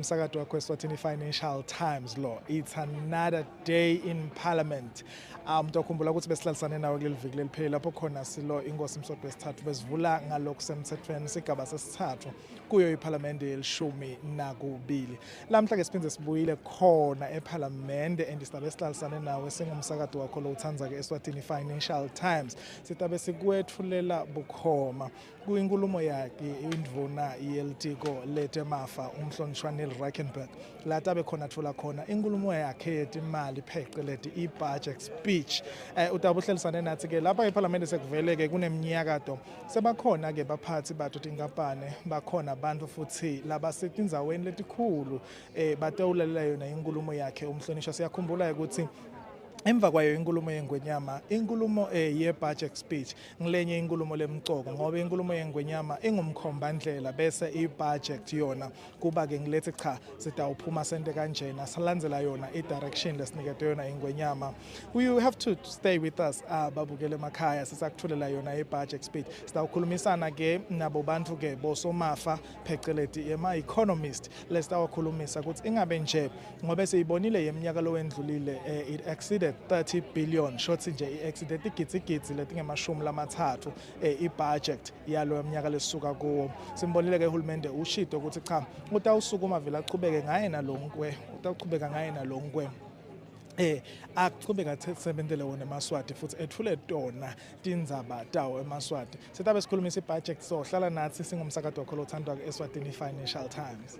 umsakazo wakho Eswatini Financial Times lo. It's another day in Parliament. Mntokhumbula ukuthi besihlalisane nawe kuleli viki lelipheli lapho khona silo inkosi Mswati wesithathu besivula ngalokho semthethweni sigaba sesithathu kuyo iParliament yelishumi nakubili. Lamhla ke siphinde sibuyile khona eParliament and sizabe sihlalisane nawe singumsakazo wakho lo uthandza ke Eswatini Financial Times. Sitabe sikwethulela bukhoma kuyinkulumo yakhe indvuna yelitiko letemafa umhlonishwa Neal Rijkenberg la tabe khona thola khona inkulumo yakhe yetimali phecelezi i-budget speech. Utabe uhlelisane nathi ke lapha eParliament sekuvele ke kuneminyakato sebakhona ke baphathi bathu tinkampane bakhona abantu futhi labasetindzaweni letikhulu batewulela yona inkulumo yakhe umhlonishwa. Siyakhumbula ukuthi emva kwayo inkulumo yengwenyama inkulumo ye-budget speech ngilenye inkulumo lemcoko ngoba inkulumo yengwenyama ingumkhombandlela bese i-budget yona kuba ke ngilethi cha sitawuphuma sente kanjena salandzela yona i-direction lesinikete yona ingwenyama. You have to stay with us babukele emakhaya sisakuthulela yona i-budget speech. Sitawukhulumisana ke nabo bantu ke bosomafa phecelezi ema-economist lesitawukhulumisa ukuthi ingabe nje ngoba siyibonile yeminyaka lo wendlulile it exceeded 30 billion shothi nje i-exceeded igitsigidzi letingemashumi lamathathu i-budget yalo eminyaka lesisuka kuwo. Simbonile ke uhulumende ushito ukuthi cha utawusukuma vele achubeke ngaye nalonkwe utawuchubeka ngaye nalonkwe aqhubeka sebentele wona eMaswati futhi ethule tona tindzaba tawo eMaswati. Sitabe sikhulumisa i-budget so hlala nathi singumsakazo wakho lothandwa ke Eswatini Financial Times.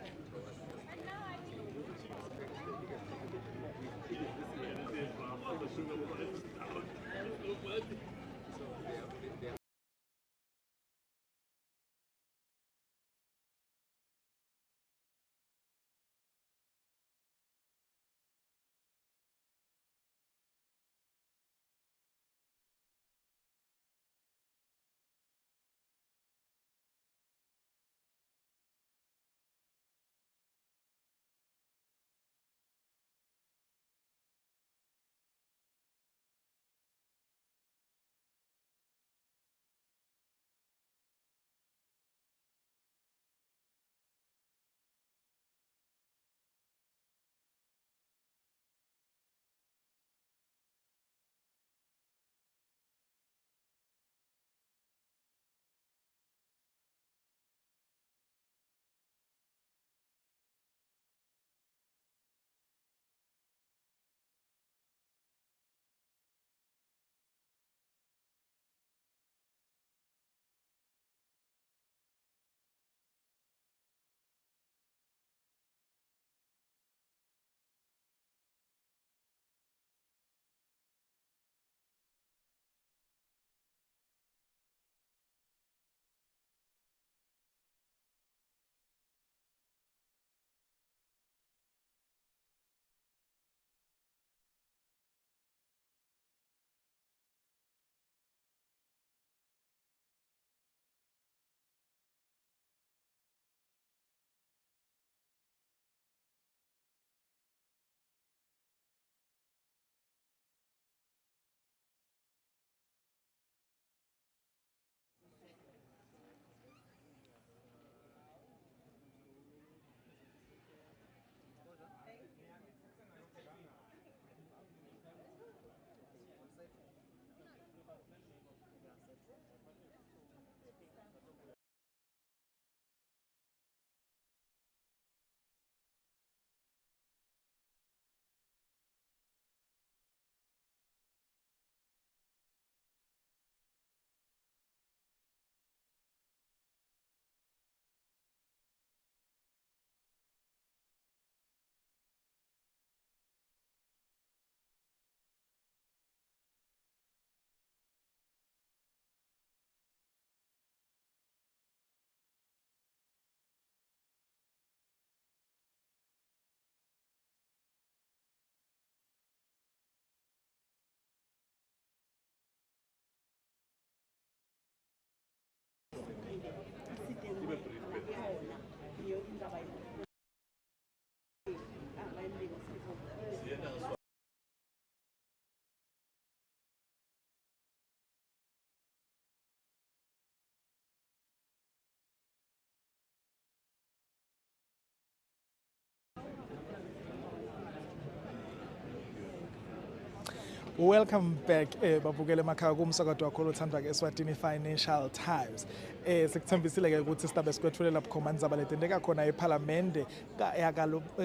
Welcome back babukele emakhaya kumsakazo wakho othandwa ke Eswatini Financial Times. Sikuthembisile ke ukuthi sitabe sikwethulela bukhoma indzaba letendeka khona eParliament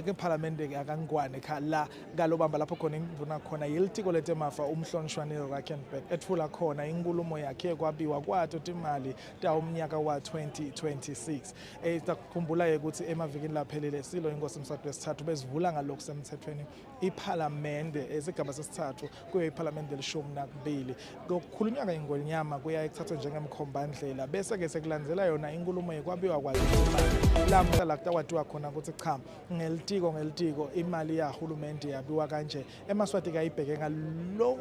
eParliament yakangwane khala kalobamba lapho khona imvuna khona yilitiko letemafa umhlonishwa Neal Rijkenberg ethula khona inkulumo yakhe kwabiwa kwato imali ta umnyaka wa 2026. Sakukhumbula ukuthi emavikini laphelele silo inkosi mswati wesithathu bezivula ngalokho semthethweni iParliament esigaba sesithathu iParliament delishumi nakubili kukhulunywa ke ngonyama kuya ekuthathwa njengemkhombandlela bese ke sekulandzela yona inkulumo yekwabiwa kwayo imali lamhla kwatiwa khona ukuthi cha ngelitiko imali yahulumende yabiwa kanje eMaswati kayibheke ngalo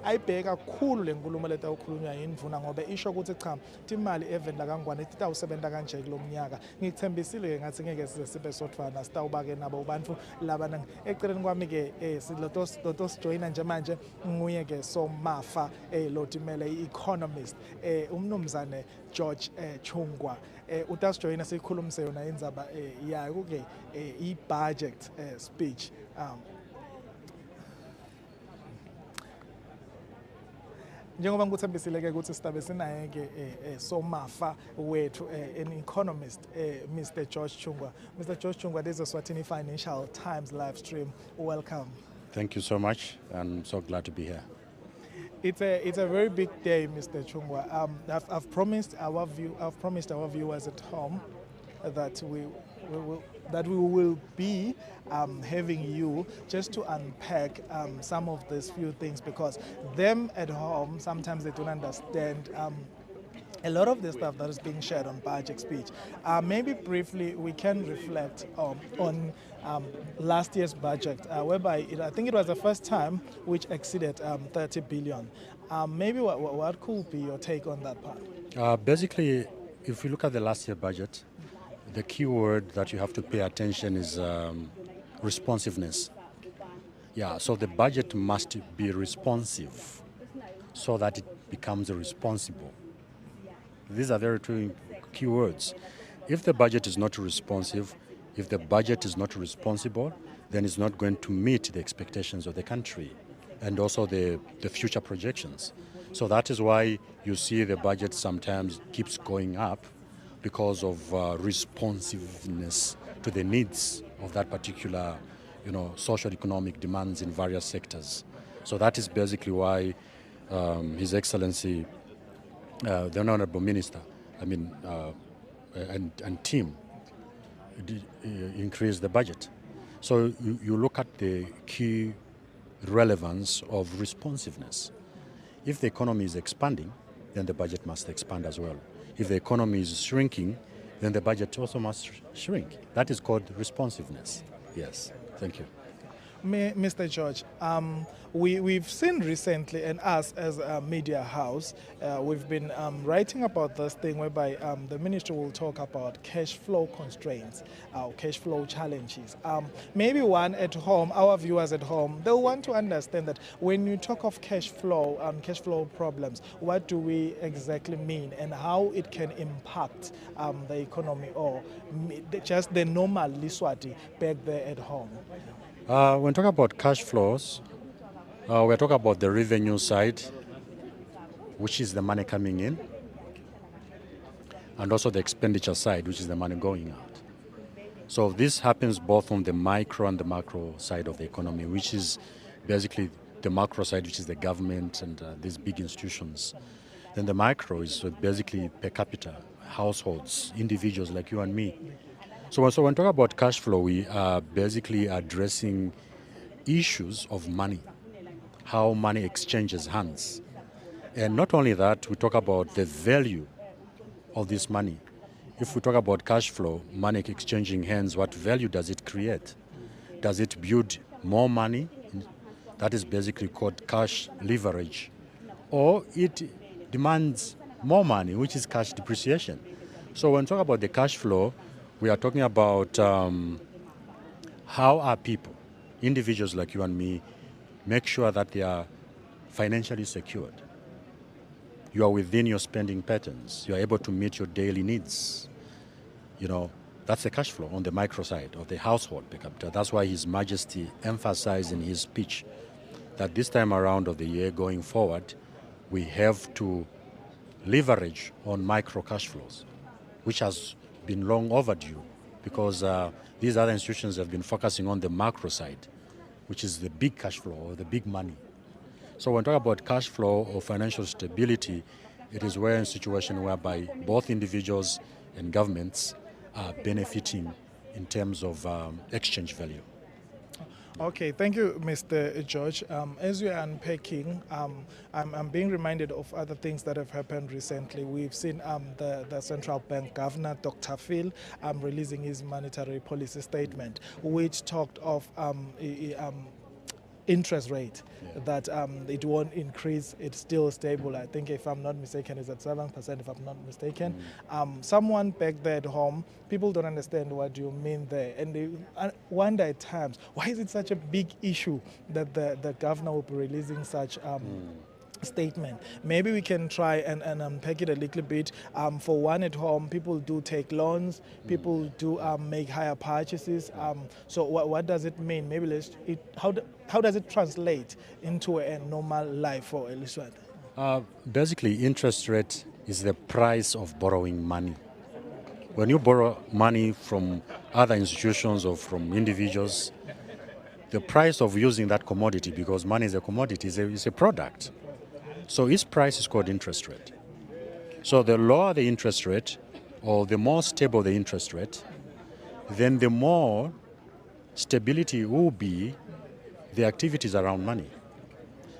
ayibheka kakhulu lenkulumo leta ukukhulunywa yindvuna ngoba isho ukuthi cha imali evenda kangwane itawusebenza kanje kulomnyaka ngikuthembisile ngathi ngeke size sibe sothwana sitawubake nabo abantu labana eceleni kwami ke silotos joina nje manje nguye ke somafa lotimele i-economist umnumzane George Chungwa utasjoyina sikhulumise yona indzaba yayo ke i-budget speech njengoba ngikuthembisile ke ukuthi sitabe sinaye ke somafa wethu an economist Mr. George Chungwa. Mr. George Chungwa, this is Eswatini Financial Times live stream. Welcome. Thank you so much. I'm so glad to be here. It's a very big day, Mr. Chungwa. I've promised our viewers at home that we will be having you just to unpack some of these few things, because them at home sometimes they don't understand a lot of the stuff that is being shared on budget speech. Maybe briefly we can reflect on last year's budget, whereby I think it was the first time which exceeded 30 billion. Maybe what could be your take on that part? Basically, if you look at the last year budget, the key word that you have to pay attention is responsiveness. Yeah, so the budget must be responsive so that it becomes responsible. These are very two key words. If the budget is not responsive, if the budget is not responsible, then it's not going to meet the expectations of the country and also the future projections. So that is why you see the budget sometimes keeps going up, because of responsiveness to the needs of that particular, social economic demands in various sectors. So that is basically why His Excellency the Honourable Minister, and team increase the budget. So you look at the key relevance of responsiveness. If the economy is expanding, then the budget must expand as well. If the economy is shrinking, then the budget also must shrink. That is called responsiveness. Yes, thank you. Mr. George, we've seen recently, and us as a media house, we've been writing about this thing whereby the ministry will talk about cash flow constraints, cash flow challenges. Maybe one at home, our viewers at home, they'll want to understand that when you talk of cash flow problems, what do we exactly mean and how it can impact the economy or just the normal Liswati back there at home? When talking about cash flows, we're talking about the revenue side, which is the money coming in, and also the expenditure side, which is the money going out. So this happens both on the micro and the macro side of the economy, which is basically the macro side, which is the government and these big institutions. Then the micro is basically per capita, households, individuals like you and me. So when talking about cash flow, we are basically addressing issues of money, how money exchanges hands. And not only that, we talk about the value of this money. If we talk about cash flow, money exchanging hands, what value does it create? Does it build more money? That is basically called cash leverage. Or it demands more money, which is cash depreciation. So when we talk about the cash flow, we are talking about how our people, individuals like you and me, make sure that they are financially secured. You are within your spending patterns. You are able to meet your daily needs. That's the cash flow on the micro side of the household per capita. That's why His Majesty emphasized in his speech that this time around of the year going forward, we have to leverage on micro cash flows, which has been long overdue because these other institutions have been focusing on the macro side, which is the big cash flow or the big money. So when we talk about cash flow or financial stability, it is where in a situation whereby both individuals and governments are benefiting in terms of exchange value. Okay, thank you, Mr. George. As we are unpacking, I'm being reminded of other things that have happened recently. We've seen the central bank governor, Dr. Phil, releasing his monetary policy statement, which talked of interest rate, that it won't increase, it's still stable. I think, if I'm not mistaken, it's at 7%, if I'm not mistaken. Someone back there at home, people don't understand what you mean there, and they wonder at times, why is it such a big issue that the governor will be releasing such statement? Maybe we can try and unpack it a little bit. For one at home, people do take loans, people do make higher purchases. So what does it mean? Maybe how does it translate into a normal life for Eswatini? Basically, interest rate is the price of borrowing money. When you borrow money from other institutions or from individuals, the price of using that commodity, because money is a commodity, is a product. So its price is called interest rate. So the lower the interest rate, or the more stable the interest rate, then the more stability will be the activities around money.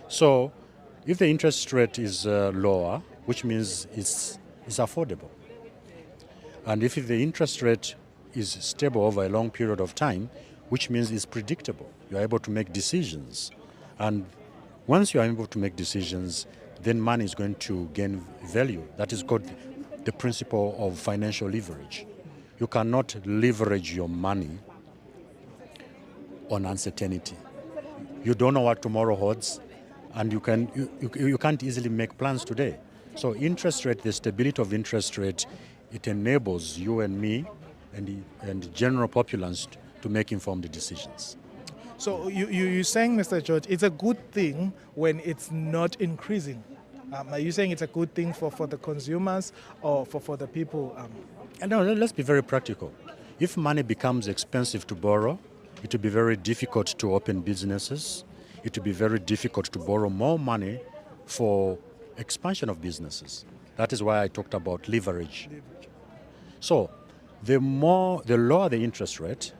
So if the interest rate is lower, which means it's affordable. And if the interest rate is stable over a long period of time, which means it's predictable, you're able to make decisions. And once you are able to make decisions, then money is going to gain value. That is called the principle of financial leverage. You cannot leverage your money on uncertainty. You don't know what tomorrow holds, and you can't easily make plans today. So interest rate, the stability of interest rate, it enables you and me and the general populace to make informed decisions. So you're saying, Mr. George, it's a good thing when it's not increasing. Are you saying it's a good thing for the consumers or for the people? No, let's be very practical. If money becomes expensive to borrow, it will be very difficult to open businesses. It will be very difficult to borrow more money for expansion of businesses. That is why I talked about leverage. So the lower the interest rate,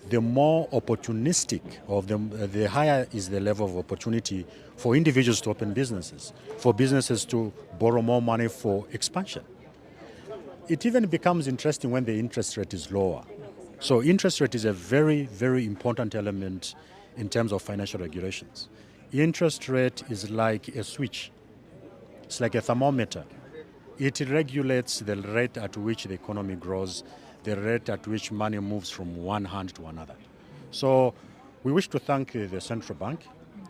the more opportunistic, or the higher is the level of opportunity for individuals to open businesses, for businesses to borrow more money for expansion. It even becomes interesting when the interest rate is lower. So interest rate is a very, very important element in terms of financial regulations. Interest rate is like a switch. It's like a thermometer. It regulates the rate at which the economy grows, the rate at which money moves from one hand to another. So we wish to thank the Central Bank,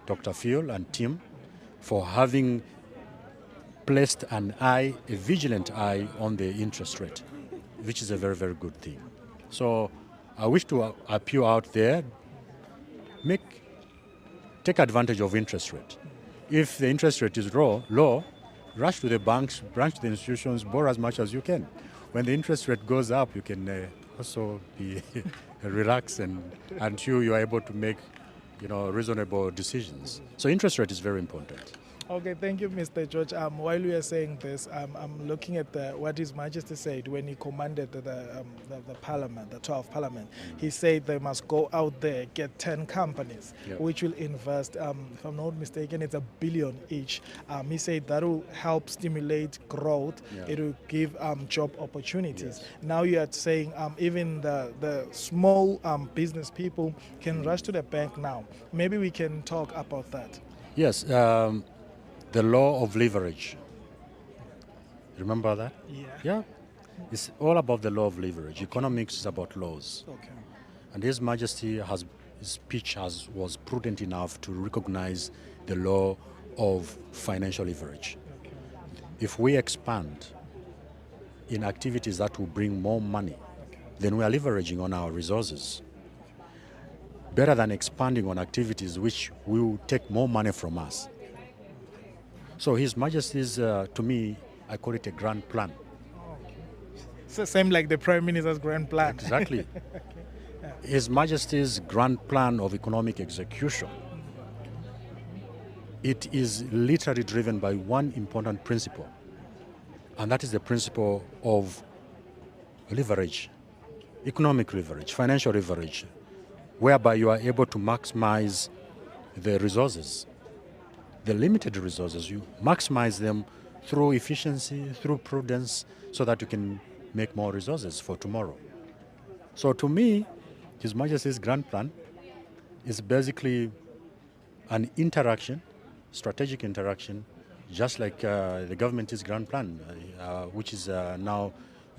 Dr. Phil and team, for having placed a vigilant eye on the interest rate, which is a very, very good thing. So I wish to appeal out there, take advantage of interest rate. If the interest rate is low, rush to the banks, branch to the institutions, borrow as much as you can. When the interest rate goes up, you can also be relaxed until you are able to make reasonable decisions. So interest rate is very important. Okay, thank you, Mr. George. While we are saying this, I'm looking at what His Majesty said when he commanded the Parliament, the 12th Parliament. He said they must go out there, get 10 companies, which will invest, if I'm not mistaken, it's $1 billion each. He said that will help stimulate growth. It will give job opportunities. Yes. Now you are saying even the small business people can rush to the bank now. Maybe we can talk about that. Yes. The law of leverage. Remember that? Yeah. It's all about the law of leverage. Economics is about laws. Okay. And His Majesty his speech was prudent enough to recognize the law of financial leverage. Okay. If we expand in activities that will bring more money, then we are leveraging on our resources. better than expanding on activities which will take more money from us. So His Majesty's, to me, I call it a grand plan. So same like the Prime Minister's grand plan. Exactly. His Majesty's grand plan of economic execution, it is literally driven by one important principle, and that is the principle of leverage, economic leverage, financial leverage, whereby you are able to maximize the resources, the limited resources. You maximize them through efficiency, through prudence, so that you can make more resources for tomorrow. So to me, His Majesty's grand plan is basically an interaction, strategic interaction, just like the government's grand plan, which is now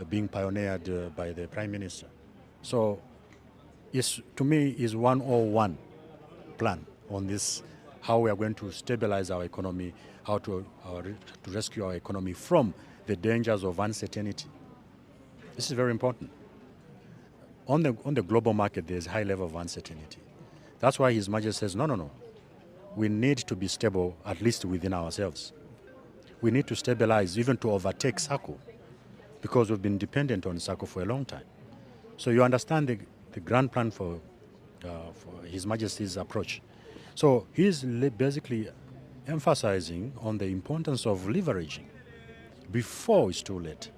being pioneered by the Prime Minister. So to me, is 101 plan on this, how we are going to stabilize our economy, how to rescue our economy from the dangers of uncertainty. This is very important. On the global market, there's a high level of uncertainty. That's why His Majesty says, no. We need to be stable, at least within ourselves. We need to stabilize, even to overtake SACCO, because we've been dependent on SACCO for a long time. So you understand the grand plan for His Majesty's approach. So he's basically emphasizing on the importance of leveraging before it's too late.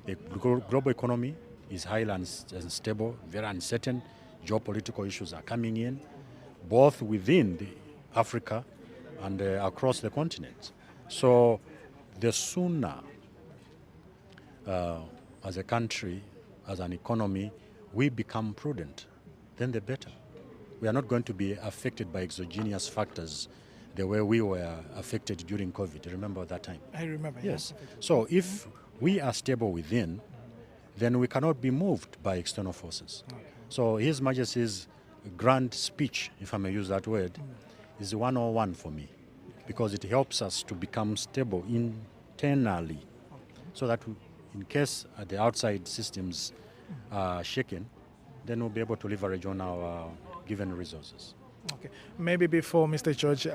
The global economy is highly unstable, very uncertain. Geopolitical issues are coming in, both within Africa and across the continent. So the sooner, as a country, as an economy, we become prudent, then the better. We are not going to be affected by exogenous factors the way we were affected during COVID. Remember that time? I remember. Yes. So if we are stable within, then we cannot be moved by external forces. Okay. So His Majesty's grand speech, if I may use that word, is 101 for me, because it helps us to become stable internally, so that in case the outside systems are shaken, then we'll be able to leverage on our given resources. Okay, maybe before Mr. George,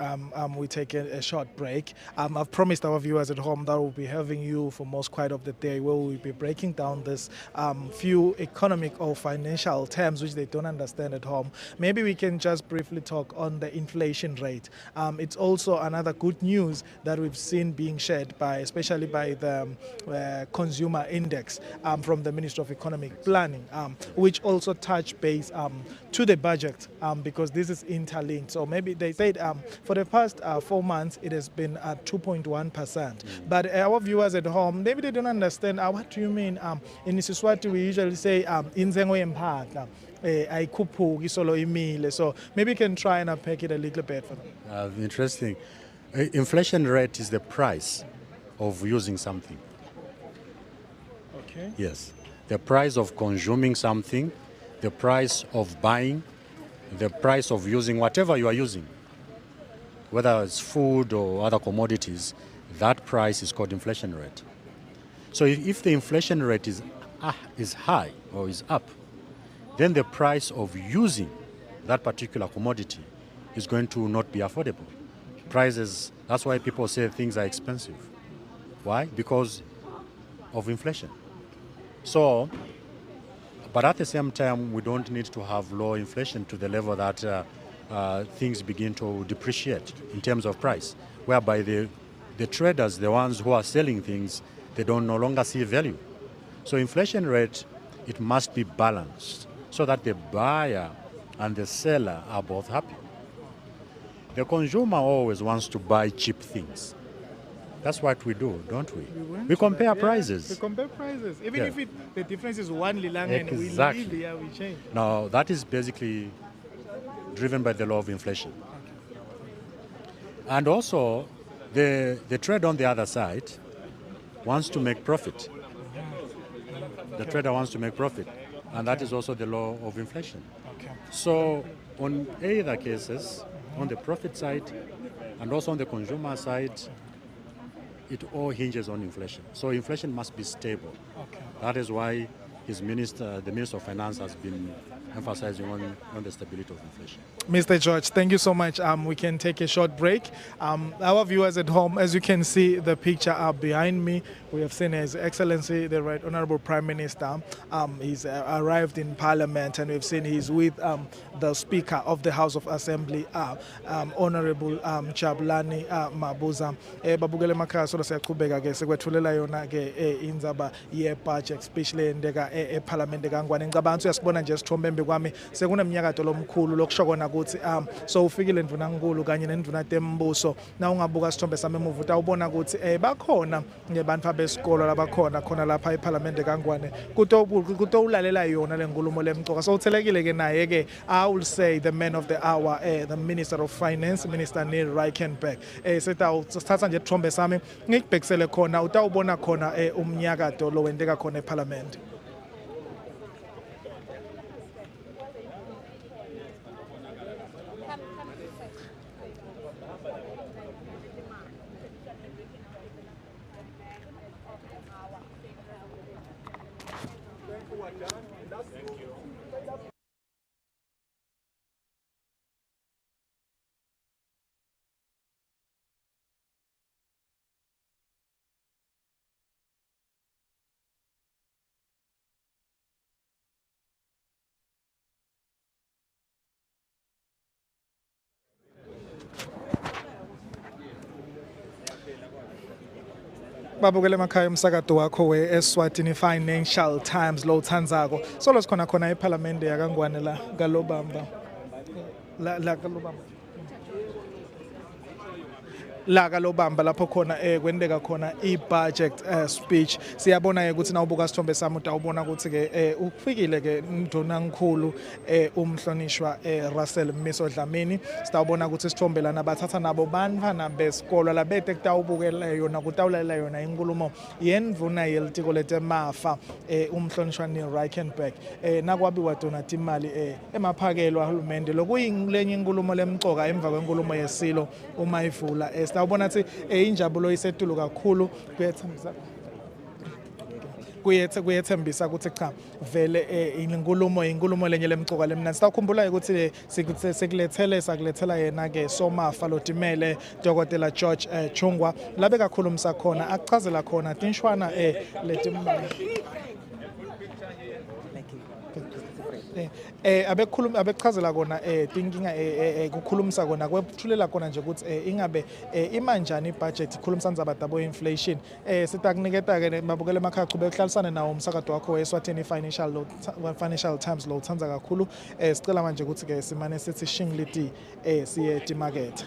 we take a short break. I've promised our viewers at home that we'll be having you for most quite of the day, where we'll be breaking down this few economic or financial terms which they don't understand at home. Maybe we can just briefly talk on the inflation rate. It's also another good news that we've seen being shared especially by the consumer index from the Ministry of Economic Planning, which also touch base to the budget, because this is interlinked. So maybe they said for the past 4 months it has been at 2.1%. But our viewers at home, maybe they don't understand what do you mean. In Eswatini we usually say inzengo yempahla ayikhuphuki solo imile. So maybe you can try and unpack it a little bit for them. Interesting. Inflation rate is the price of using something. Okay. Yes. The price of consuming something, the price of buying, the price of using whatever you are using, whether it's food or other commodities, that price is called inflation rate. So if the inflation rate is high or is up, then the price of using that particular commodity is going to not be affordable. Prices, that's why people say things are expensive. Why? Because of inflation. So, but at the same time, we don't need to have low inflation to the level that things begin to depreciate in terms of price, whereby the traders, the ones who are selling things, they don't no longer see value. So inflation rate, it must be balanced so that the buyer and the seller are both happy. The consumer always wants to buy cheap things. That's what we do, don't we? We compare prices. We compare prices. Even if the difference is 1 lilang and we leave, we change. Now, that is basically driven by the law of inflation. Okay. And also, the trade on the other side wants to make profit. The trader wants to make profit. And that is also the law of inflation. Okay. So, on either cases, on the profit side and also on the consumer side, it all hinges on inflation. So inflation must be stable. Okay. That is why the Minister of Finance has been emphasizing on the stability of inflation. Mr. George, thank you so much. We can take a short break. Our viewers at home, as you can see, the picture up behind me, we have seen His Excellency, the Right Honourable Prime Minister. He's arrived in Parliament, and we've seen he's with the Speaker of the House of Assembly, Honourable Jabulani Mabuza. Babukele emakhaya solo siyaqhubeka ke sekwethulela yona ke indzaba ye-budget, especially endeka eParliament kaNgwane. Ngicabanga ukuthi uyasibona nje isithombe embi kwami sekuneminyakato lomkhulu lokusho kona ukuthi so ufikile ndvunankulu kanye nendvuna tembuso na ungabuka isithombe sami emuva utawubona ukuthi bakhona ngebantu abesikolo labakhona khona lapha eParliament kaNgwane kutowulalela yona lenkulumo lemcoka. So uthelekile ke naye ke I will say the man of the hour, the Minister of Finance, Minister Neal Rijkenberg. Sethatha nje isithombe sami ngikubhekisele khona utawubona khona umnyakato lo wendeka khona eParliament. Babukele emakhaya umsakato wakho we-Eswatini Financial Times lo uthandzako solo sikhona khona eParliament yaKaNgwane la kalobamba la kalobamba la kalobamba lapho khona kwendeka khona i-budget speech. Siyabona ke ukuthi nawubuka isithombe sami utawubona ukuthi ke ufikile ke mntonankulu umhlonishwa Russell Mmiso Dlamini. Sitawubona ukuthi isithombe lana bathatha nabo bantwana besikolo labete kutawubukela yona kutawulela yona inkulumo yendvuna yelitiko letemafa umhlonishwa Neal Rijkenberg nakwabiwa donate imali emaphakelo ahulumende lokuyinlenye inkulumo lemcoka emva kwenkulumo yesilo uma ivula sitawubona ukuthi injabulo isetulu kakhulu kuyethembisa ukuthi cha vele inkulumo lenye lemcoka lemnandi. Sitawukhumbula ukuthi sakulethela yena ke somafa lotimele Dr. George Chungwa labe kakhulumisa khona akuchazela khona tinshwana letimali abekuchazela kona tinkinga kukhulumisa kona kwethulela kona nje ukuthi ingabe imanjani ibudget ikhulumisa ndzaba inflation. Sitakuniketa ke babukele emakhaya chube kuhlalisana nawo umsakato wakho weSwatini Financial Times lo uthandza kakhulu. Sicela manje ukuthi ke simane sithi shingliti siye timarket.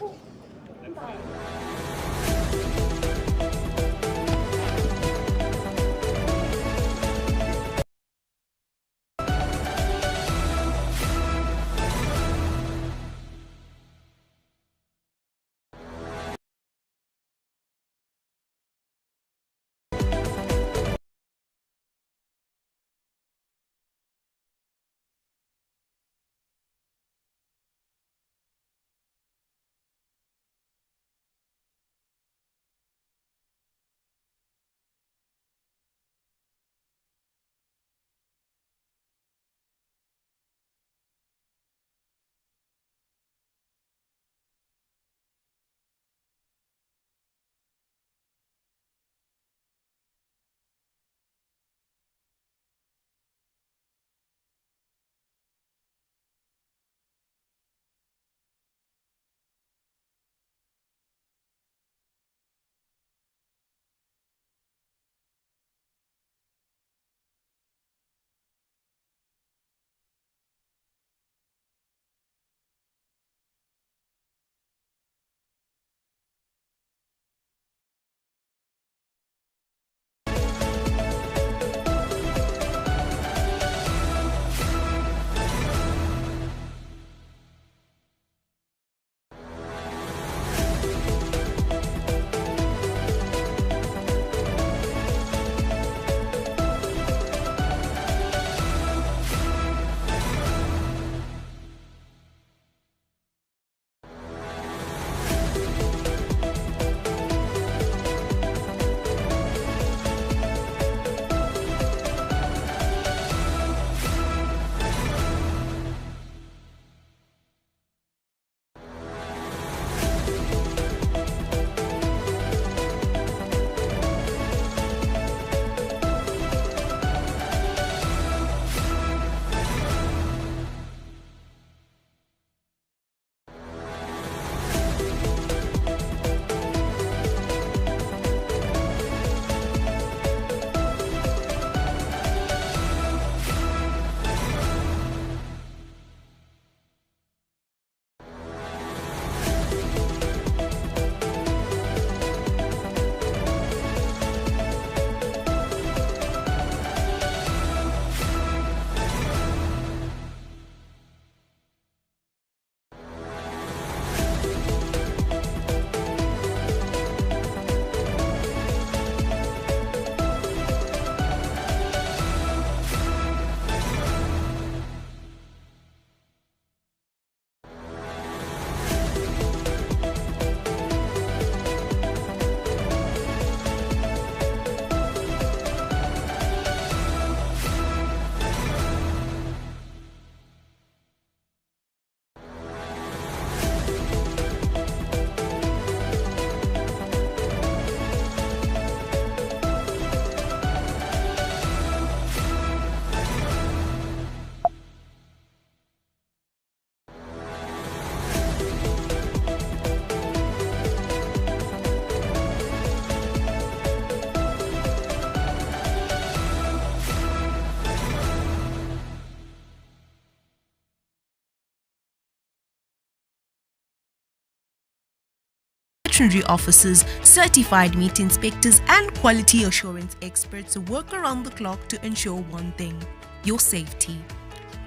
stationery officers, certified meat inspectors and quality assurance experts work around the clock to ensure one thing: your safety.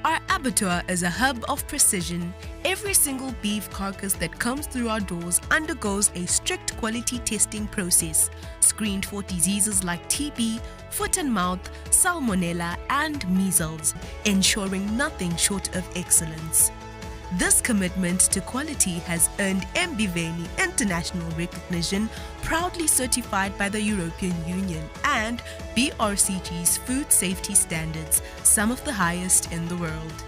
Our abattoir is a hub of precision. Every single beef carcass that comes through our doors undergoes a strict quality testing process, screened for diseases like TB, foot and mouth, salmonella and measles, ensuring nothing short of excellence. This commitment to quality has earned Mbiveni international recognition, proudly certified by the European Union and BRCG's food safety standards, some of the highest in the world.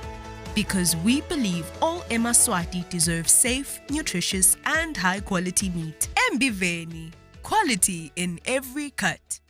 Because we believe all Eswatini deserve safe, nutritious and high-quality meat. Mbiveni, quality in every cut.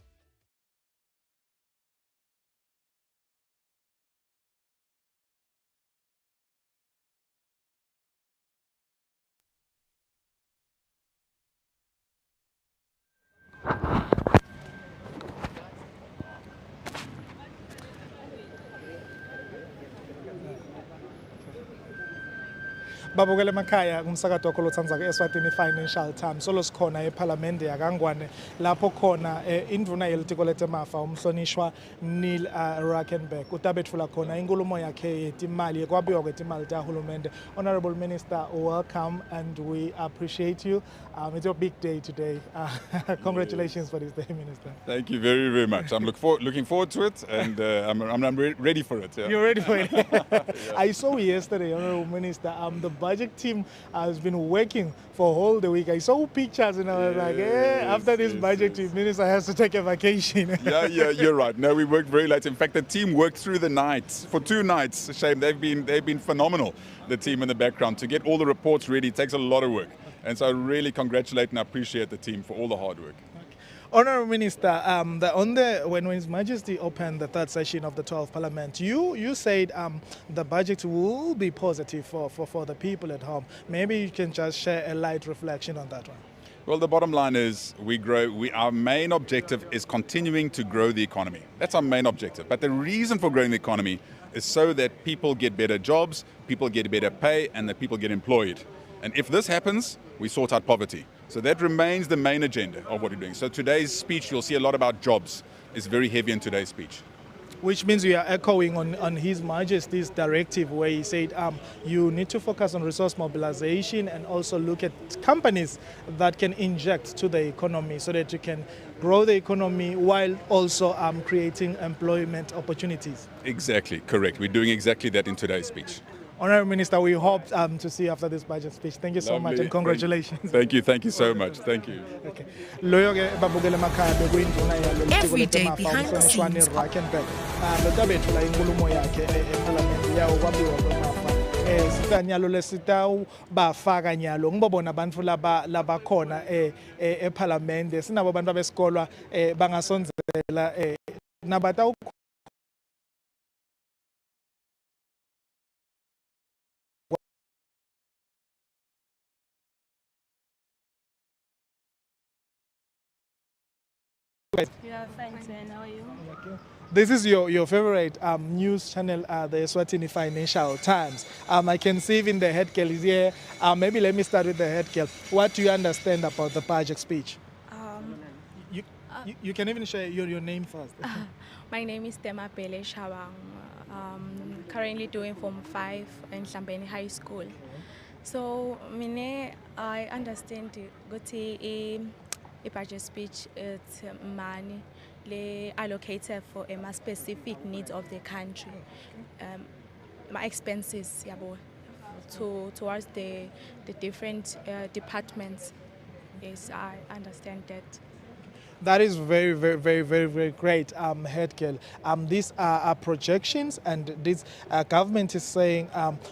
babukele emakhaya kumsakazo wakho lothandza ke-Eswatini Financial Times solo sikhona ePhalamende yakangwane lapho khona induna yelitiko letemafa umhlonishwa Neal Rijkenberg utabethula khona inkulumo yakhe yetimali yekwabiwa kwetimali tahulumende. Honourable Minister, welcome and we appreciate you. It's your big day today. Congratulations for this day, Minister. Thank you very, very much. I'm looking forward to it, and I'm ready for it. Yeah. You're ready for it? Yeah. I saw yesterday, Honourable Minister, the budget team has been working for all the week. I saw pictures and I was like, after this budget team, Minister has to take a vacation. Yeah, you're right. No, we worked very late. In fact, the team worked through the night, for 2 nights. Shame, they've been phenomenal, the team in the background. To get all the reports ready takes a lot of work. And so I really congratulate and appreciate the team for all the hard work. Honourable Minister, when His Majesty opened the third session of the 12th Parliament, you said the budget will be positive for the people at home. Maybe you can just share a light reflection on that one. Well, the bottom line is our main objective is continuing to grow the economy. That's our main objective. But the reason for growing the economy is so that people get better jobs, people get better pay, and that people get employed. And if this happens, we sort out poverty. So that remains the main agenda of what we're doing. So today's speech, you'll see a lot about jobs. It's very heavy in today's speech. Which means we are echoing on His Majesty's directive where he said you need to focus on resource mobilization and also look at companies that can inject to the economy so that you can grow the economy while also creating employment opportunities. Exactly, correct. We're doing exactly that in today's speech. Honourable Minister, we hope to see you after this budget speech. Thank you so much and congratulations. Thank you so much. Thank you. Okay. Every day behind the scenes. Nyalo lesitaw bafaka nyalo ngibabona abantu labakhona eParliament sinabo abantu abesikolwa bangasonzela nabata Yeah, thanks, and how are you? This is your favorite news channel, the Eswatini Financial Times. I can see even the head girl is here. Maybe let me start with the head girl. What do you understand about the budget speech? You can even share your name first. My name is Tema Pele Shawang. Currently doing Form 5 in Hlambeni High School. So, I understand that a budget speech is money allocated for a specific needs of the country. My expenses, towards the different departments. Yes, I understand that. That is very, very, very, very, very great, head girl. These are projections, and this government is saying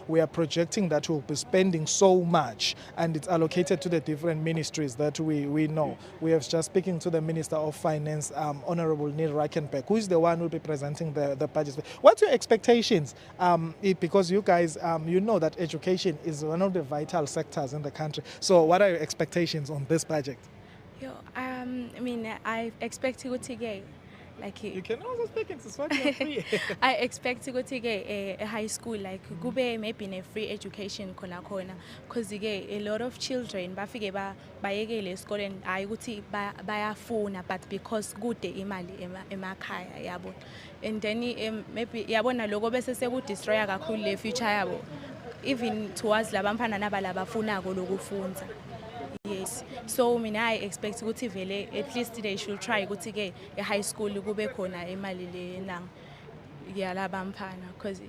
we are projecting that we'll be spending so much, and it's allocated to the different ministries that we know. We are just speaking to the Minister of Finance, Honourable Neal Rijkenberg, who is the one who will be presenting the budget. What's your expectations? Because you guys, you know that education is one of the vital sectors in the country. So what are your expectations on this budget? I expect to get Like You can also speak in Siswati free. I expect to go to a high school like kube maybe a free education khona because a lot of children bafike bayekele esikoleni hayi ukuthi bayafuna but because kude imali emakhaya yabo and then maybe yabona lokho bese sekudestroya kakhulu le future yabo even towards labamfana nabalabafunako lokufunza. Yes, so I expect ukuthi vele at least they should try ukuthi ke e high school kube khona imali le nang yalabamfana because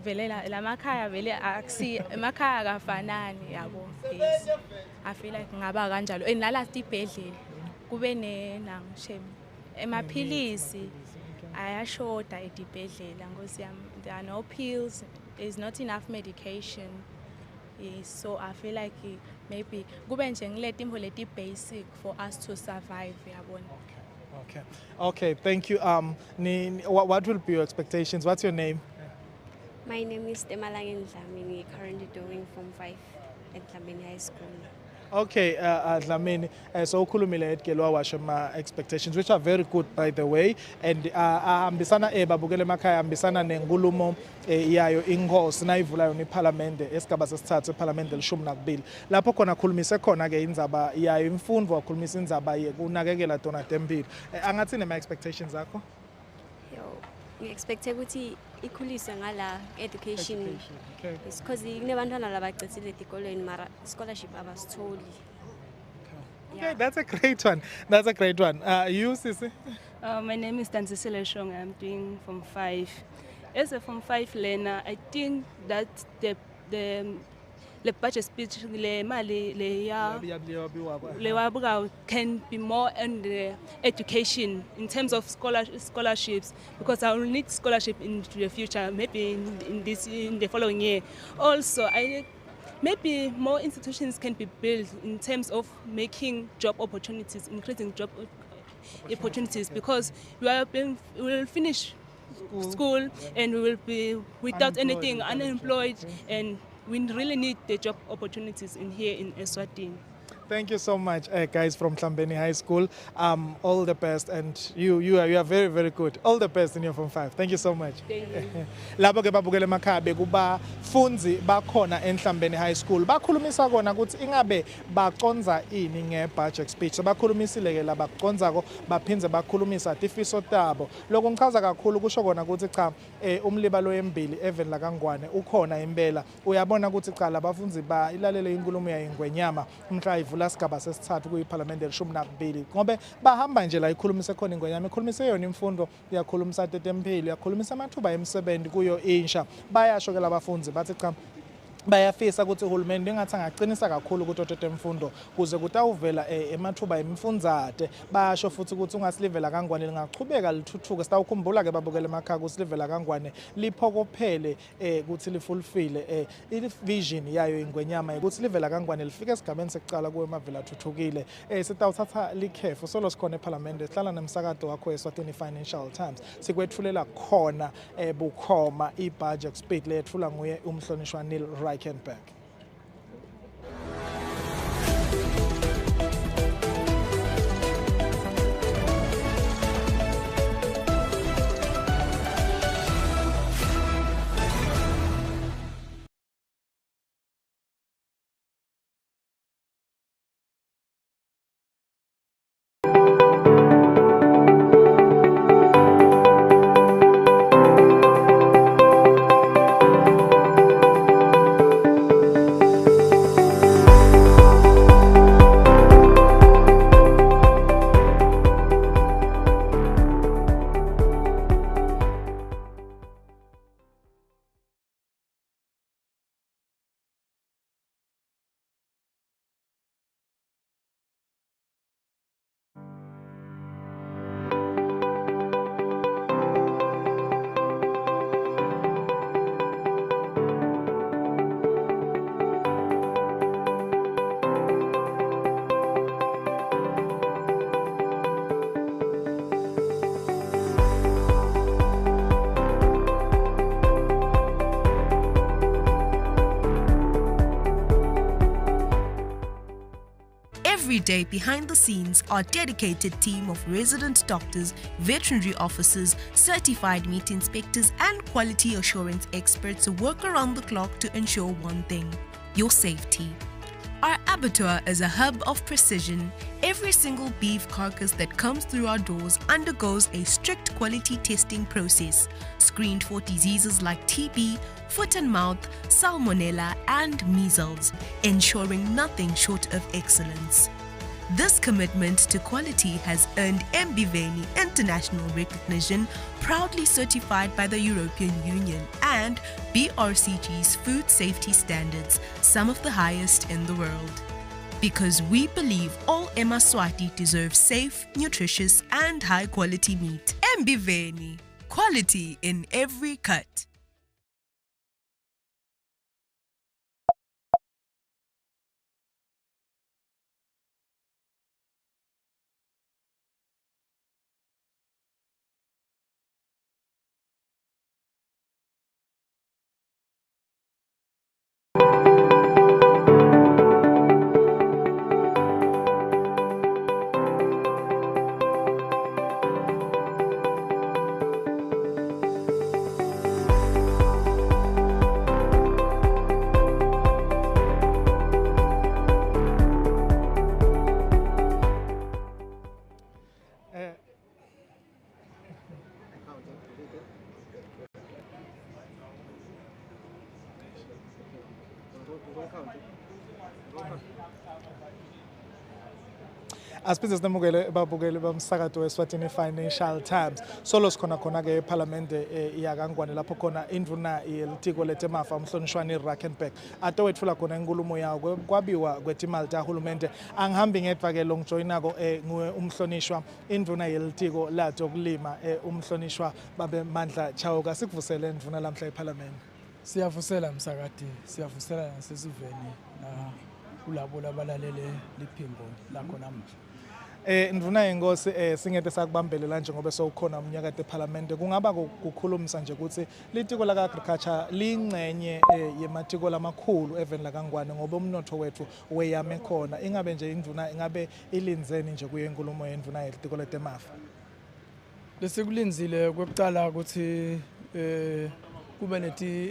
vele la makhaya vele akusi emakhaya kafanani yabo. Yes, I feel like ngaba kanjalo and la last ibhedlela kube ne nang shem emaphilisi ayashoda edibhedlela ngosi yami, there are no pills, there's not enough medication. Yes, so I feel like maybe kube nje ngileti imbo leti basic for us to survive yabona. Okay, thank you. What will be your expectations? What's your name? My name is Temalangeni Dlamini, currently doing Form 5 at Dlamini High School. Okay, Dlamini, so ukhulumile eDgelwa washo ma expectations which are very good by the way, and ahambisana babukele emakhaya ahambisana nenkulumo yayo inkosi nayivulayo neParliament esigaba sesithathu eParliament elishumi nakubili lapho khona khulumise khona ke indzaba yayo imfundo wakhulumisa indzaba yekunakekela dona tempilo. Angathi nema expectations zakho? Ngi-expecte ukuthi ikhulise ngala education. Okay. It's because kunebantwana labacecile etikolweni mara scholarship abasitholi. Okay, that's a great one. That's a great one. You, Sisi? My name is Tansisile Shong. I'm doing Form 5. As a Form 5 learner, I think that the budget speech le mali le wabuka can be more on the education in terms of scholarships, because I will need scholarship in the future, maybe in the following year. Also, maybe more institutions can be built in terms of making job opportunities, increasing job opportunities, because we will finish school and we will be without anything, unemployed, and we really need the job opportunities here in Eswatini. Thank you so much, guys from Hlambeni High School. All the best, and you are very, very good. All the best in your Form 5. Thank you so much. Thank you. Labo ke babukele emakhaya bekubafunzi bakhona eNhlambeni High School bakhulumisa kona ukuthi ingabe baconza ini ngebudget speech. Bakhulumisile ke labaconzako baphinze bakhulumisa tifiso tabo. Lokho ngichaza kakhulu kusho kona ukuthi cha umlibalo embili even la kaNgwane ukhona impela. Uyabona ukuthi cha labafunzi ba ilalele inkulumo yayingwenyama umhla ivula sigaba sesithathu kuyiParliament elishumi nakubili ngobe bahamba nje la ikhulumisa khona ingwenyama ikhulumisa yona imfundo iyakhulumisa tetempilo iyakhulumisa amathuba emisebenzi kuyo insha bayasho ke labafunzi bathi cha bayafisa ukuthi uhulumeni engathi angaqinisa kakhulu ukuthi otetemfundo kuze kutawuvela emathuba emfundzate basho futhi ukuthi ungasilivela kaNgwane lingaqhubeka lithuthuke sitawukhumbula ke babukele emakhaya kusilivela kaNgwane liphokophele ukuthi lifulfile vision yayo ingwenyama ukuthi livela kaNgwane lifike esigabeni sekucala kuwe emavela athuthukile sitawuthatha likhefu solo sikhona eParliament sihlala nemsakazo wakho eSwatini Financial Times sikwethulela khona bukhoma ibudget speech lethula nguye umhlonishwa Neal Rijkenberg. Every day behind the scenes, our dedicated team of resident doctors, veterinary officers, certified meat inspectors, and quality assurance experts work around the clock to ensure one thing: your safety. Our abattoir is a hub of precision. Every single beef carcass that comes through our doors undergoes a strict quality testing process, screened for diseases like TB, foot and mouth, salmonella, and measles, ensuring nothing short of excellence. This commitment to quality has earned Mbiveni international recognition, proudly certified by the European Union and BRCG's food safety standards, some of the highest in the world. Because we believe all Eswatini deserve safe, nutritious, and high-quality meat. Mbiveni, quality in every cut. Asiphinde sinamukele babukeli bamsakazo weSwatini Financial Times. Solo sikhona khona ke eParliament yakangwane lapho khona induna yelitiko letemafa umhlonishwa Neal Rijkenberg atowethula khona inkulumo yawo kwabiwa kwetimali tahulumende. Angihambi ngedwa ke longijoyinako nguwe umhlonishwa induna yelitiko lato kulima umhlonishwa babe Mandla Chauka. Sikuvusele induna lamhla eParliament. Siyavusela msakati, siyavusela nasesiveni na kulabo labalalele liphimbo lakho namuhla. Ndvuna yenkosi singete sakubambelela nje ngoba sowukhona umnyaka eParliament. Kungaba kukhulumisa nje ukuthi litiko la agriculture lingcenye yematiko lamakhulu even la kangwane ngoba umnotho wethu weyame khona. Ingabe nje indvuna ingabe ilinzeni nje kuye inkulumo yendvuna yelitiko letemafa. Lesikulinzile kokucala ukuthi kube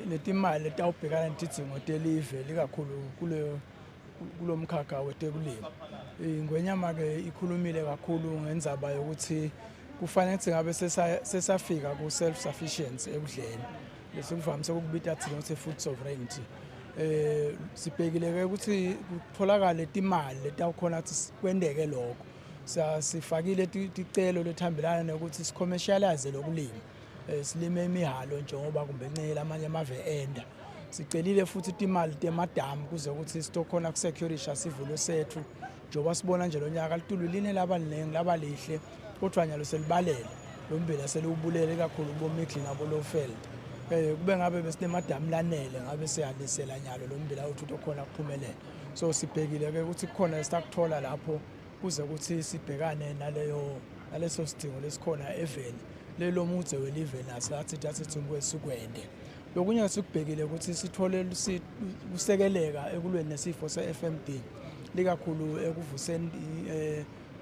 netimali letawubhekana netidzingo telive likakhulu kulomkhakha wetekulima. Ingwenyama ke ikhulumile kakhulu ngendzaba yokuthi kufanele ukuthi ngabe sesafika ku self sufficiency ekudleni. Lesikuvamise ukubita thina ukuthi food sovereignty. Sibhekile ke ukuthi kutholakala imali letawukhona ukuthi kwendeke lokho. Sifakile ticelo lethambelana nokuthi sicommercialize lokulima. Silime imihalo njengoba kumbe ncela amanye amave enda. Sicelile futhi imali temadamu kuze ukuthi sitokhona kusecurity sivulo sethu njengoba sibona nje lonyaka litulu line labalinenge labalihle kodwa nyalo selibalela lombila selubulele kakhulu bomikli nabo lofeld. Kube ngabe besinemadamu lanele ngabe siyalisela nyalo lombila uthi utokhona kuphumelela. So sibhekile ke ukuthi kukhona esakuthola lapho kuze ukuthi sibhekane naleso sidingo lesikhona eveni lelo mudze welive nasathi thathi kwesikwende. Lokunye sikubhekile ukuthi sithole ukusekeleka ekulweni nesifo seFMD likakhulu ekuvuseni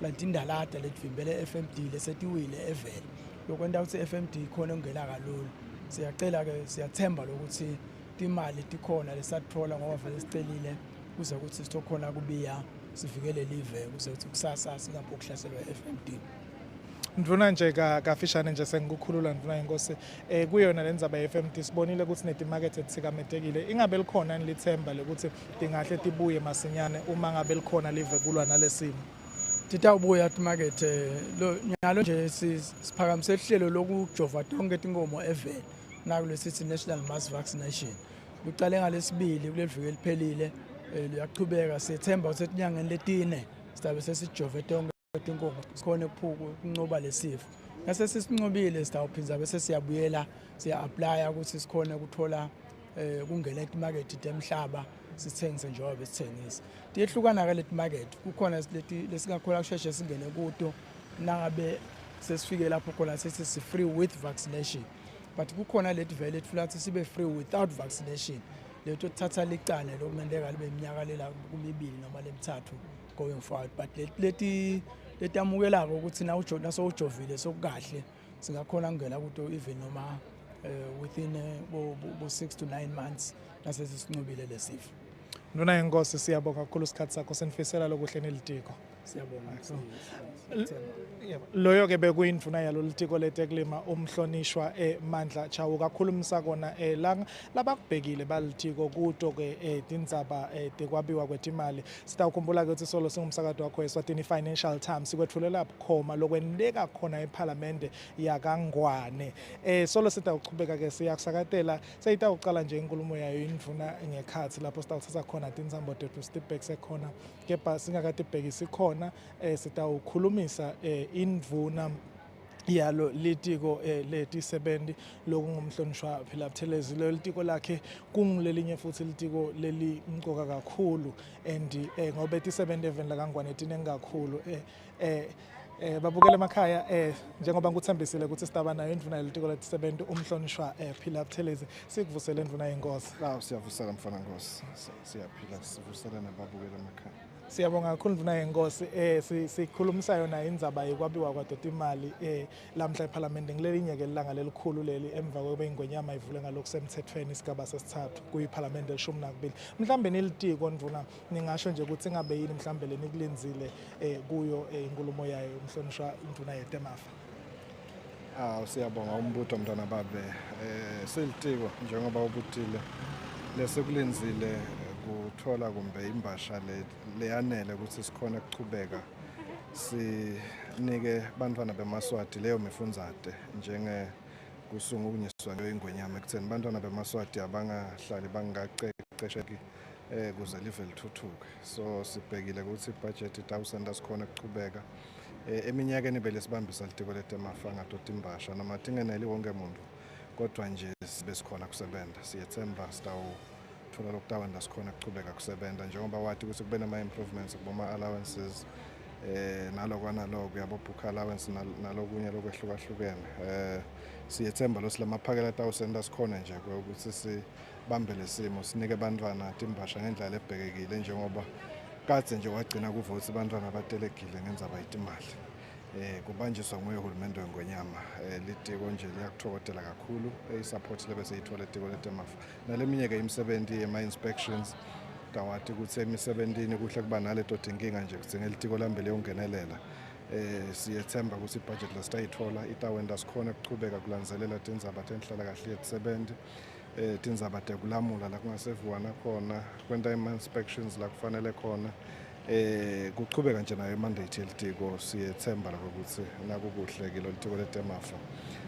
lantindalada letvimbele FMD lesetiwile evele. Lokwenda ukuthi FMD khona ongela kalulu. Siyacela ke siyathemba lokuthi imali tikhona lesathola ngoba vele sicelile kuze ukuthi sitokhona kubiya sivikele live kuze ukuthi kusasa singapho kuhlaselwa FMD. Ndvuna nje kafishane nje sengikukhulula ndvuna yenkosi kuyona lendzaba yeFMD sibonile ukuthi netimarket etsikametekile. Ingabe likhona nilithemba lokuthi tingahle tibuye masinyane uma ngabe likhona live kulwa nalesimo. Titawubuya timarket nyalo nje siphakamise ihlelo lokujova tonke tinkomo evele nakulesithi national mass vaccination. Kuqale ngalesibili kuleviki eliphelile liyaqhubeka sethemba ukuthi etinyangeni letine sizabe sesijove tonke tinkomo sikhona ukunqoba lesifo. Nase sisinqobile sitawuphinza bese siyabuyela siya-apply ukuthi sikhona ukuthola kungena etimarket temhlaba sithengise njengoba besithengisa. Tiyehlukana ke leti market kukhona lesingakhola kusheshe singene kuto nangabe sesifike lapho khona sithi si free with vaccination. But kukhona leti vele flat sibe free without vaccination. letho thatha licane lokumendeka libe iminyaka lela kumibili noma lemithathu going forward, but leti amukelako ukuthi na ujona so ujovile sokukahle singakhona kungena kuto even noma within 6 to 9 months nasesisinqobile lesifo. Nduna yenkosi siyabonga kakhulu isikhathi sakho senifisela lokuhle nelitiko. Siyabonga. Loyo ke bekuyindvuna yalo litiko letekulima umhlonishwa Mandla Chawu kakhulumisa kona labakubhekile balitiko kuto ke tindzaba tekwabiwa kwetimali. Sitawukhumbula ukuthi solo singumsakazi wakho Eswatini Financial Times sikwethulela bukhoma lokwendeka khona eParliament yakangwane. Solo sitawuchubeka ke siyakusakatela seyitawuqala nje inkulumo yayo indvuna ngekhathi lapho sitawuthatha khona tindzambo tethu sitibhek sekhona kepha singakatibhekisi khona sitawukhulumisa indvuna yalo litiko letisebenzi lokungumhlonishwa phela Buthelezi lo litiko lakhe kungilelinye futhi litiko lelimcoka kakhulu and ngoba tisebenzi eveni lakangwane tinenge kakhulu babukele emakhaya njengoba ngikuthembisile ukuthi sitaba nayo indvuna yelitiko letisebenzi umhlonishwa phela Buthelezi sikuvusele indvuna yenkosi. Siyavusela mfana Nkosi, siyaphila sivusela nababukele emakhaya. Siyabonga kakhulu indvuna yenkosi sikhulumisa yona indzaba yekwabiwa kwadotimali lamhla eParliament ngilelinye ke ilanga lelikhulu leli emva kwebe ingwenyama ivule ngalokusemthethweni isigaba sesithathu kuyiParliament elishumi nakubili. Mhlambe nilitiko ndvuna ningasho nje ukuthi ingabe yini mhlambe lenikulinzile kuyo inkulumo yayo umhlonishwa indvuna yetemafa. Siyabonga umbuto mntwana babe silitiko njengoba ubutile lesekulinzile kuthola kumbe imbasha leyanele ukuthi sikhona ukuchubeka sinike bantwana beMaswati leyo mifundzate njenge kusungunyiswa ingwenyama ekutheni bantwana beMaswati abangahlali bangaqeqesheki kuze live lithuthuke. So sibhekile ukuthi ibudget itawusenda sikhona ukuchubeka eminyakeni belesibambisa litiko letemafa ngadoti imbasha noma tingeneli wonke umuntu kodwa nje besikhona kusebenza siyethemba thola lokutawenda sikhona kuchubeka kusebenza njengoba wathi ukuthi kube nama-improvements kuboma allowances nalokwanaloko yabo book allowance nalokunye lokwehlukahlukene siyethemba lo silamaphakela atawusenda sikhona nje ukuthi sibambe lesimo sinike bantwana timbasha ngendlela ebhekekile njengoba kadze nje wagcina kuvotsi bantwana batelekile ngendzaba yetimali kubanjiswa nguye uhulumende wengwenyama litiko nje liyakuthokozela kakhulu isupport lebe seyithola litiko letemafa naleminye ke imisebenzi yema-inspections tawathi ukuthi emisebenzini kuhle kuba naleto tinkinga nje kudzinga ilitiko lambele yongenelela siyethemba ukuthi ibudget lesitayithola itawenda sikhona ukuchubeka kulandzelela tindzaba tenhlala kahle yetisebenzi tindzaba tekulamula la kungasevuwana khona kwenta ima-inspections la kufanele khona kuchubeka nje nayo mandate yelitiko siyethemba lapho ukuthi nakukuhle ke lo litiko letemafa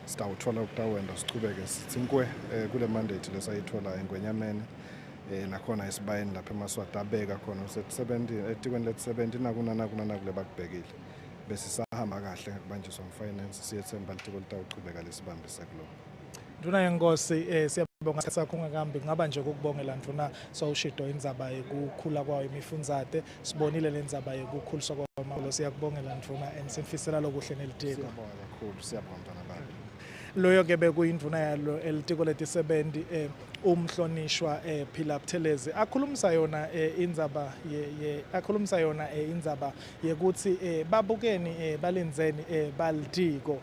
sitawuthola ukutawenda sichubeke sitsinkwe kule mandate lesayithola engwenyameni nakhona esibayeni lapha eMaswati abeka khona usesebenzi etikweni letisebenzi nakuna kule bakubhekile bese sahamba kahle ngekubanjiswa ngefinance siyethemba litiko litawuchubeka lesibambise kulo. Nduna yenkosi siyabonga sakho ungakambi ngaba nje ukubongela nduna sowushido indzaba yokukhula kwayo imifundzate sibonile lendzaba yokukhuliswa kwamalo siyakubongela nduna and sinifisela lokuhle nelitiko. Siyabonga kakhulu siyabonga mntwana bami. Loyo ke bekuyindvuna yalo elitiko letisebenzi umhlonishwa Phila Buthelezi akhulumisa yona indzaba yekuthi babukeni balenzeni balitiko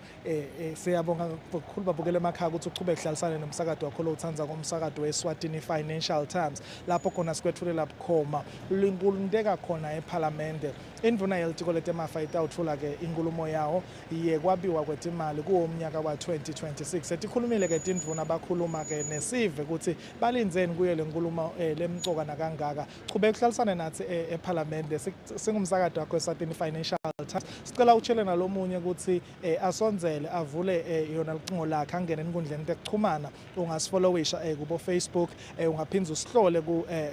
siyabonga kakhulu babukele emakhaya ukuthi uchubeke kuhlalisane nomsakazi wakho lo uthandza komsakazi weSwatini Financial Times lapho khona sikwethulela bukhoma linkulundeka khona eParliament indvuna yelitiko letemafa itawuthula ke inkulumo yawo yekwabiwa kwetimali kuwo mnyaka wa 2026 setikhulumile ke tindvuna bakhuluma ke nesive ukuthi balinzeni kuyo lenkulumo lemcoka nakangaka chubeka kuhlalisane nathi eParliament singumsakazi wakho eSwatini Financial Times sicela utshele nalomunye ukuthi asonzele avule yona licingo lakhe angene enkundleni tekuchumana ungasifollowisha kubo Facebook ungaphinza usihlole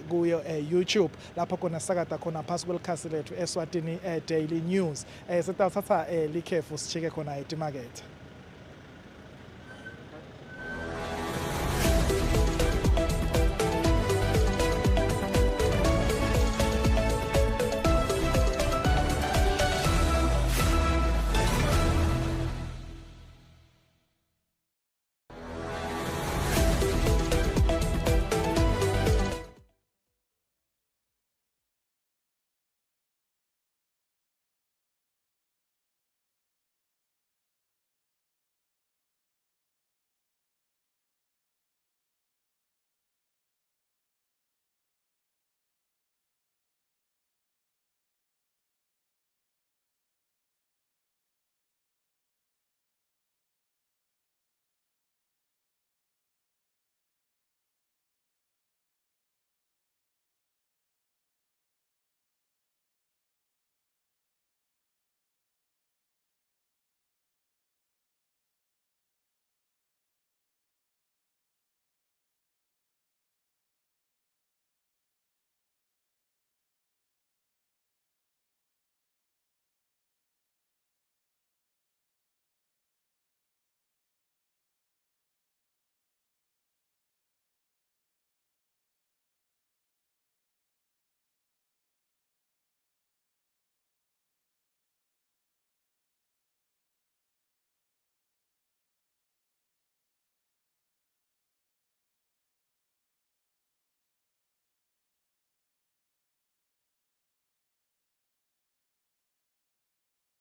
kuyo YouTube lapho khona sakata khona phasi kwelikhasi lethu eSwatini Daily News sithatha likhefu sichike khona etimakethe.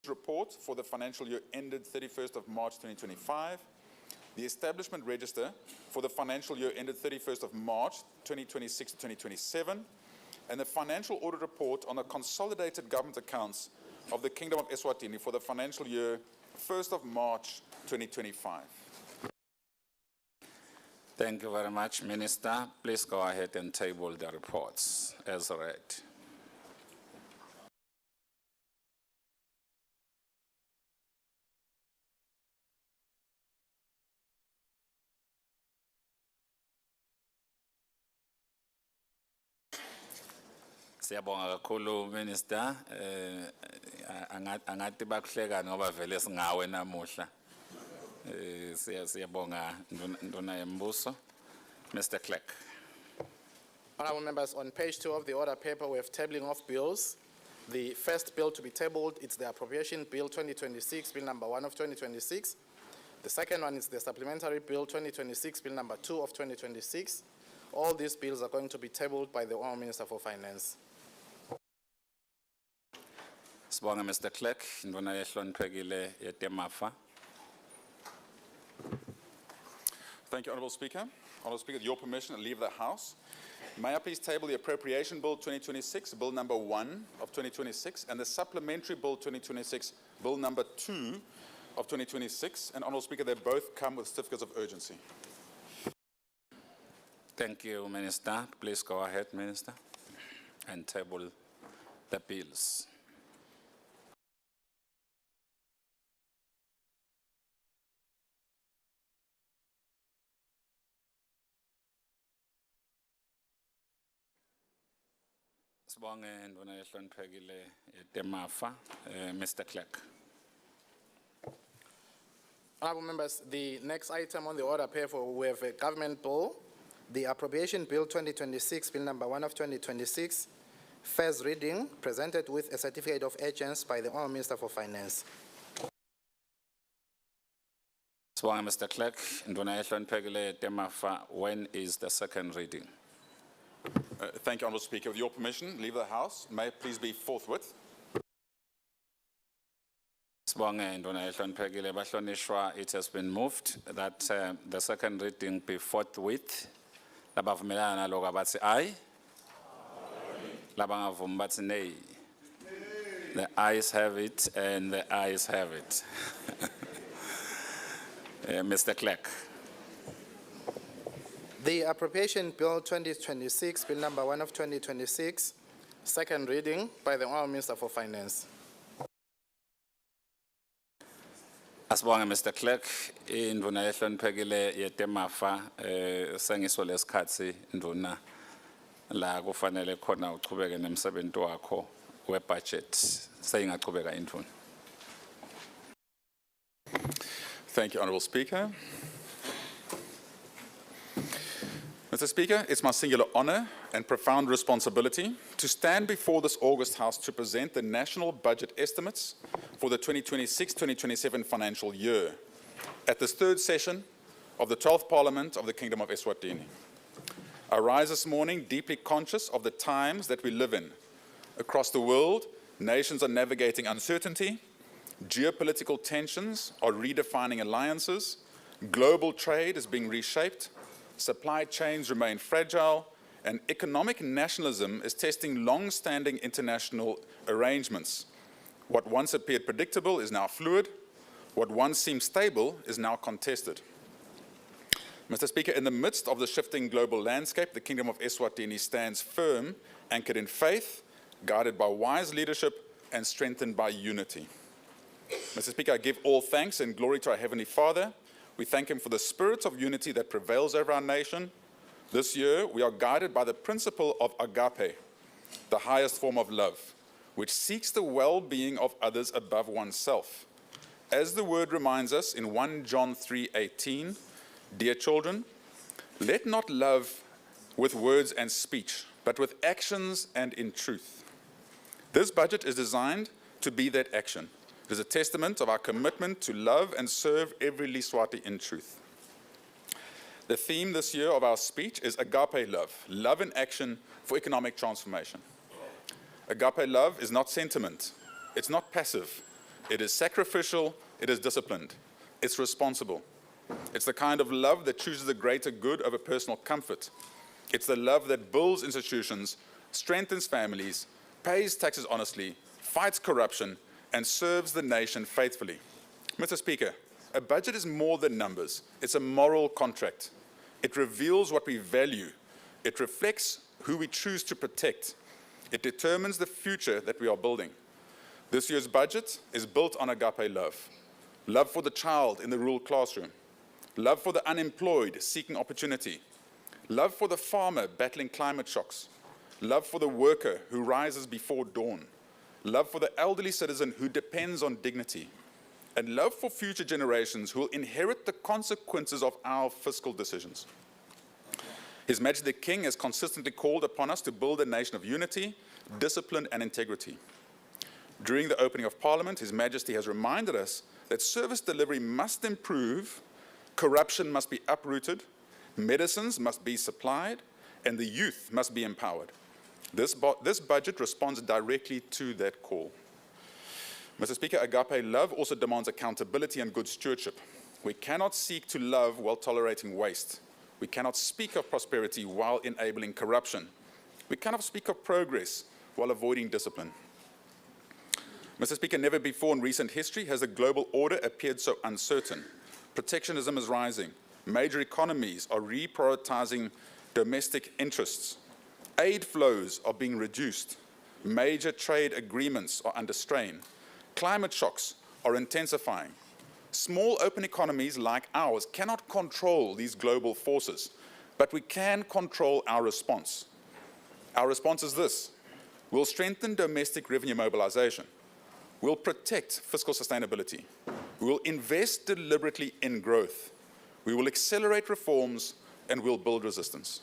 report for the financial year ended 31st of March 2025, the establishment register for the financial year ended 31st of March 2026 to 2027, and the financial audit report on the consolidated government accounts of the Kingdom of Eswatini for the financial year 1st of March 2025. Thank you very much, Minister. Please go ahead and table the reports as read. Siyabonga kakhulu Minister, angathi bakuhleka ngoba vele singawe namuhla. Siyabonga nduna yembuso. Mr. Clerk. Honourable members, on page 2 of the order paper, we have tabling of bills. The first bill to be tabled, it's the Appropriation Bill 2026, Bill number 1 of 2026. The second one is the Supplementary Bill 2026, Bill number 2 of 2026. All these bills are going to be tabled by the Honourable Minister for Finance. Sibonga Mr. Clerk, nduna yehloniphekile yetemafa. Thank you, Honourable Speaker. Honourable Speaker, with your permission, I'll leave the House. May I please table the Appropriation Bill 2026, Bill number 1 of 2026, and the Supplementary Bill 2026, Bill number 2 of 2026. And Honourable Speaker, they both come with certificates of urgency. Thank you, Minister. Please go ahead, Minister, and table the bills. Sibonge nduna yehloniphekile yetemafa, Mr. Clerk. Honourable members, the next item on the order paper, we have a government bill, the Appropriation Bill 2026, Bill number 1 of 2026, first reading, presented with a certificate of urgency by the Honourable Minister for Finance. Sibonge Mr. Clerk, nduna yehloniphekile yetemafa, when is the second reading? Thank you, Honourable Speaker. With your permission, leave the House. May it please be forthwith. Sibonge nduna yehloniphekile bahlonishwa, it has been moved that the second reading be forthwith. Labavumelana naloko abathi aye. Labangavumi bathi nay. The ayes have it and the ayes have it. Mr. Clerk. The Appropriation Bill 2026, Bill number 1 of 2026, second reading by the Honourable Minister for Finance. Asibonge Mr. Clerk, induna yehloniphekile yetemafa sengiso lesikhathi induna la kufanele khona uchubeke nemsebenzi wakho webudget seyingachubeka induna. Thank you, Honourable Speaker. Mr. Speaker, it's my singular honour and profound responsibility to stand before this August House to present the national budget estimates for the 2026-2027 financial year at this third session of the 12th Parliament of the Kingdom of Eswatini. I rise this morning deeply conscious of the times that we live in. Across the world, nations are navigating uncertainty, geopolitical tensions are redefining alliances, global trade is being reshaped, supply chains remain fragile, and economic nationalism is testing long-standing international arrangements. What once appeared predictable is now fluid. What once seemed stable is now contested. Mr. Speaker, in the midst of the shifting global landscape, the Kingdom of Eswatini stands firm, anchored in faith, guided by wise leadership, and strengthened by unity. Mr. Speaker, I give all thanks and glory to our Heavenly Father. We thank Him for the spirit of unity that prevails over our nation. This year, we are guided by the principle of agape, the highest form of love, which seeks the well-being of others above oneself. As the word reminds us in 1 John 3:18, dear children, let not love with words and speech, but with actions and in truth. This budget is designed to be that action. It is a testament of our commitment to love and serve every Liswati in truth. The theme this year of our speech is agape love, love in action for economic transformation. Agape love is not sentiment, it's not passive, It is sacrificial, it is disciplined, it's responsible. It's the kind of love that chooses the greater good over personal comfort. It's the love that builds institutions, strengthens families, pays taxes honestly, fights corruption, and serves the nation faithfully. Mr. Speaker, a budget is more than numbers. It's a moral contract. It reveals what we value. It reflects who we choose to protect. It determines the future that we are building. This year's budget is built on agape love. Love for the child in the rural classroom. Love for the unemployed seeking opportunity. Love for the farmer battling climate shocks. Love for the worker who rises before dawn. Love for the elderly citizen who depends on dignity. And love for future generations who will inherit the consequences of our fiscal decisions. His Majesty the King has consistently called upon us to build a nation of unity, discipline and integrity. During the opening of Parliament, His Majesty has reminded us that service delivery must improve, corruption must be uprooted, medicines must be supplied, and the youth must be empowered. This budget responds directly to that call. Mr. Speaker, agape love also demands accountability and good stewardship. We cannot seek to love while tolerating waste. We cannot speak of prosperity while enabling corruption. We cannot speak of progress while avoiding discipline. Mr. Speaker, never before in recent history has the global order appeared so uncertain. Protectionism is rising. Major economies are reprioritizing domestic interests. Aid flows are being reduced. Major trade agreements are under strain. Climate shocks are intensifying. Small open economies like ours cannot control these global forces, but we can control our response. Our response is this: we'll strengthen domestic revenue mobilization. We'll protect fiscal sustainability. We will invest deliberately in growth. We will accelerate reforms and we'll build resilience.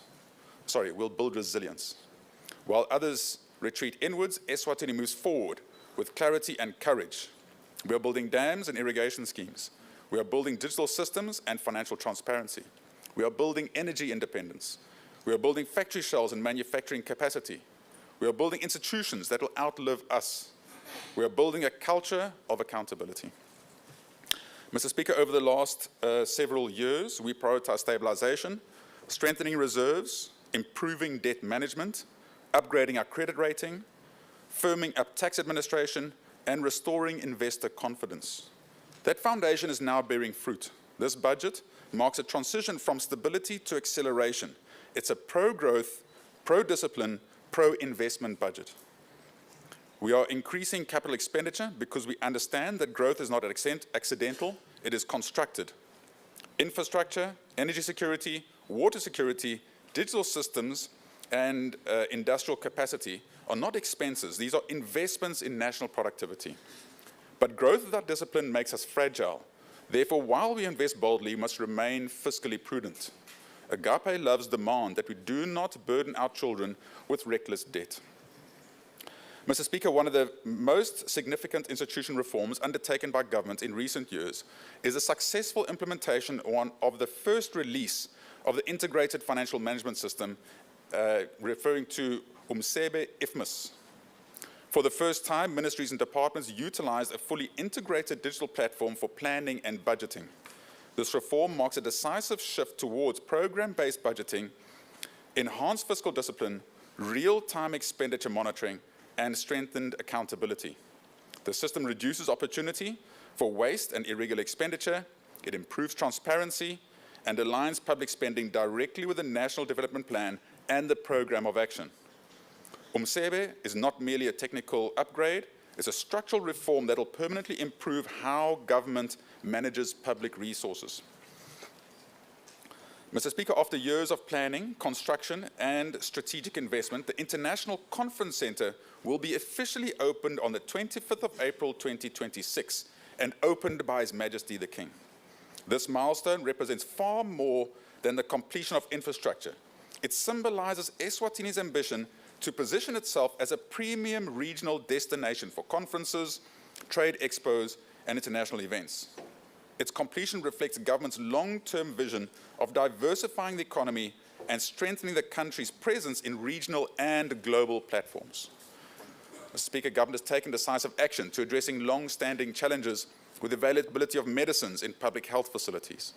While others retreat inwards, Eswatini moves forward with clarity and courage. We are building dams and irrigation schemes. We are building digital systems and financial transparency. We are building energy independence. We are building factory shells and manufacturing capacity. We are building institutions that will outlive us. We are building a culture of accountability. Mr. Speaker, over the last several years, we prioritize stabilization, strengthening reserves, improving debt management, upgrading our credit rating, firming up tax administration, and restoring investor confidence. That foundation is now bearing fruit. This budget marks a transition from stability to acceleration. It's a pro-growth, pro-discipline, pro-investment budget. We are increasing capital expenditure because we understand that growth is not accidental, it is constructed. Infrastructure, energy security, water security, digital systems, and industrial capacity are not expenses. These are investments in national productivity. But growth without discipline makes us fragile. Therefore, while we invest boldly, we must remain fiscally prudent. Agape loves demand that we do not burden our children with reckless debt. Mr. Speaker, one of the most significant institution reforms undertaken by government in recent years is the successful implementation of the first release of the Integrated Financial Management System, referring to UMSEBE IFMIS. For the first time, ministries and departments utilized a fully integrated digital platform for planning and budgeting. This reform marks a decisive shift towards program-based budgeting, enhanced fiscal discipline, real-time expenditure monitoring, and strengthened accountability. The system reduces opportunity for waste and irregular expenditure, it improves transparency, and aligns public spending directly with the National Development Plan and the Programme of Action. UMSEBE is not merely a technical upgrade, it's a structural reform that will permanently improve how government manages public resources. Mr. Speaker, after years of planning, construction, and strategic investment, the International Conference Centre will be officially opened on the 25th of April 2026 and opened by His Majesty the King. This milestone represents far more than the completion of infrastructure. It symbolizes Eswatini's ambition to position itself as a premium regional destination for conferences, trade expos, and international events. Its completion reflects government's long-term vision of diversifying the economy and strengthening the country's presence in regional and global platforms. Mr. Speaker, government has taken decisive action to addressing long-standing challenges with availability of medicines in public health facilities.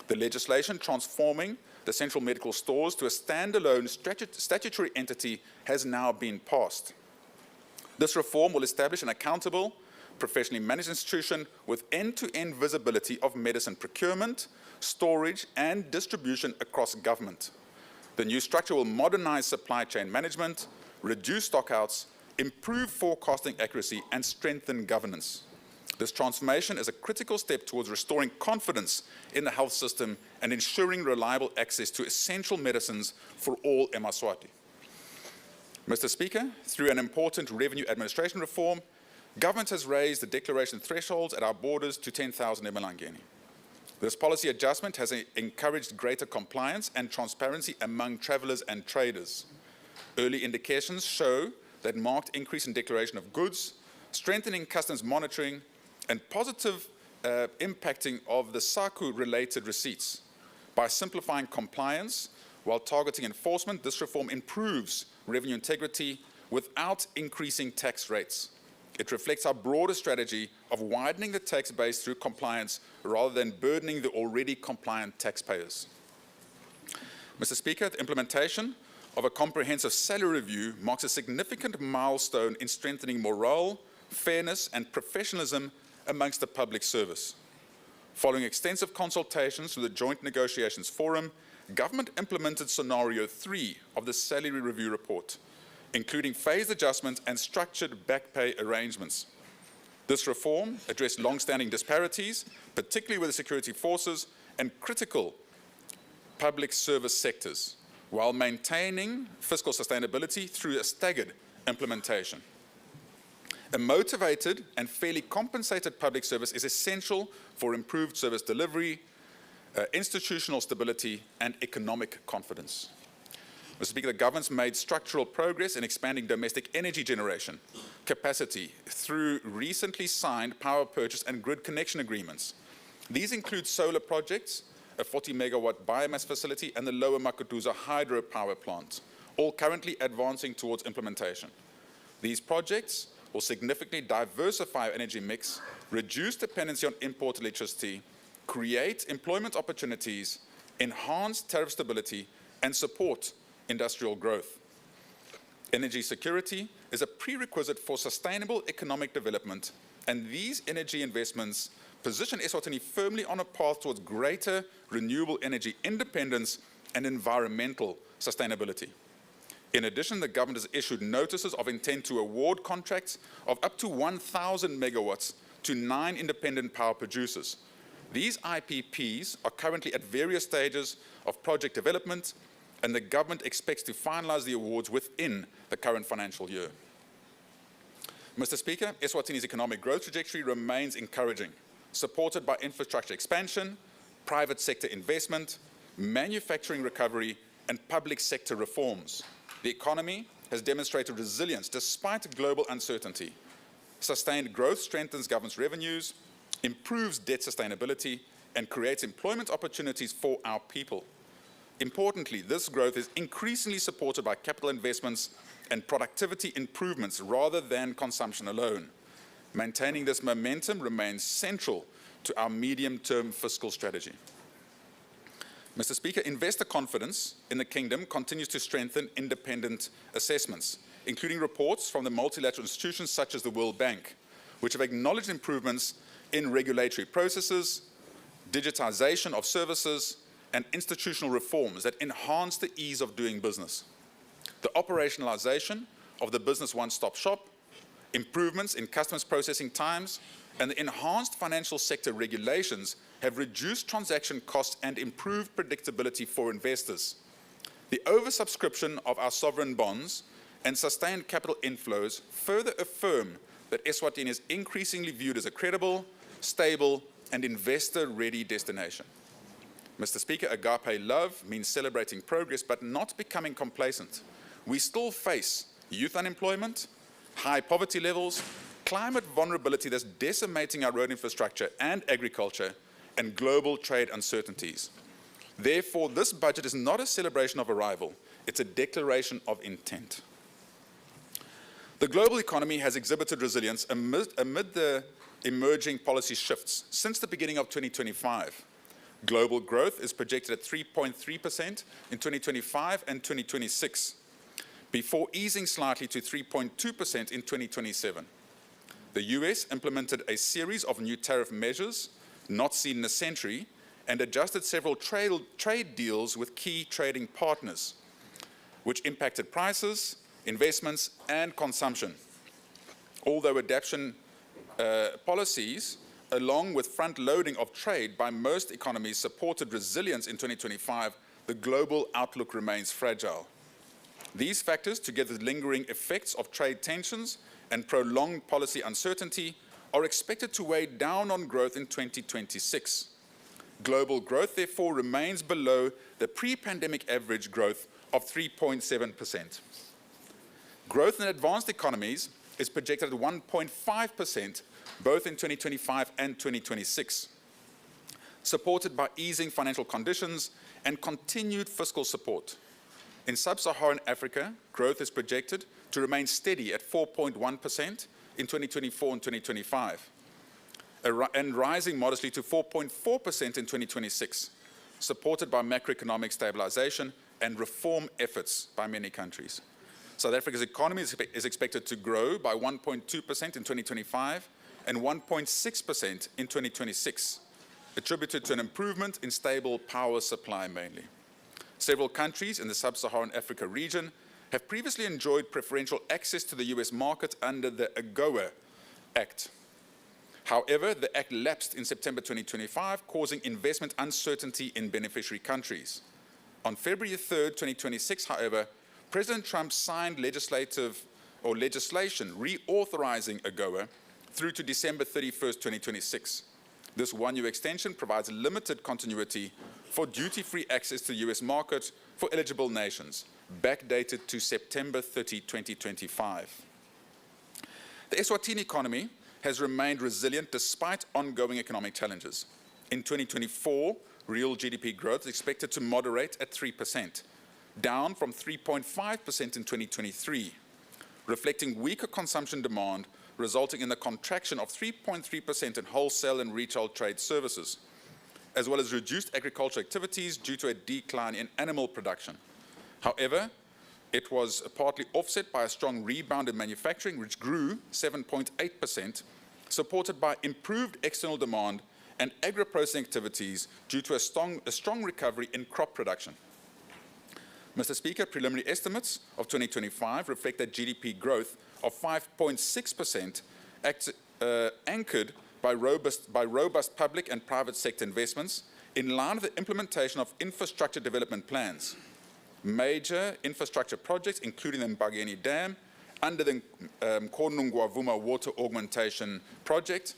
The legislation transforming the central medical stores to a standalone statutory entity has now been passed. This reform will establish an accountable, professionally managed institution with end-to-end visibility of medicine procurement, storage, and distribution across government. The new structure will modernize supply chain management, reduce stockouts, improve forecasting accuracy, and strengthen governance. This transformation is a critical step towards restoring confidence in the health system and ensuring reliable access to essential medicines for all eMaswati. Mr. Speaker, through an important revenue administration reform, government has raised the declaration thresholds at our borders to 10,000 emalangeni. This policy adjustment has encouraged greater compliance and transparency among travellers and traders. Early indications show that marked increase in declaration of goods, strengthening customs monitoring, and positive impacting of the SACU-related receipts. By simplifying compliance while targeting enforcement, this reform improves revenue integrity without increasing tax rates. It reflects our broader strategy of widening the tax base through compliance rather than burdening the already compliant taxpayers. Mr. Speaker, the implementation of a comprehensive salary review marks a significant milestone in strengthening morale, fairness, and professionalism amongst the public service. Following extensive consultations through the Joint Negotiations Forum, government implemented Scenario 3 of the Salary Review Report, including phased adjustment and structured back pay arrangements. This reform addressed long-standing disparities, particularly with the security forces and critical public service sectors, while maintaining fiscal sustainability through a staggered implementation. A motivated and fairly compensated public service is essential for improved service delivery, institutional stability, and economic confidence. Mr. Speaker, the government's made structural progress in expanding domestic energy generation capacity through recently signed power purchase and grid connection agreements. These include solar projects, a 40-megawatt biomass facility, and the Lower Makutuza hydropower plant, all currently advancing towards implementation. These projects will significantly diversify our energy mix, reduce dependency on imported electricity, create employment opportunities, enhance tariff stability, and support industrial growth. Energy security is a prerequisite for sustainable economic development, and these energy investments position Eswatini firmly on a path towards greater renewable energy independence and environmental sustainability. In addition, the government has issued notices of intent to award contracts of up to 1,000 megawatts to 9 independent power producers. These IPPs are currently at various stages of project development, and the government expects to finalize the awards within the current financial year. Mr. Speaker, Eswatini's economic growth trajectory remains encouraging, supported by infrastructure expansion, private sector investment, manufacturing recovery, and public sector reforms. The economy has demonstrated resilience despite global uncertainty. Sustained growth strengthens government's revenues, improves debt sustainability, and creates employment opportunities for our people. Importantly, this growth is increasingly supported by capital investments and productivity improvements rather than consumption alone. Maintaining this momentum remains central to our medium-term fiscal strategy. Mr. Speaker, investor confidence in the Kingdom continues to strengthen independent assessments, including reports from the multilateral institutions such as the World Bank, which have acknowledged improvements in regulatory processes, digitization of services, and institutional reforms that enhance the ease of doing business. The operationalization of the business one-stop shop, improvements in customs processing times, and the enhanced financial sector regulations have reduced transaction costs and improved predictability for investors. The oversubscription of our sovereign bonds and sustained capital inflows further affirm that Eswatini is increasingly viewed as a credible, stable, and investor-ready destination. Mr. Speaker, agape love means celebrating progress but not becoming complacent. We still face youth unemployment, high poverty levels, climate vulnerability that's decimating our road infrastructure and agriculture, and global trade uncertainties. Therefore, this budget is not a celebration of arrival, it's a declaration of intent. The global economy has exhibited resilience amid the emerging policy shifts. Since the beginning of 2025, global growth is projected at 3.3% in 2025 and 2026, before easing slightly to 3.2% in 2027. The US implemented a series of new tariff measures not seen in a century and adjusted several trade deals with key trading partners, which impacted prices, investments, and consumption. Although adaptation policies, along with front-loading of trade by most economies, supported resilience in 2025, the global outlook remains fragile. These factors, together with lingering effects of trade tensions and prolonged policy uncertainty, are expected to weigh down on growth in 2026. Global growth, therefore, remains below the pre-pandemic average growth of 3.7%. Growth in advanced economies is projected at 1.5%, both in 2025 and 2026, supported by easing financial conditions and continued fiscal support. In sub-Saharan Africa, growth is projected to remain steady at 4.1% in 2024 and 2025, and rising modestly to 4.4% in 2026, supported by macroeconomic stabilization and reform efforts by many countries. South Africa's economy is expected to grow by 1.2% in 2025 and 1.6% in 2026, attributed to an improvement in stable power supply mainly. Several countries in the sub-Saharan Africa region have previously enjoyed preferential access to the US market under the AGOA Act. However, the Act lapsed in September 2025, causing investment uncertainty in beneficiary countries. On February 3, 2026, however, President Trump signed legislation reauthorizing AGOA through to December 31, 2026. This one-year extension provides limited continuity for duty-free access to the US market for eligible nations, backdated to September 30, 2025. The Eswatini economy has remained resilient despite ongoing economic challenges. In 2024, real GDP growth is expected to moderate at 3%, down from 3.5% in 2023, reflecting weaker consumption demand, resulting in the contraction of 3.3% in wholesale and retail trade services, as well as reduced agricultural activities due to a decline in animal production. However, it was partly offset by a strong rebound in manufacturing, which grew 7.8%, supported by improved external demand and agro-processing activities due to a strong recovery in crop production. Mr. Speaker, preliminary estimates of 2025 reflect that GDP growth of 5.6%, anchored by robust public and private sector investments in line with the implementation of infrastructure development plans. Major infrastructure projects, including the Mbageni Dam, under the Konungwavuma Water Augmentation Project,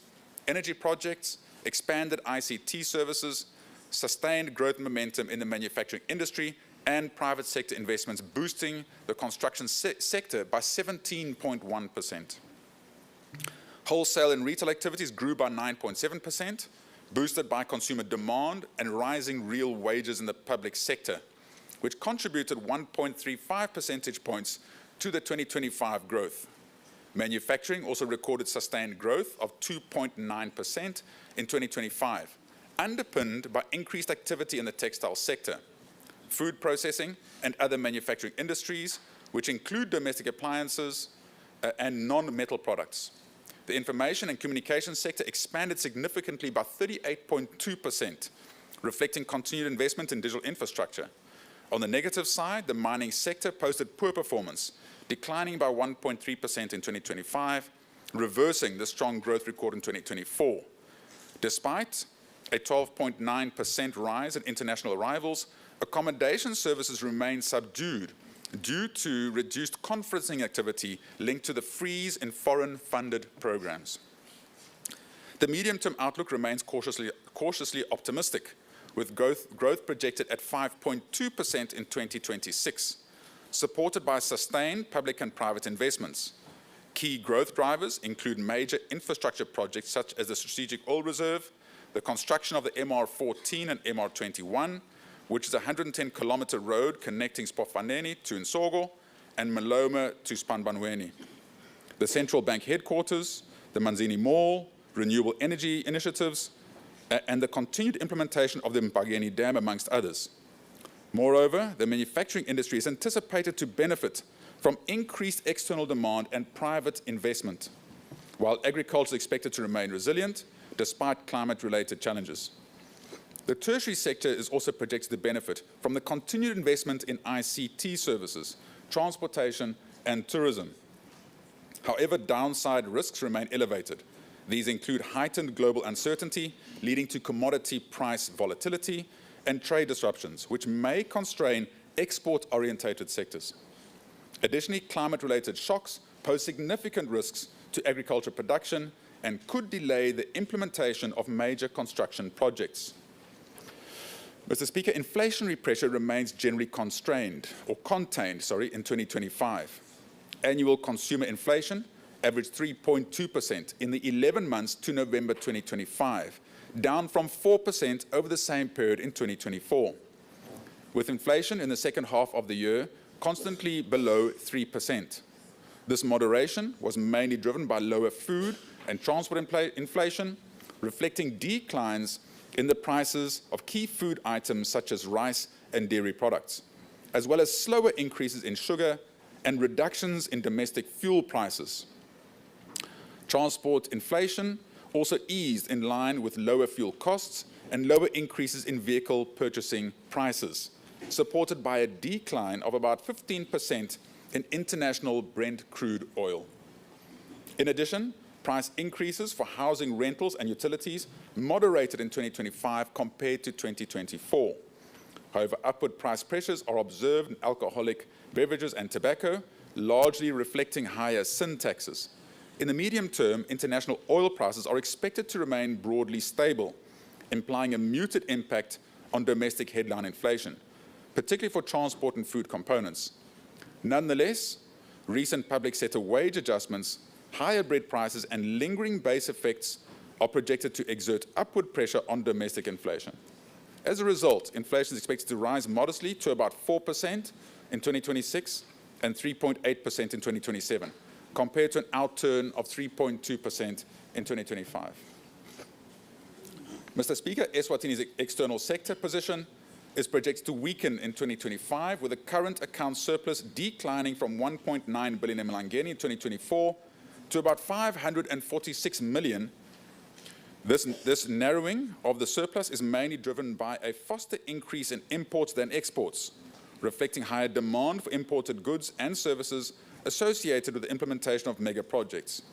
energy projects, expanded ICT services, sustained growth momentum in the manufacturing industry, and private sector investments, boosting the construction sector by 17.1%. Wholesale and retail activities grew by 9.7%, boosted by consumer demand and rising real wages in the public sector, which contributed 1.35 percentage points to the 2025 growth. Manufacturing also recorded sustained growth of 2.9% in 2025, underpinned by increased activity in the textile sector, food processing, and other manufacturing industries, which include domestic appliances and non-metal products. The information and communication sector expanded significantly by 38.2%, reflecting continued investment in digital infrastructure. On the negative side, the mining sector posted poor performance, declining by 1.3% in 2025, reversing the strong growth record in 2024. Despite a 12.9% rise in international arrivals, accommodation services remain subdued due to reduced conferencing activity linked to the freeze in foreign-funded programs. The medium-term outlook remains cautiously optimistic, with growth projected at 5.2% in 2026, supported by sustained public and private investments. Key growth drivers include major infrastructure projects such as the Strategic Oil Reserve, the construction of the MR14 and MR21, which is a 110-kilometer road connecting Spofaneni to Nsogo and Maloma to Spanbanweni. the central bank headquarters, the Manzini Mall, renewable energy initiatives, and the continued implementation of the Mpangeni Dam, amongst others. Moreover, the manufacturing industry is anticipated to benefit from increased external demand and private investment, while agriculture is expected to remain resilient despite climate-related challenges. The tertiary sector is also projected to benefit from the continued investment in ICT services, transportation, and tourism. However, downside risks remain elevated. These include heightened global uncertainty, leading to commodity price volatility and trade disruptions, which may constrain export-orientated sectors. Additionally, climate-related shocks pose significant risks to agriculture production and could delay the implementation of major construction projects. Mr. Speaker, inflationary pressure remains generally contained in 2025. Annual consumer inflation averaged 3.2% in the 11 months to November 2025, down from 4% over the same period in 2024, with inflation in the second half of the year constantly below 3%. This moderation was mainly driven by lower food and transport inflation, reflecting declines in the prices of key food items such as rice and dairy products, as well as slower increases in sugar and reductions in domestic fuel prices. Transport inflation also eased in line with lower fuel costs and lower increases in vehicle purchasing prices, supported by a decline of about 15% in international Brent crude oil. In addition, price increases for housing, rentals, and utilities moderated in 2025 compared to 2024. However, upward price pressures are observed in alcoholic beverages and tobacco, largely reflecting higher sin taxes. In the medium term, international oil prices are expected to remain broadly stable, implying a muted impact on domestic headline inflation, particularly for transport and food components. Nonetheless, recent public sector wage adjustments, higher bread prices, and lingering base effects are projected to exert upward pressure on domestic inflation. As a result, inflation is expected to rise modestly to about 4% in 2026 and 3.8% in 2027, compared to an outturn of 3.2% in 2025. Mr. Speaker, Eswatini's external sector position is projected to weaken in 2025, with the current account surplus declining from 1.9 billion emalangeni in 2024 to about 546 million. This narrowing of the surplus is mainly driven by a faster increase in imports than exports, reflecting higher demand for imported goods and services associated with the implementation of mega projects.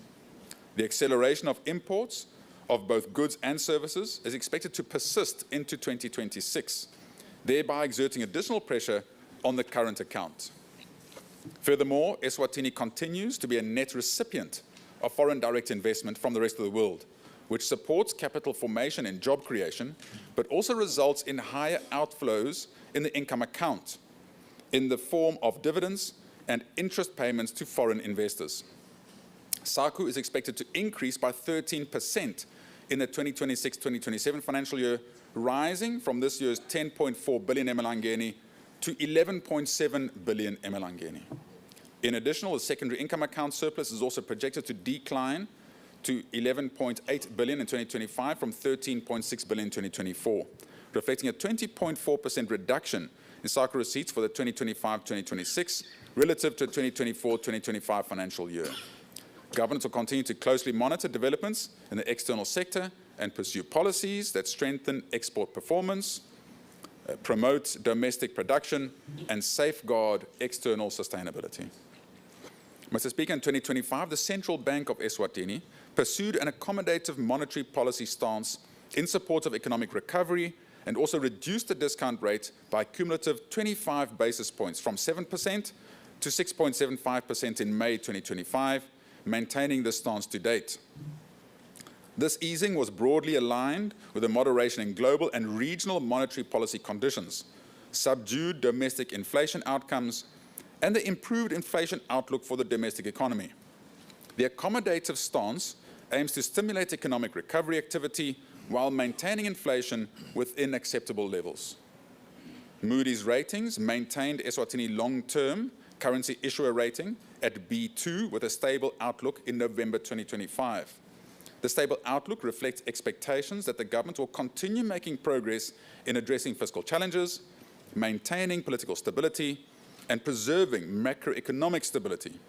The acceleration of imports of both goods and services is expected to persist into 2026, thereby exerting additional pressure on the current account. Furthermore, Eswatini continues to be a net recipient of foreign direct investment from the rest of the world, which supports capital formation and job creation, but also results in higher outflows in the income account in the form of dividends and interest payments to foreign investors. SACU is expected to increase by 13% in the 2026-2027 financial year, rising from this year's 10.4 billion emalangeni to 11.7 billion emalangeni. In addition, the secondary income account surplus is also projected to decline to 11.8 billion in 2025 from 13.6 billion in 2024, reflecting a 20.4% reduction in SACU receipts for the 2025-2026 relative to the 2024-2025 financial year. Governments will continue to closely monitor developments in the external sector and pursue policies that strengthen export performance, promote domestic production, and safeguard external sustainability. Mr. Speaker, in 2025, the Central Bank of Eswatini pursued an accommodative monetary policy stance in support of economic recovery and also reduced the discount rate by a cumulative 25 basis points from 7% to 6.75% in May 2025, maintaining this stance to date. This easing was broadly aligned with the moderation in global and regional monetary policy conditions, subdued domestic inflation outcomes, and the improved inflation outlook for the domestic economy. The accommodative stance aims to stimulate economic recovery activity while maintaining inflation within acceptable levels. Moody's ratings maintained Eswatini long-term currency issuer rating at B2 with a stable outlook in November 2025. The stable outlook reflects expectations that the government will continue making progress in addressing fiscal challenges, maintaining political stability, and preserving macroeconomic stability.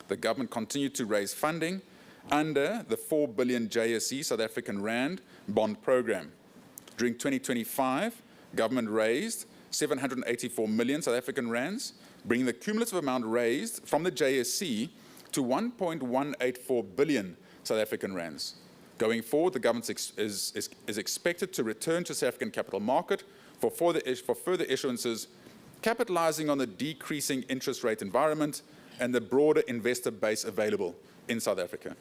The government continued to raise funding under the 4 billion JSE South African Rand bond program. During 2025, government raised 784 million South African rands, bringing the cumulative amount raised from the JSE to 1.184 billion South African rands. Going forward, the government is expected to return to South African capital market for further issuances, capitalizing on the decreasing interest rate environment and the broader investor base available in South Africa.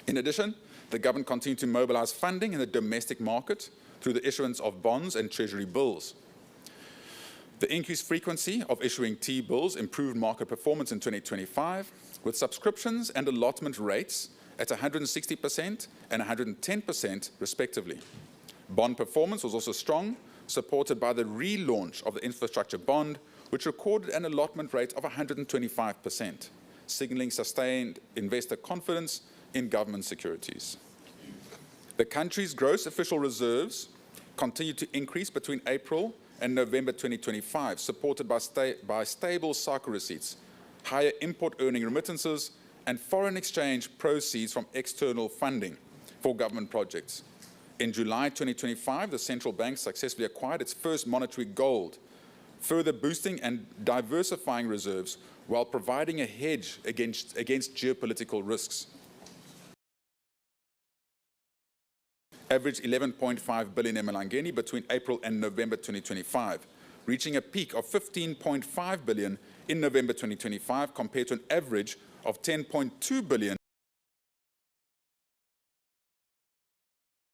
In addition, the government continued to mobilize funding in the domestic market through the issuance of bonds and treasury bills. The increased frequency of issuing T-bills improved market performance in 2025, with subscriptions and allotment rates at 160% and 110% respectively. Bond performance was also strong, supported by the relaunch of the infrastructure bond, which recorded an allotment rate of 125%, signaling sustained investor confidence in government securities. The country's gross official reserves continued to increase between April and November 2025, supported by stable cycle receipts, higher import earning remittances, and foreign exchange proceeds from external funding for government projects. In July 2025, the central bank successfully acquired its first monetary gold, further boosting and diversifying reserves while providing a hedge against geopolitical risks. Averaged 11.5 billion emalangeni between April and November 2025, reaching a peak of 15.5 billion in November 2025 compared to an average of 10.2 billion.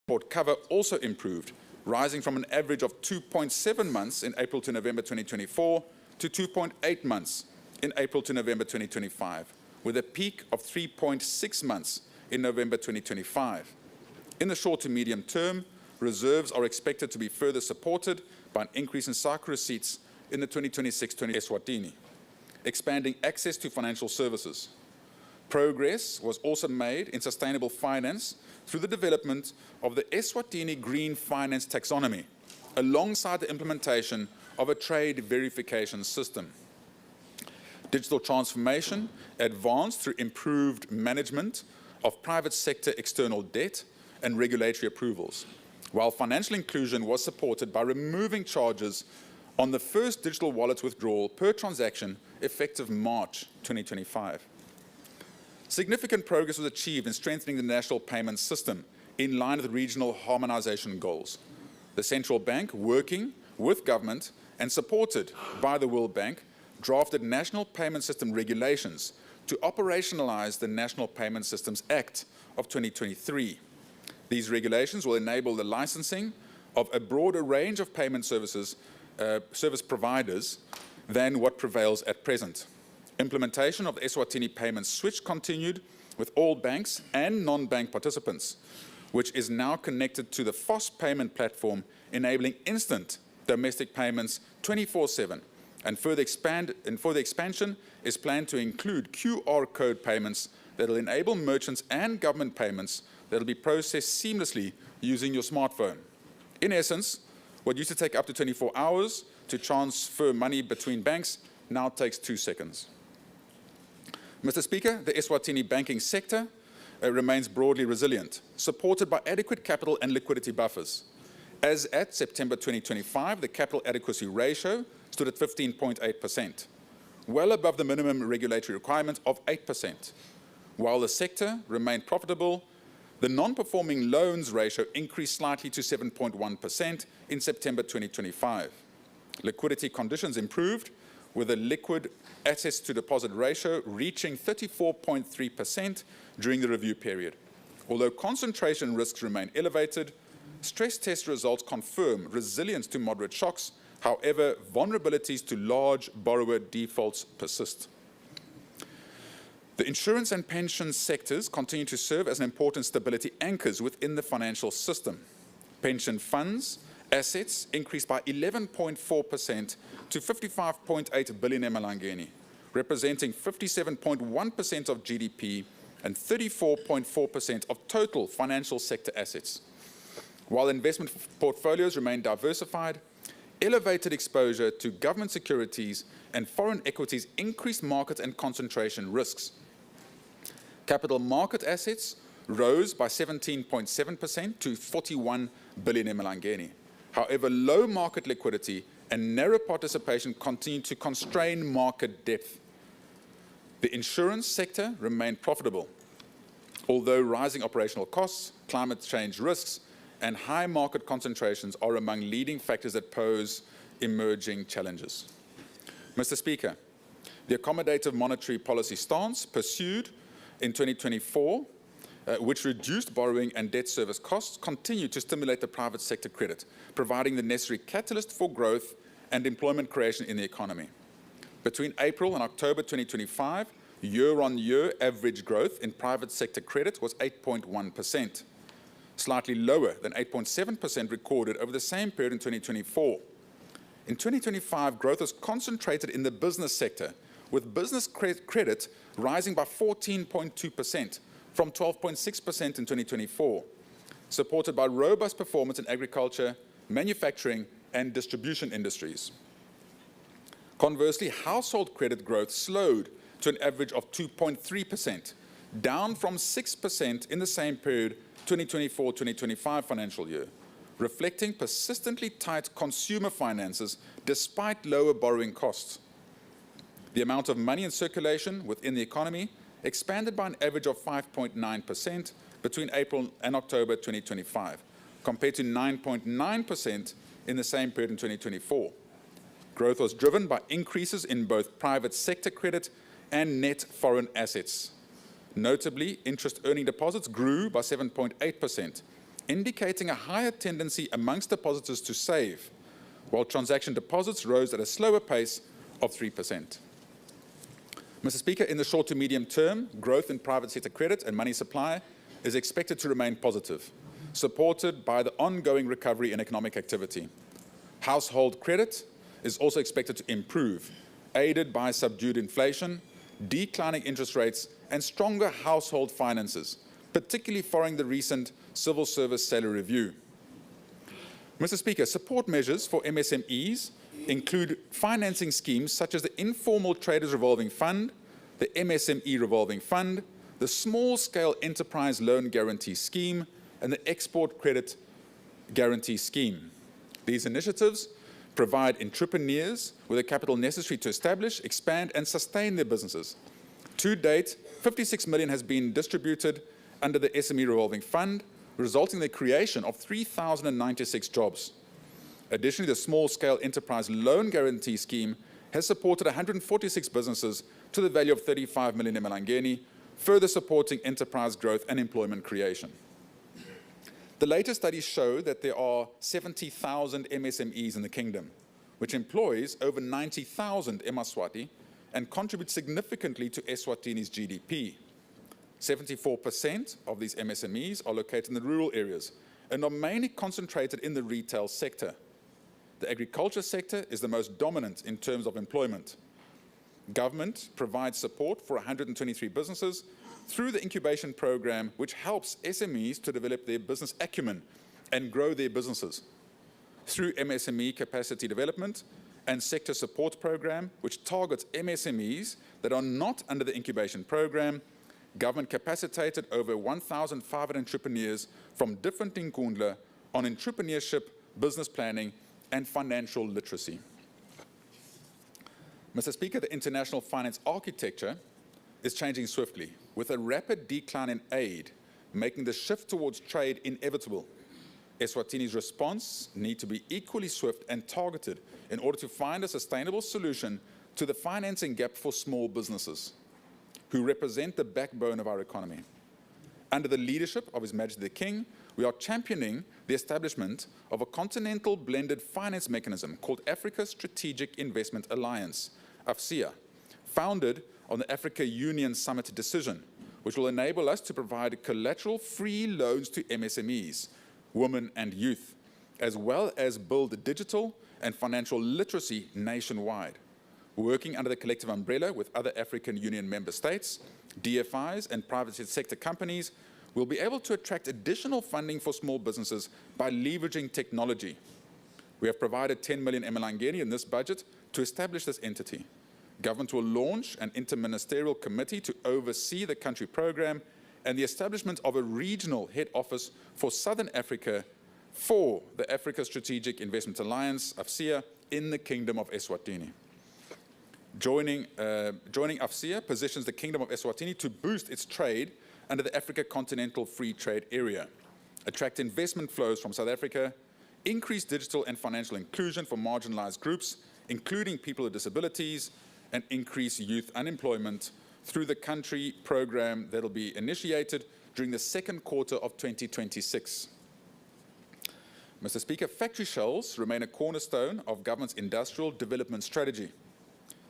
Import cover also improved, rising from an average of 2.7 months in April to November 2024 to 2.8 months in April to November 2025, with a peak of 3.6 months in November 2025. In the short to medium term, reserves are expected to be further supported by an increase in cycle receipts in the 2026-20 Eswatini, expanding access to financial services. Progress was also made in sustainable finance through the development of the Eswatini Green Finance Taxonomy, alongside the implementation of a trade verification system. Digital transformation advanced through improved management of private sector external debt and regulatory approvals, while financial inclusion was supported by removing charges on the first digital wallet withdrawal per transaction effective March 2025. Significant progress was achieved in strengthening the national payment system in line with regional harmonization goals. The central bank, working with government and supported by the World Bank, drafted national payment system regulations to operationalize the National Payment Systems Act of 2023. These regulations will enable the licensing of a broader range of payment service providers than what prevails at present. Implementation of the Eswatini payment switch continued with all banks and non-bank participants, which is now connected to the FOS payment platform, enabling instant domestic payments 24/7. And further expansion is planned to include QR code payments that will enable merchants and government payments that will be processed seamlessly using your smartphone. In essence, what used to take up to 24 hours to transfer money between banks now takes 2 seconds. Mr. Speaker, the Eswatini banking sector remains broadly resilient, supported by adequate capital and liquidity buffers. As at September 2025, the capital adequacy ratio stood at 15.8%, well above the minimum regulatory requirement of 8%. While the sector remained profitable, the non-performing loans ratio increased slightly to 7.1% in September 2025. Liquidity conditions improved, with a liquid assets to deposit ratio reaching 34.3% during the review period. Although concentration risks remain elevated, stress test results confirm resilience to moderate shocks. However, vulnerabilities to large borrower defaults persist. The insurance and pension sectors continue to serve as an important stability anchors within the financial system. Pension funds assets increased by 11.4% to 55.8 billion emalangeni, representing 57.1% of GDP and 34.4% of total financial sector assets. While investment portfolios remain diversified, elevated exposure to government securities and foreign equities increased market and concentration risks. Capital market assets rose by 17.7% to 41 billion emalangeni. However, low market liquidity and narrow participation continue to constrain market depth. The insurance sector remained profitable, although rising operational costs, climate change risks, and high market concentrations are among leading factors that pose emerging challenges. Mr. Speaker, the accommodative monetary policy stance pursued in 2024, which reduced borrowing and debt service costs, continued to stimulate the private sector credit, providing the necessary catalyst for growth and employment creation in the economy. Between April and October 2025, year-on-year average growth in private sector credit was 8.1%, slightly lower than 8.7% recorded over the same period in 2024. In 2025, growth was concentrated in the business sector, with business credit rising by 14.2% from 12.6% in 2024, supported by robust performance in agriculture, manufacturing, and distribution industries. Conversely, household credit growth slowed to an average of 2.3%, down from 6% in the same period 2024-2025 financial year, reflecting persistently tight consumer finances despite lower borrowing costs. The amount of money in circulation within the economy expanded by an average of 5.9% between April and October 2025, compared to 9.9% in the same period in 2024. Growth was driven by increases in both private sector credit and net foreign assets. Notably, interest-earning deposits grew by 7.8%, indicating a higher tendency amongst depositors to save, while transaction deposits rose at a slower pace of 3%. Mr. Speaker, in the short to medium term, growth in private sector credit and money supply is expected to remain positive, supported by the ongoing recovery in economic activity. Household credit is also expected to improve, aided by subdued inflation, declining interest rates, and stronger household finances, particularly following the recent civil service salary review. Mr. Speaker, support measures for MSMEs include financing schemes such as the Informal Traders Revolving Fund, the MSME Revolving Fund, the Small Scale Enterprise Loan Guarantee Scheme, and the Export Credit Guarantee Scheme. These initiatives provide entrepreneurs with the capital necessary to establish, expand, and sustain their businesses. To date, 56 million has been distributed under the SME Revolving Fund, resulting in the creation of 3,096 jobs. Additionally, the Small Scale Enterprise Loan Guarantee Scheme has supported 146 businesses to the value of 35 million emalangeni, further supporting enterprise growth and employment creation. The latest studies show that there are 70,000 MSMEs in the kingdom, which employs over 90,000 Eswatini and contributes significantly to Eswatini's GDP. 74% of these MSMEs are located in the rural areas and are mainly concentrated in the retail sector. The agriculture sector is the most dominant in terms of employment. Government provides support for 123 businesses through the incubation program, which helps SMEs to develop their business acumen and grow their businesses. Through MSME capacity development and sector support program, which targets MSMEs that are not under the incubation program, government capacitated over 1,500 entrepreneurs from different Tinkundla on entrepreneurship, business planning, and financial literacy. Mr. Speaker, the international finance architecture is changing swiftly, with a rapid decline in aid, making the shift towards trade inevitable. Eswatini's response needs to be equally swift and targeted in order to find a sustainable solution to the financing gap for small businesses, who represent the backbone of our economy. Under the leadership of His Majesty the King, we are championing the establishment of a continental blended finance mechanism called Africa Strategic Investment Alliance, AFSIA, founded on the Africa Union Summit decision, which will enable us to provide collateral-free loans to MSMEs, women and youth, as well as build digital and financial literacy nationwide. working under the collective umbrella with other African Union member states, DFIs and private sector companies, will be able to attract additional funding for small businesses by leveraging technology. We have provided 10 million emalangeni in this budget to establish this entity. Government will launch an interministerial committee to oversee the country program and the establishment of a regional head office for Southern Africa for the Africa Strategic Investment Alliance, AFCIA, in the Kingdom of Eswatini. Joining AFCIA positions the Kingdom of Eswatini to boost its trade under the Africa Continental Free Trade Area, attract investment flows from South Africa, increase digital and financial inclusion for marginalized groups, including people with disabilities, and increase youth unemployment through the country program that will be initiated during the second quarter of 2026. Mr. Speaker, factory shells remain a cornerstone of government's industrial development strategy.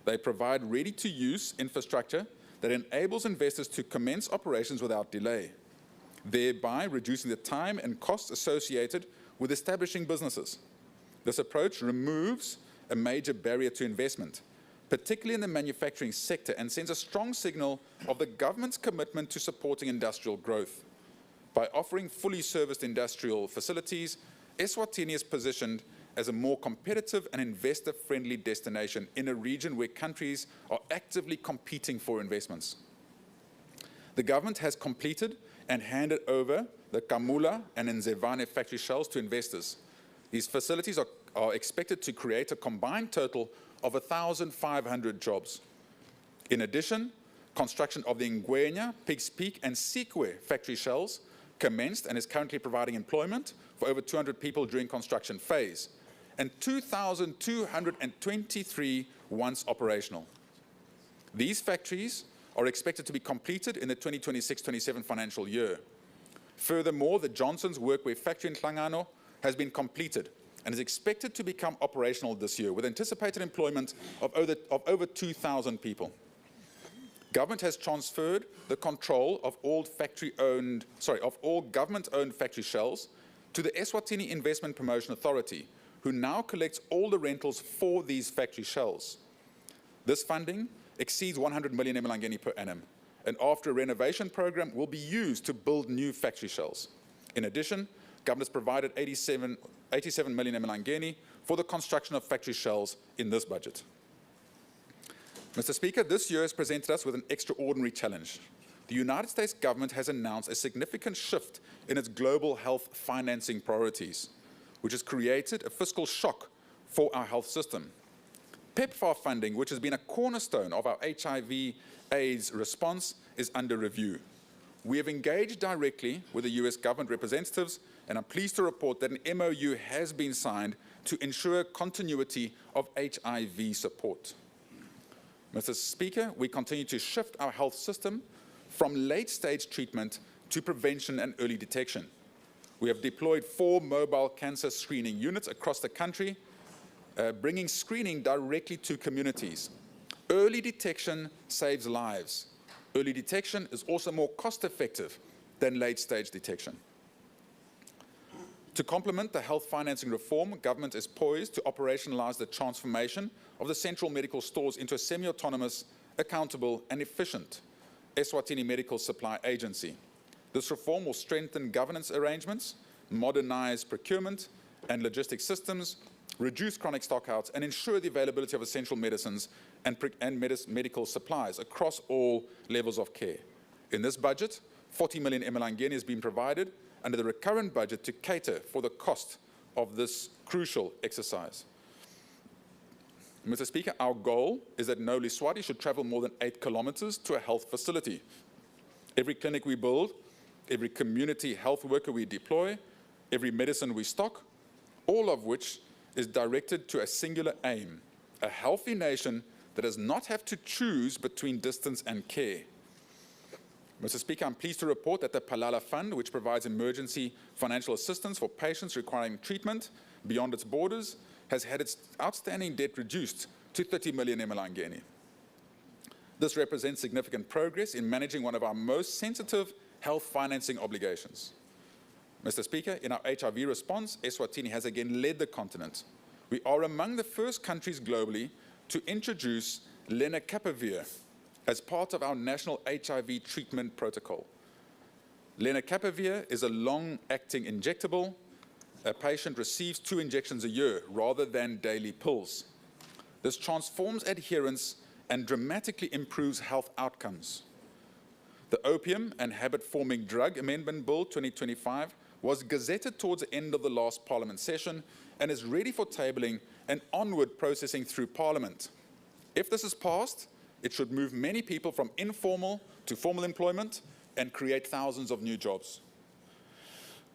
They provide ready-to-use infrastructure that enables investors to commence operations without delay, thereby reducing the time and costs associated with establishing businesses. This approach removes a major barrier to investment, particularly in the manufacturing sector, and sends a strong signal of the government's commitment to supporting industrial growth. By offering fully serviced industrial facilities, Eswatini is positioned as a more competitive and investor-friendly destination in a region where countries are actively competing for investments. The government has completed and handed over the Kamula and Nzevane factory shells to investors. These facilities are expected to create a combined total of 1,500 jobs. In addition, construction of the Ngwenya, Pigs Peak, and Sikwe factory shells commenced and is currently providing employment for over 200 people during construction phase, and 2,223 once operational. These factories are expected to be completed in the 2026-27 financial year. Furthermore, the Johnson's Workwear factory in Hlangano has been completed and is expected to become operational this year with anticipated employment of over 2,000 people. Government has transferred the control of all government-owned factory shells to the Eswatini Investment Promotion Authority, who now collects all the rentals for these factory shells. This funding exceeds 100 million emalangeni per annum, and after a renovation program will be used to build new factory shells. In addition, government has provided 87 million emalangeni for the construction of factory shells in this budget. Mr. Speaker, this year has presented us with an extraordinary challenge. The United States government has announced a significant shift in its global health financing priorities, which has created a fiscal shock for our health system. PEPFAR funding, which has been a cornerstone of our HIV/AIDS response, is under review. We have engaged directly with the US government representatives, and I'm pleased to report that an MOU has been signed to ensure continuity of HIV support. Mr. Speaker, we continue to shift our health system from late-stage treatment to prevention and early detection. We have deployed 4 mobile cancer screening units across the country, bringing screening directly to communities. Early detection saves lives. Early detection is also more cost-effective than late-stage detection. To complement the health financing reform, government is poised to operationalize the transformation of the central medical stores into a semi-autonomous, accountable, and efficient Eswatini Medical Supply Agency. This reform will strengthen governance arrangements, modernize procurement and logistics systems, reduce chronic stockouts, and ensure the availability of essential medicines and medical supplies across all levels of care. In this budget, 40 million emalangeni has been provided under the recurrent budget to cater for the cost of this crucial exercise. Mr. Speaker, our goal is that no Liswati should travel more than 8 kilometers to a health facility. Every clinic we build, every community health worker we deploy, every medicine we stock, all of which is directed to a singular aim, a healthy nation that does not have to choose between distance and care. Mr. Speaker, I'm pleased to report that the Palala Fund, which provides emergency financial assistance for patients requiring treatment beyond its borders, has had its outstanding debt reduced to 30 million emalangeni. This represents significant progress in managing one of our most sensitive health financing obligations. Mr. Speaker, in our HIV response, Eswatini has again led the continent. We are among the first countries globally to introduce lenacapavir as part of our national HIV treatment protocol. Lenacapavir is a long-acting injectable. A patient receives 2 injections a year rather than daily pills. This transforms adherence and dramatically improves health outcomes. The Opium and Habit-Forming Drug Amendment Bill 2025 was gazetted towards the end of the last Parliament session and is ready for tabling and onward processing through Parliament. If this is passed, it should move many people from informal to formal employment and create thousands of new jobs.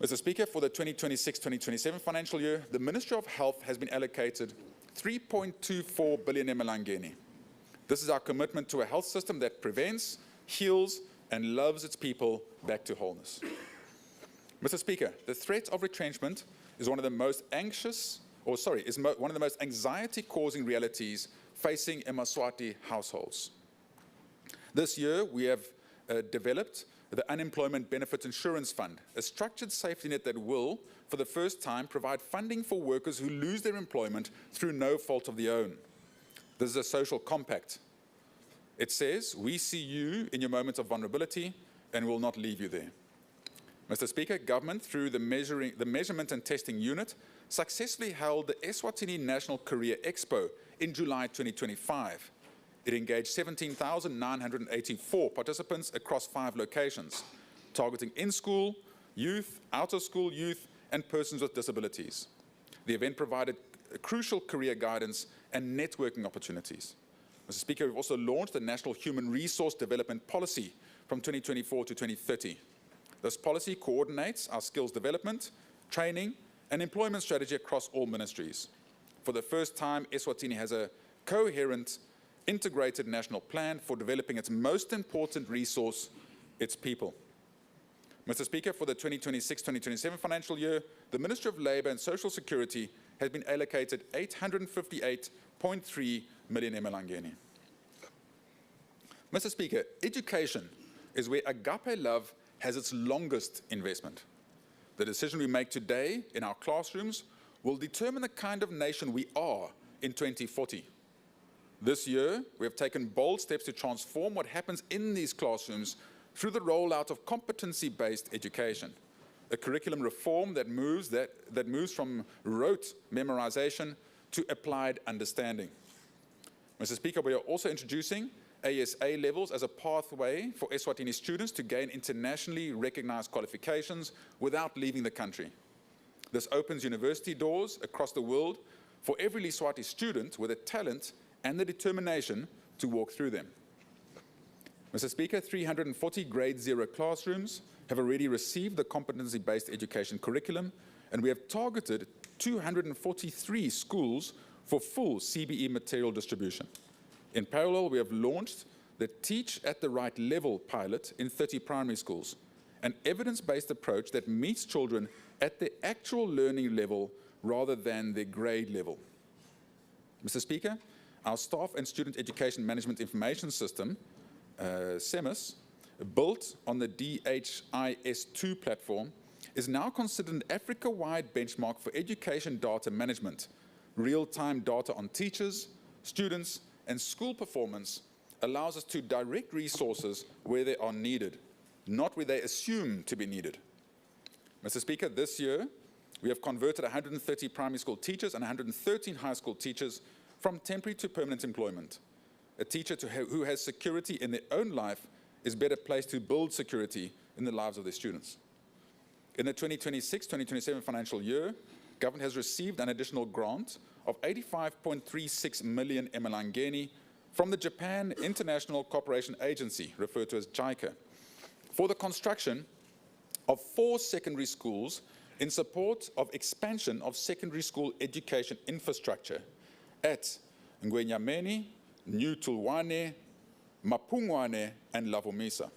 Mr. Speaker, for the 2026-2027 financial year, the Ministry of Health has been allocated 3.24 billion emalangeni. This is our commitment to a health system that prevents, heals, and loves its people back to wholeness. Mr. Speaker, the threat of retrenchment is one of the most one of the most anxiety-causing realities facing eMaswati households. This year, we have developed the Unemployment Benefit Insurance Fund, a structured safety net that will, for the first time, provide funding for workers who lose their employment through no fault of their own. This is a social compact. It says, we see you in your moments of vulnerability and will not leave you there. Mr. Speaker, government, through the Measurement and Testing Unit, successfully held the Eswatini National Career Expo in July 2025. It engaged 17,984 participants across 5 locations, targeting in-school youth, out-of-school youth, and persons with disabilities. The event provided crucial career guidance and networking opportunities. Mr. Speaker, we've also launched the National Human Resource Development Policy from 2024 to 2030. This policy coordinates our skills development, training, and employment strategy across all ministries. For the first time, Eswatini has a coherent, integrated national plan for developing its most important resource, its people. Mr. Speaker, for the 2026-2027 financial year, the Ministry of Labour and Social Security has been allocated 858.3 million emalangeni. Mr. Speaker, education is where agape love has its longest investment. The decision we make today in our classrooms will determine the kind of nation we are in 2040. This year, we have taken bold steps to transform what happens in these classrooms through the rollout of competency-based education, a curriculum reform that moves from rote memorization to applied understanding. Mr. Speaker, we are also introducing ASA levels as a pathway for Eswatini students to gain internationally recognized qualifications without leaving the country. This opens university doors across the world for every Leswati student with the talent and the determination to walk through them. Mr. Speaker, 340 grade 0 classrooms have already received the competency-based education curriculum, and we have targeted 243 schools for full CBE material distribution. In parallel, we have launched the Teach at the Right Level pilot in 30 primary schools, an evidence-based approach that meets children at their actual learning level rather than their grade level. Mr. Speaker, our Staff and Student Education Management Information System, SEMIS, built on the DHIS2 platform, is now considered an Africa-wide benchmark for education data management. Real-time data on teachers, students, and school performance allows us to direct resources where they are needed, not where they assume to be needed. Mr. Speaker, this year, we have converted 130 primary school teachers and 113 high school teachers from temporary to permanent employment. A teacher who has security in their own life is better placed to build security in the lives of their students. In the 2026-2027 financial year, government has received an additional grant of 85.36 million emalangeni from the Japan International Cooperation Agency, referred to as JICA, for the construction of 4 secondary schools in support of expansion of secondary school education infrastructure at Ngwenyameni, New Tulwane, Mapungwane, and Lavomisa.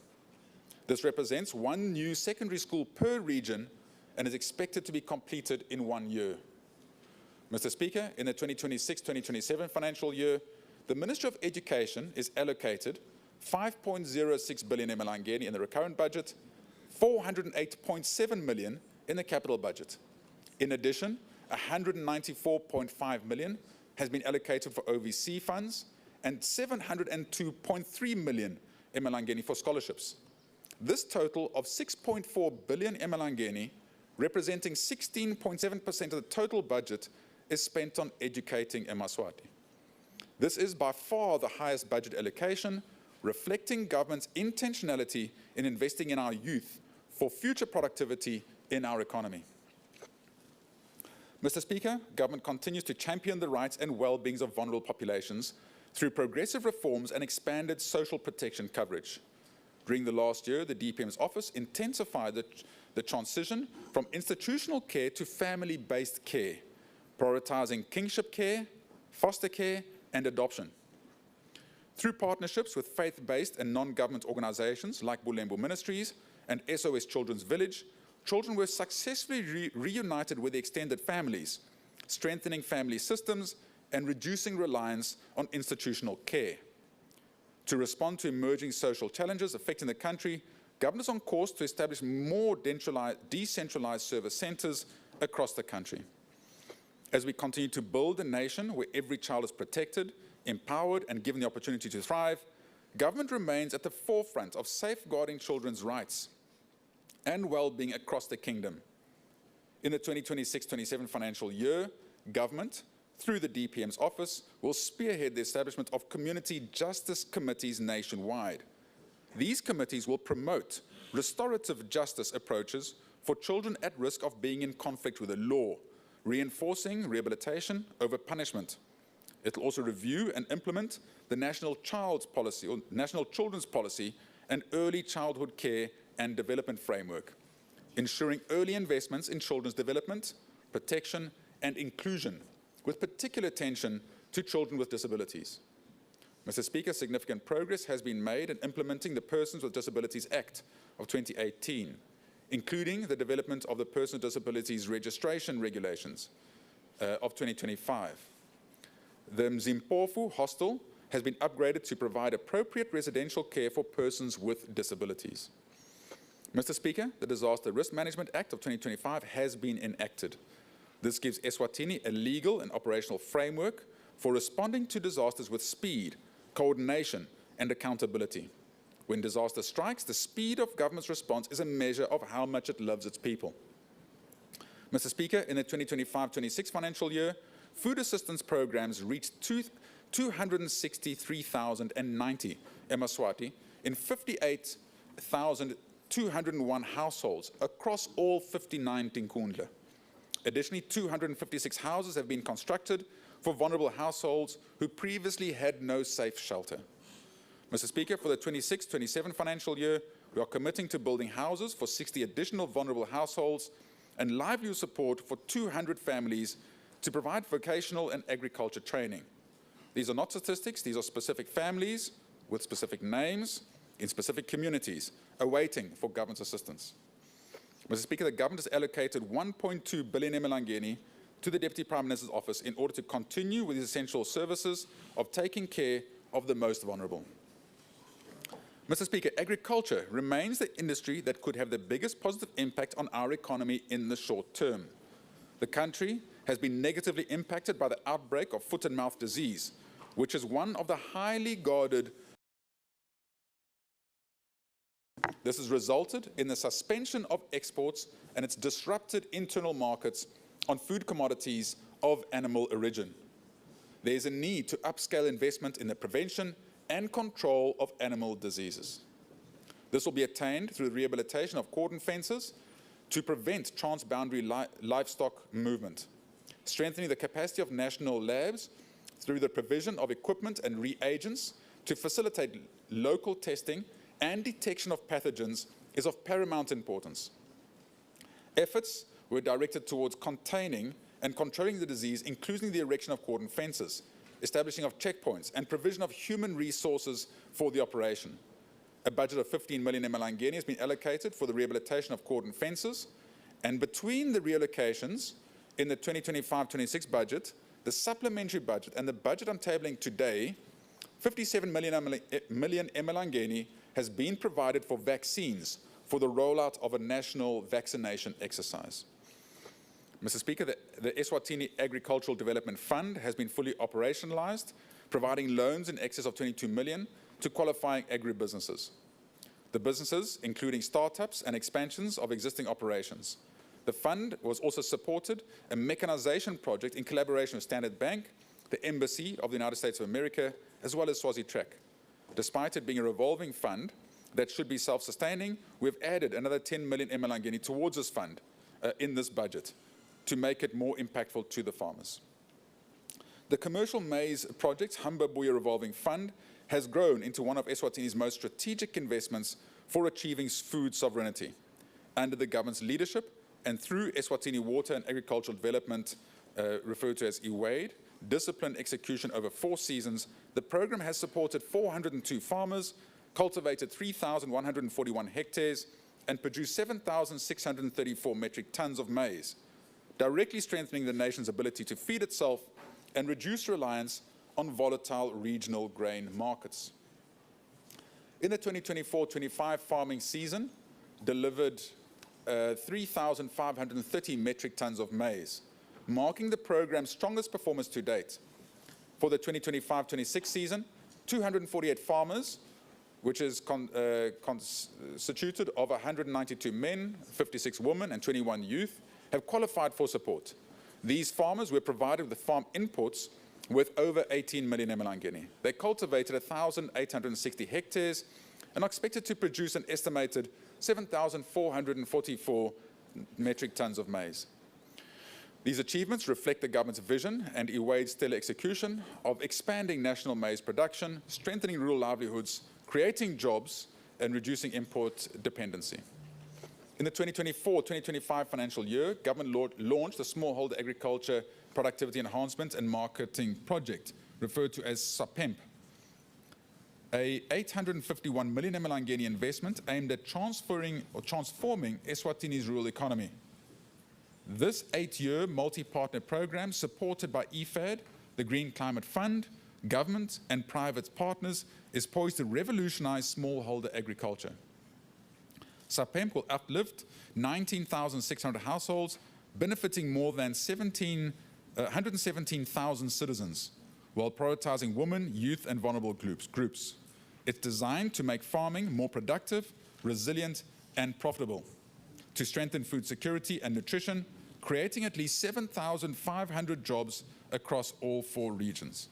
This represents 1 new secondary school per region and is expected to be completed in 1 year. Mr. Speaker, in the 2026-2027 financial year, the Ministry of Education is allocated 5.06 billion emalangeni in the recurrent budget, 408.7 million in the capital budget. In addition, 194.5 million has been allocated for OVC funds and 702.3 million emalangeni for scholarships. This total of 6.4 billion emalangeni, representing 16.7% of the total budget, is spent on educating eMaswati. This is by far the highest budget allocation, reflecting government's intentionality in investing in our youth for future productivity in our economy. Mr. Speaker, government continues to champion the rights and well-being of vulnerable populations through progressive reforms and expanded social protection coverage. During the last year, the DPM's office intensified the transition from institutional care to family-based care, prioritizing kingship care, foster care, and adoption. Through partnerships with faith-based and non-government organizations like Bulembu Ministries and SOS Children's Village, children were successfully reunited with their extended families, strengthening family systems and reducing reliance on institutional care. To respond to emerging social challenges affecting the country, government is on course to establish more decentralized service centers across the country. As we continue to build a nation where every child is protected, empowered, and given the opportunity to thrive, government remains at the forefront of safeguarding children's rights and well-being across the kingdom. In the 2026-27 financial year, government, through the DPM's office, will spearhead the establishment of community justice committees nationwide. These committees will promote restorative justice approaches for children at risk of being in conflict with the law, reinforcing rehabilitation over punishment. It will also review and implement the National Children's Policy and Early Childhood Care and Development Framework, ensuring early investments in children's development, protection, and inclusion, with particular attention to children with disabilities. Mr. Speaker, significant progress has been made in implementing the Persons with Disabilities Act of 2018, including the development of the Person with Disabilities Registration Regulations of 2025. The Mzimpofu Hostel has been upgraded to provide appropriate residential care for persons with disabilities. Mr. Speaker, the Disaster Risk Management Act of 2025 has been enacted. This gives Eswatini a legal and operational framework for responding to disasters with speed, coordination, and accountability. When disaster strikes, the speed of government's response is a measure of how much it loves its people. Mr. Speaker, in the 2025-26 financial year, food assistance programs reached 263,090 eMaswati in 58,201 households across all 59 Tinkundla. Additionally, 256 houses have been constructed for vulnerable households who previously had no safe shelter. Mr. Speaker, for the 26-27 financial year, we are committing to building houses for 60 additional vulnerable households and livelihood support for 200 families to provide vocational and agriculture training. These are not statistics, these are specific families with specific names in specific communities awaiting for government's assistance. Mr. Speaker, the government has allocated 1.2 billion emalangeni to the Deputy Prime Minister's office in order to continue with the essential services of taking care of the most vulnerable. Mr. Speaker, agriculture remains the industry that could have the biggest positive impact on our economy in the short term. The country has been negatively impacted by the outbreak of foot and mouth disease, which is one of the highly guarded. This has resulted in the suspension of exports and its disrupted internal markets on food commodities of animal origin. There is a need to upscale investment in the prevention and control of animal diseases. This will be attained through the rehabilitation of cordon fences to prevent transboundary livestock movement, strengthening the capacity of national labs through the provision of equipment and reagents to facilitate local testing and detection of pathogens is of paramount importance. Efforts were directed towards containing and controlling the disease, including the erection of cordon fences, establishing of checkpoints, and provision of human resources for the operation. A budget of 15 million emalangeni has been allocated for the rehabilitation of cordon fences, and between the reallocations in the 2025-26 budget, the supplementary budget, and the budget I'm tabling today, 57 million emalangeni has been provided for vaccines for the rollout of a national vaccination exercise. Mr. Speaker, the Eswatini Agricultural Development Fund has been fully operationalized, providing loans in excess of 22 million to qualifying agribusinesses. The businesses, including startups and expansions of existing operations. The fund was also supported a mechanization project in collaboration with Standard Bank, the Embassy of the United States of America, as well as Swazitrek. Despite it being a revolving fund that should be self-sustaining, we've added another 10 million emalangeni towards this fund in this budget to make it more impactful to the farmers. The commercial maize project, Hamba Buya Revolving Fund, has grown into one of Eswatini's most strategic investments for achieving food sovereignty. Under the government's leadership and through Eswatini Water and Agricultural Development, referred to as EWADE, disciplined execution over 4 seasons, the program has supported 402 farmers, cultivated 3,141 hectares, and produced 7,634 metric tons of maize, directly strengthening the nation's ability to feed itself and reduce reliance on volatile regional grain markets. In the 2024-25 farming season, delivered 3,530 metric tons of maize, marking the program's strongest performance to date. For the 2025-26 season, 248 farmers, which is constituted of 192 men, 56 women, and 21 youth, have qualified for support. These farmers were provided with the farm inputs with over 18 million emalangeni. They cultivated 1,860 hectares and are expected to produce an estimated 7,444 metric tons of maize. These achievements reflect the government's vision and EWADE's stellar execution of expanding national maize production, strengthening rural livelihoods, creating jobs, and reducing import dependency. In the 2024-2025 financial year, government launched the Smallholder Agriculture Productivity Enhancement and Marketing Project, referred to as SAPEMP, a 851 million emalangeni investment aimed at transforming Eswatini's rural economy. This 8-year multi-partner program, supported by IFAD, the Green Climate Fund, government and private partners, is poised to revolutionize smallholder agriculture. SAPEMP will uplift 19,600 households, benefiting more than 117,000 citizens, while prioritizing women, youth, and vulnerable groups. It's designed to make farming more productive, resilient, and profitable, to strengthen food security and nutrition, creating at least 7,500 jobs across all 4 regions.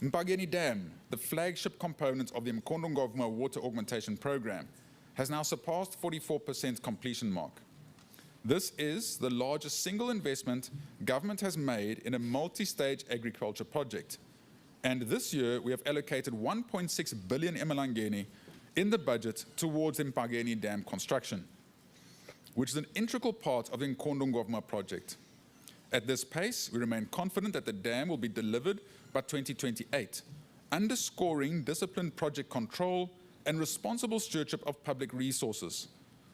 Mpangeni Dam, the flagship component of the Mkondongomva Water Augmentation Program, has now surpassed 44% completion mark. This is the largest single investment government has made in a multi-stage agriculture project. And this year, we have allocated 1.6 billion emalangeni in the budget towards the Mpangeni Dam construction, which is an integral part of the Nkondongomva project. At this pace, we remain confident that the dam will be delivered by 2028, underscoring disciplined project control and responsible stewardship of public resources.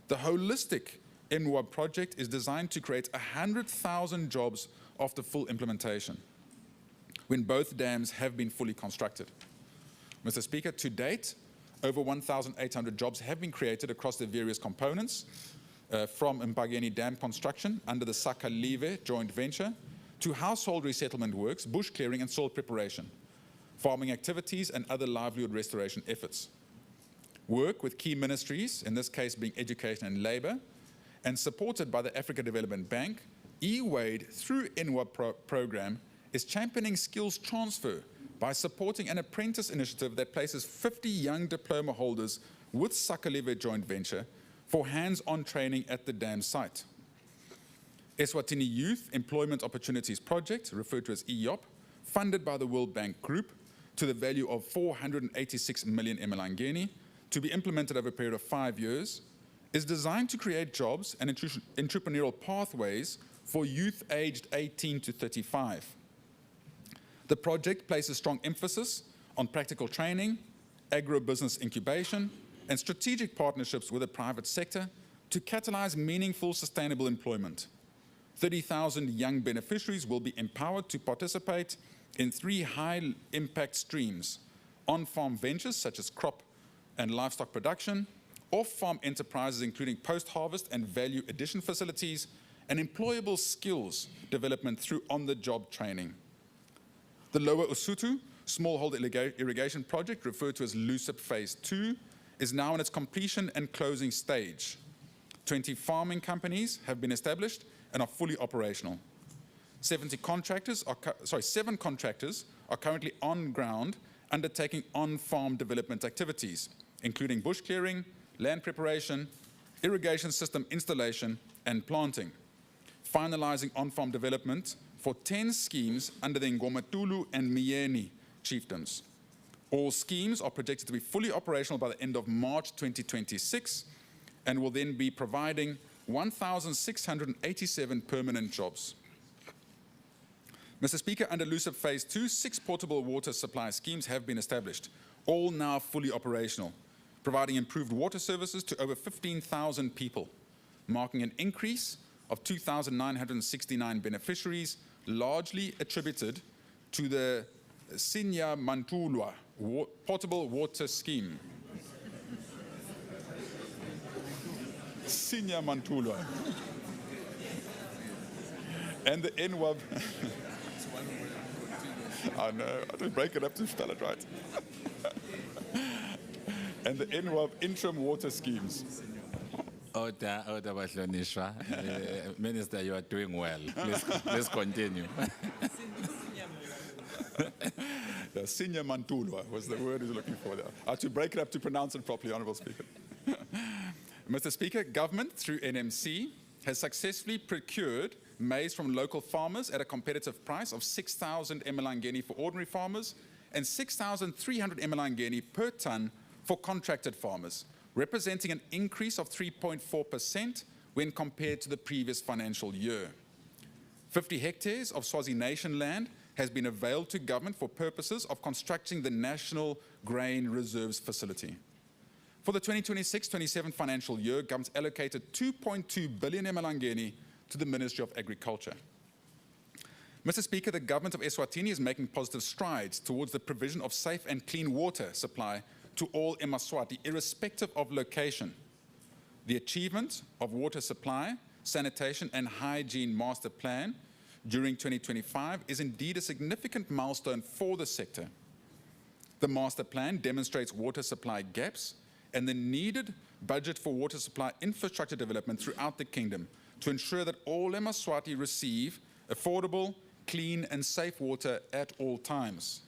The holistic NWAB project is designed to create 100,000 jobs after full implementation, when both dams have been fully constructed. Mr. Speaker, to date, over 1,800 jobs have been created across the various components, from Mpangeni Dam construction under the Sakalive joint venture to household resettlement works, bush clearing and soil preparation, farming activities and other livelihood restoration efforts. Work with key ministries, in this case being Education and Labour, and supported by the Africa Development Bank, EWADE through NWAB program is championing skills transfer by supporting an apprentice initiative that places 50 young diploma holders with Sakalive joint venture for hands-on training at the dam site. Eswatini Youth Employment Opportunities Project, referred to as EYOP, funded by the World Bank Group to the value of 486 million emalangeni, to be implemented over a period of 5 years, is designed to create jobs and entrepreneurial pathways for youth aged 18 to 35. The project places strong emphasis on practical training, agro-business incubation, and strategic partnerships with the private sector to catalyze meaningful, sustainable employment. 30,000 young beneficiaries will be empowered to participate in 3 high-impact streams: on-farm ventures such as crop and livestock production, off-farm enterprises including post-harvest and value addition facilities, and employable skills development through on-the-job training. The Lower Usutu smallholder irrigation project, referred to as LUCIP Phase 2, is now in its completion and closing stage. 20 farming companies have been established and are fully operational. 7 contractors are currently on ground undertaking on-farm development activities, including bush clearing, land preparation, irrigation system installation, and planting, finalizing on-farm development for 10 schemes under the Ngomatulu and Mieni chiefdoms. All schemes are projected to be fully operational by the end of March 2026 and will then be providing 1,687 permanent jobs. Mr. Speaker, under LUCIP Phase 2, 6 portable water supply schemes have been established, all now fully operational, providing improved water services to over 15,000 people, marking an increase of 2,969 beneficiaries, largely attributed to the Sinya Mantulwa portable water scheme. Sinya Mantulwa. And the NWAB. I know, I have to break it up to spell it right. And the NWAB interim water schemes. Order, Bahlonishwa. Minister, you are doing well. Please continue. Senior Mantulwa was the word he's looking for there. I have to break it up to pronounce it properly, Honourable Speaker. Mr. Speaker, government through NMC has successfully procured maize from local farmers at a competitive price of 6,000 emalangeni for ordinary farmers and 6,300 emalangeni per tonne for contracted farmers, representing an increase of 3.4% when compared to the previous financial year. 50 hectares of Swazi Nation land has been availed to government for purposes of constructing the National Grain Reserves Facility. For the 2026-27 financial year, government allocated 2.2 billion emalangeni to the Ministry of Agriculture. Mr. Speaker, the government of Eswatini is making positive strides towards the provision of safe and clean water supply to all eMaswati, irrespective of location. The achievement of water supply, sanitation and hygiene master plan during 2025 is indeed a significant milestone for the sector. The master plan demonstrates water supply gaps and the needed budget for water supply infrastructure development throughout the kingdom to ensure that all eMaswati receive affordable, clean and safe water at all times.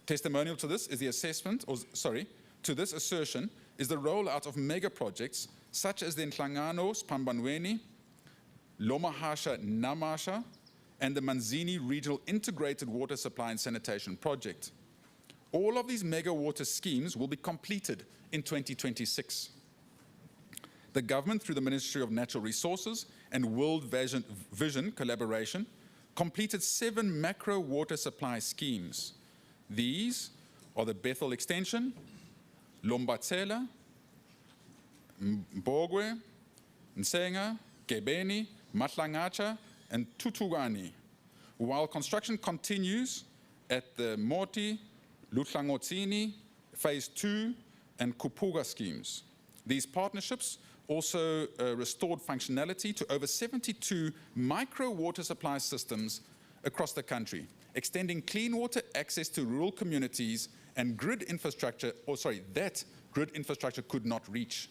Testimonial to this is the to this assertion is the rollout of mega projects such as the Nhlangano Spambanweni, Lomahasha Namasha, and the Manzini Regional Integrated Water Supply and Sanitation Project. All of these mega water schemes will be completed in 2026. The government, through the Ministry of Natural Resources and World Vision collaboration, completed 7 macro water supply schemes. These are the Bethel Extension, Lombatsela, Mbogwe, Nsenga, Gebeni, Matlangacha, and Tutugani, while construction continues at the Moti, Lutlangotini, Phase 2, and Kupuga schemes. These partnerships also restored functionality to over 72 micro water supply systems across the country, extending clean water access to rural communities and grid infrastructure, that grid infrastructure could not reach.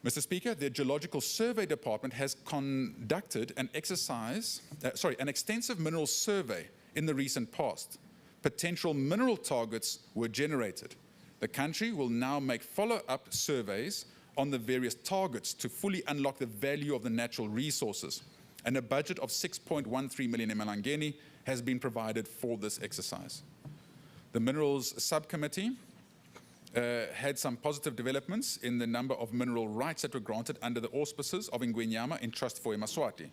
Mr. Speaker, the Geological Survey Department has conducted an extensive mineral survey in the recent past. Potential mineral targets were generated. The country will now make follow-up surveys on the various targets to fully unlock the value of the natural resources, and a budget of 6.13 million emalangeni has been provided for this exercise. The Minerals Subcommittee had some positive developments in the number of mineral rights that were granted under the auspices of Ngwenyama in Trust for eMaswati.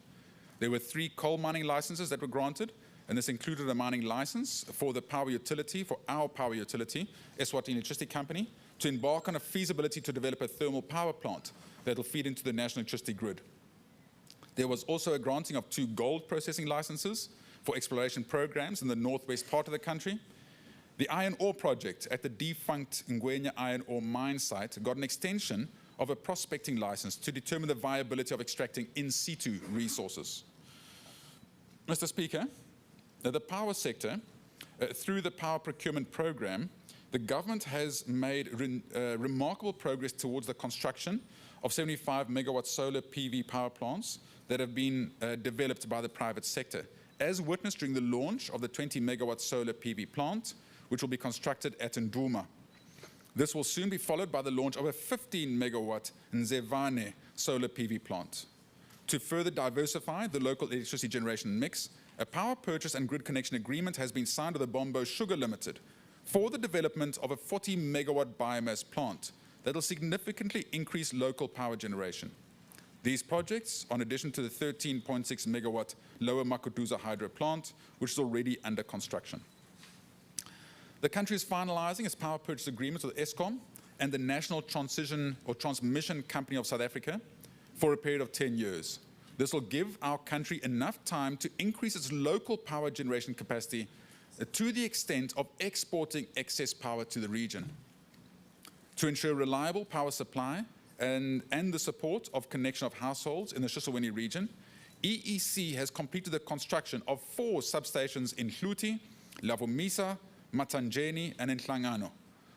There were 3 coal mining licenses that were granted, and this included a mining license for the power utility, for our power utility, Eswatini Electricity Company, to embark on a feasibility to develop a thermal power plant that will feed into the national electricity grid. There was also a granting of 2 gold processing licenses for exploration programs in the northwest part of the country. The iron ore project at the defunct Ngwenya iron ore mine site got an extension of a prospecting license to determine the viability of extracting in situ resources. Mr. Speaker, the power sector, through the power procurement program, the government has made remarkable progress towards the construction of 75 megawatt solar PV power plants that have been developed by the private sector, as witnessed during the launch of the 20 megawatt solar PV plant, which will be constructed at Nduma. This will soon be followed by the launch of a 15 megawatt Nzevane solar PV plant. To further diversify the local electricity generation mix, a power purchase and grid connection agreement has been signed with the Bombo Sugar Limited for the development of a 40 megawatt biomass plant that will significantly increase local power generation. These projects, in addition to the 13.6 megawatt Lower Makuduza hydro plant, which is already under construction. The country is finalizing its power purchase agreements with Eskom and the National Transition or Transmission Company of South Africa for a period of 10 years. This will give our country enough time to increase its local power generation capacity to the extent of exporting excess power to the region. To ensure reliable power supply and the support of connection of households in the Eswatini region, EEC has completed the construction of 4 substations in Hluti, Lavomisa, Matanjeni, and Nhlangano,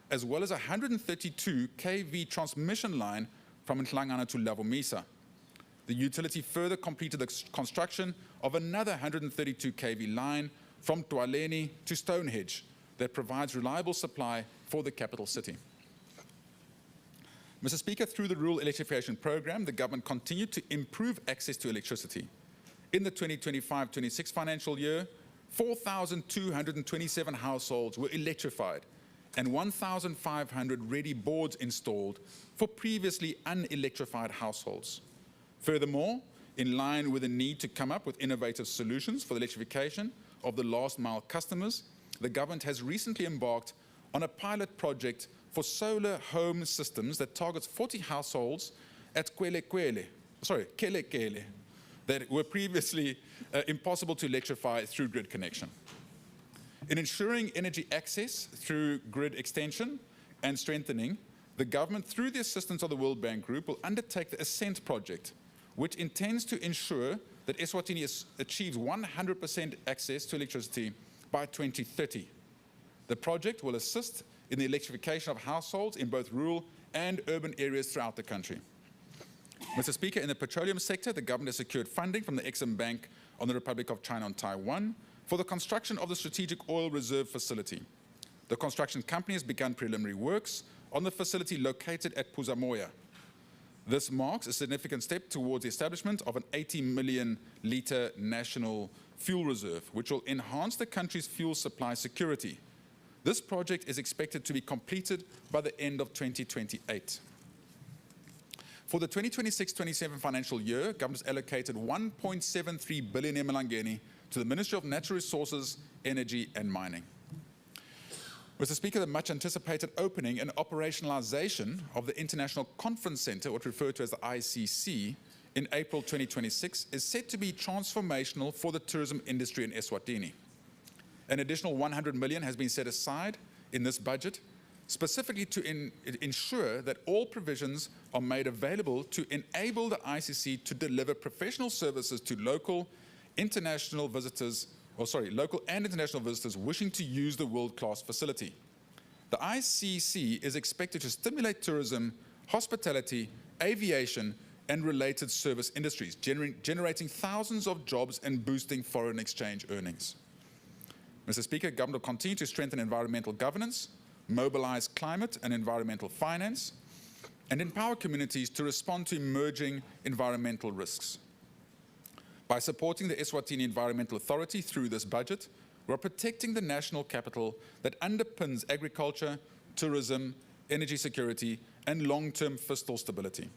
as well as a 132 kV transmission line from Nhlangano to Lavomisa. The utility further completed the construction of another 132 kV line from Tualeni to Stonehenge that provides reliable supply for the capital city. Mr. Speaker, through the Rural Electrification Program, the government continued to improve access to electricity. In the 2025-26 financial year, 4,227 households were electrified and 1,500 ready boards installed for previously unelectrified households. Furthermore, in line with the need to come up with innovative solutions for the electrification of the last mile customers, the government has recently embarked on a pilot project for solar home systems that targets 40 households at Kele that were previously impossible to electrify through grid connection. In ensuring energy access through grid extension and strengthening, the government, through the assistance of the World Bank Group, will undertake the Ascent project, which intends to ensure that Eswatini achieves 100% access to electricity by 2030. The project will assist in the electrification of households in both rural and urban areas throughout the country. Mr. Speaker, in the petroleum sector, the government has secured funding from the Exim Bank on the Republic of China and Taiwan for the construction of the Strategic Oil Reserve Facility. The construction company has begun preliminary works on the facility located at Puzamoya. This marks a significant step towards the establishment of an 80 million litre national fuel reserve, which will enhance the country's fuel supply security. This project is expected to be completed by the end of 2028. For the 2026-27 financial year, government has allocated 1.73 billion emalangeni to the Ministry of Natural Resources, Energy and Mining. Mr. Speaker, the much anticipated opening and operationalization of the International Conference Centre, what referred to as the ICC, in April 2026 is set to be transformational for the tourism industry in Eswatini. An additional 100 million has been set aside in this budget, specifically to ensure that all provisions are made available to enable the ICC to deliver professional services to local and international visitors wishing to use the world-class facility. The ICC is expected to stimulate tourism, hospitality, aviation, and related service industries, generating thousands of jobs and boosting foreign exchange earnings. Mr. Speaker, government will continue to strengthen environmental governance, mobilize climate and environmental finance, and empower communities to respond to emerging environmental risks. By supporting the Eswatini Environmental Authority through this budget, we are protecting the national capital that underpins agriculture, tourism, energy security, and long-term fiscal stability.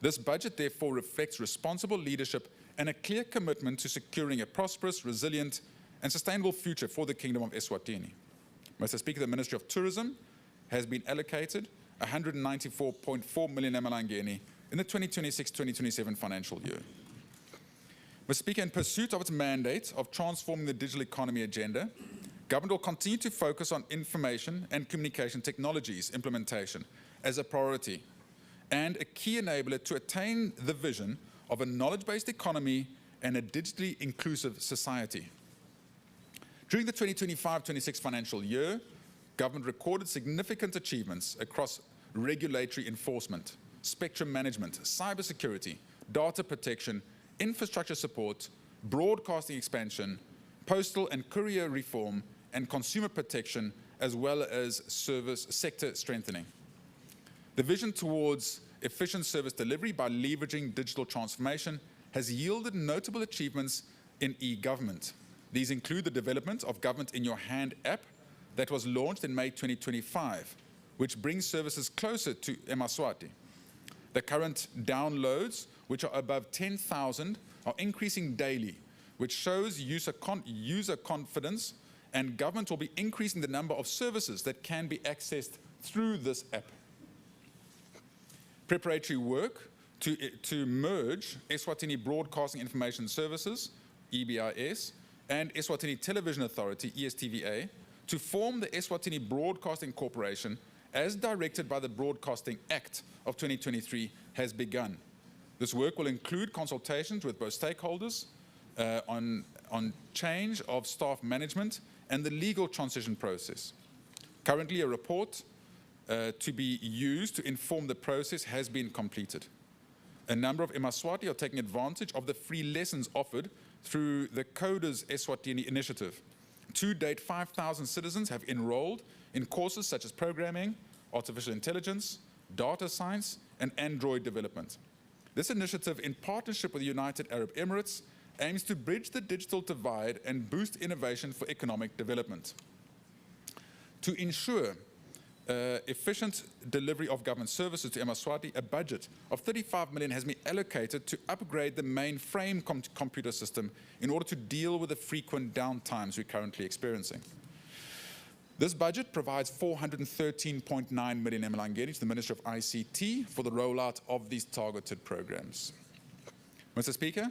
This budget therefore reflects responsible leadership and a clear commitment to securing a prosperous, resilient, and sustainable future for the Kingdom of Eswatini. Mr. Speaker, the Ministry of Tourism has been allocated 194.4 million emalangeni in the 2026-2027 financial year. Mr. Speaker, in pursuit of its mandate of transforming the digital economy agenda, government will continue to focus on information and communication technologies implementation as a priority and a key enabler to attain the vision of a knowledge-based economy and a digitally inclusive society. During the 2025-26 financial year, government recorded significant achievements across regulatory enforcement, spectrum management, cybersecurity, data protection, infrastructure support, broadcasting expansion, postal and courier reform, and consumer protection, as well as service sector strengthening. The vision towards efficient service delivery by leveraging digital transformation has yielded notable achievements in e-government. These include the development of Government in Your Hand app that was launched in May 2025, which brings services closer to Eswatini. The current downloads, which are above 10,000, are increasing daily, which shows user confidence, and government will be increasing the number of services that can be accessed through this app. Preparatory work to merge Eswatini Broadcasting Information Services, EBIS, and Eswatini Television Authority, ESTVA, to form the Eswatini Broadcasting Corporation, as directed by the Broadcasting Act of 2023, has begun. This work will include consultations with both stakeholders on change of staff management and the legal transition process. Currently, a report to be used to inform the process has been completed. A number of Eswatini are taking advantage of the free lessons offered through the Coders Eswatini initiative. To date, 5,000 citizens have enrolled in courses such as programming, artificial intelligence, data science, and Android development. This initiative, in partnership with the United Arab Emirates, aims to bridge the digital divide and boost innovation for economic development. To ensure efficient delivery of government services to Eswatini, a budget of 35 million has been allocated to upgrade the mainframe computer system in order to deal with the frequent downtimes we're currently experiencing. This budget provides 413.9 million emalangeni to the Ministry of ICT for the rollout of these targeted programs. Mr. Speaker,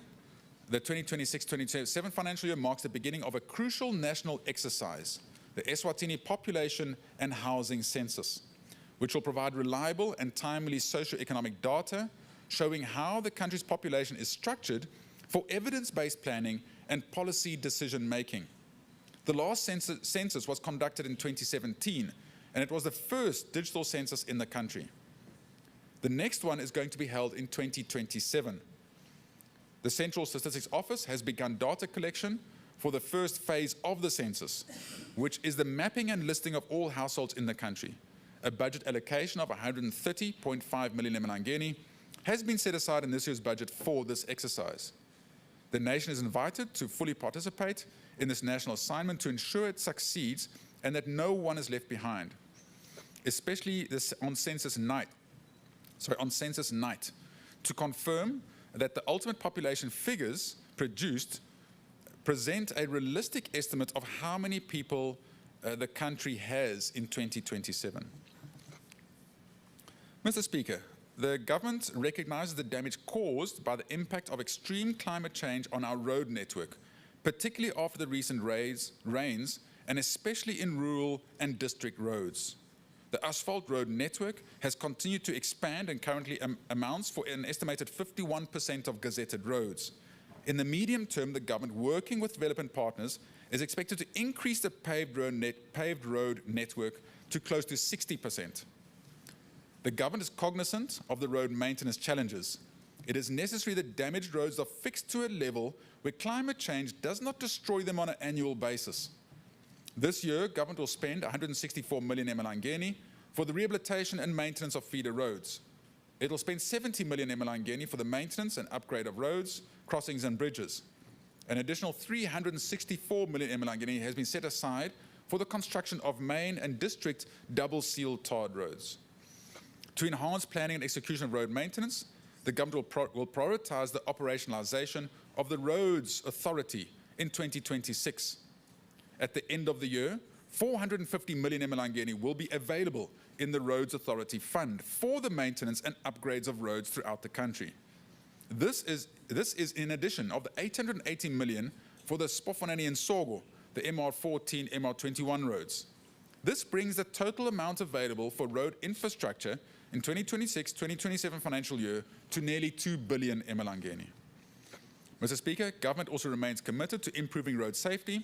the 2026-27 financial year marks the beginning of a crucial national exercise, the Eswatini Population and Housing Census, which will provide reliable and timely socio-economic data showing how the country's population is structured for evidence-based planning and policy decision-making. The last census was conducted in 2017, and it was the first digital census in the country. The next one is going to be held in 2027. The Central Statistics Office has begun data collection for the first phase of the census, which is the mapping and listing of all households in the country. A budget allocation of 130.5 million emalangeni has been set aside in this year's budget for this exercise. The nation is invited to fully participate in this national assignment to ensure it succeeds and that no one is left behind, especially this on census night, to confirm that the ultimate population figures produced present a realistic estimate of how many people the country has in 2027. Mr. Speaker, the government recognizes the damage caused by the impact of extreme climate change on our road network, particularly after the recent rains, and especially in rural and district roads. The asphalt road network has continued to expand and currently amounts for an estimated 51% of gazetted roads. In the medium term, the government, working with development partners, is expected to increase the paved road network to close to 60%. The government is cognizant of the road maintenance challenges. It is necessary that damaged roads are fixed to a level where climate change does not destroy them on an annual basis. This year, government will spend 164 million emalangeni for the rehabilitation and maintenance of feeder roads. It will spend 70 million emalangeni for the maintenance and upgrade of roads, crossings and bridges. An additional 364 million emalangeni has been set aside for the construction of main and district double-seal tarred roads. To enhance planning and execution of road maintenance, the government will prioritize the operationalization of the Roads Authority in 2026. At the end of the year, 450 million emalangeni will be available in the Roads Authority Fund for the maintenance and upgrades of roads throughout the country. This is in addition of the 880 million for the Spofanani and Sogo, the MR14, MR21 roads. This brings the total amount available for road infrastructure in 2026-2027 financial year to nearly 2 billion emalangeni. Mr. Speaker, government also remains committed to improving road safety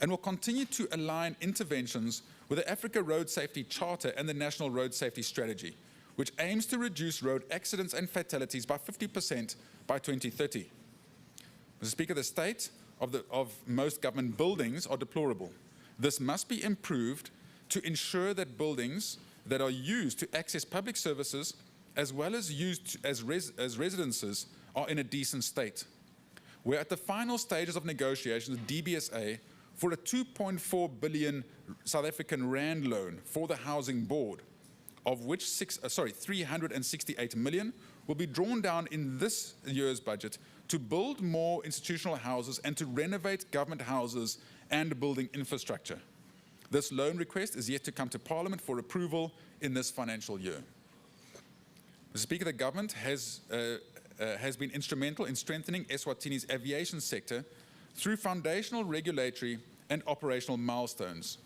and will continue to align interventions with the Africa Road Safety Charter and the National Road Safety Strategy, which aims to reduce road accidents and fatalities by 50% by 2030. Mr. Speaker, the state of most government buildings are deplorable. This must be improved to ensure that buildings that are used to access public services as well as used as residences are in a decent state. We're at the final stages of negotiations with DBSA for a 2.4 billion South African Rand loan for the Housing Board, of which 368 million will be drawn down in this year's budget to build more institutional houses and to renovate government houses and building infrastructure. This loan request is yet to come to Parliament for approval in this financial year. Mr. Speaker, the government has been instrumental in strengthening Eswatini's aviation sector through foundational regulatory and operational milestones.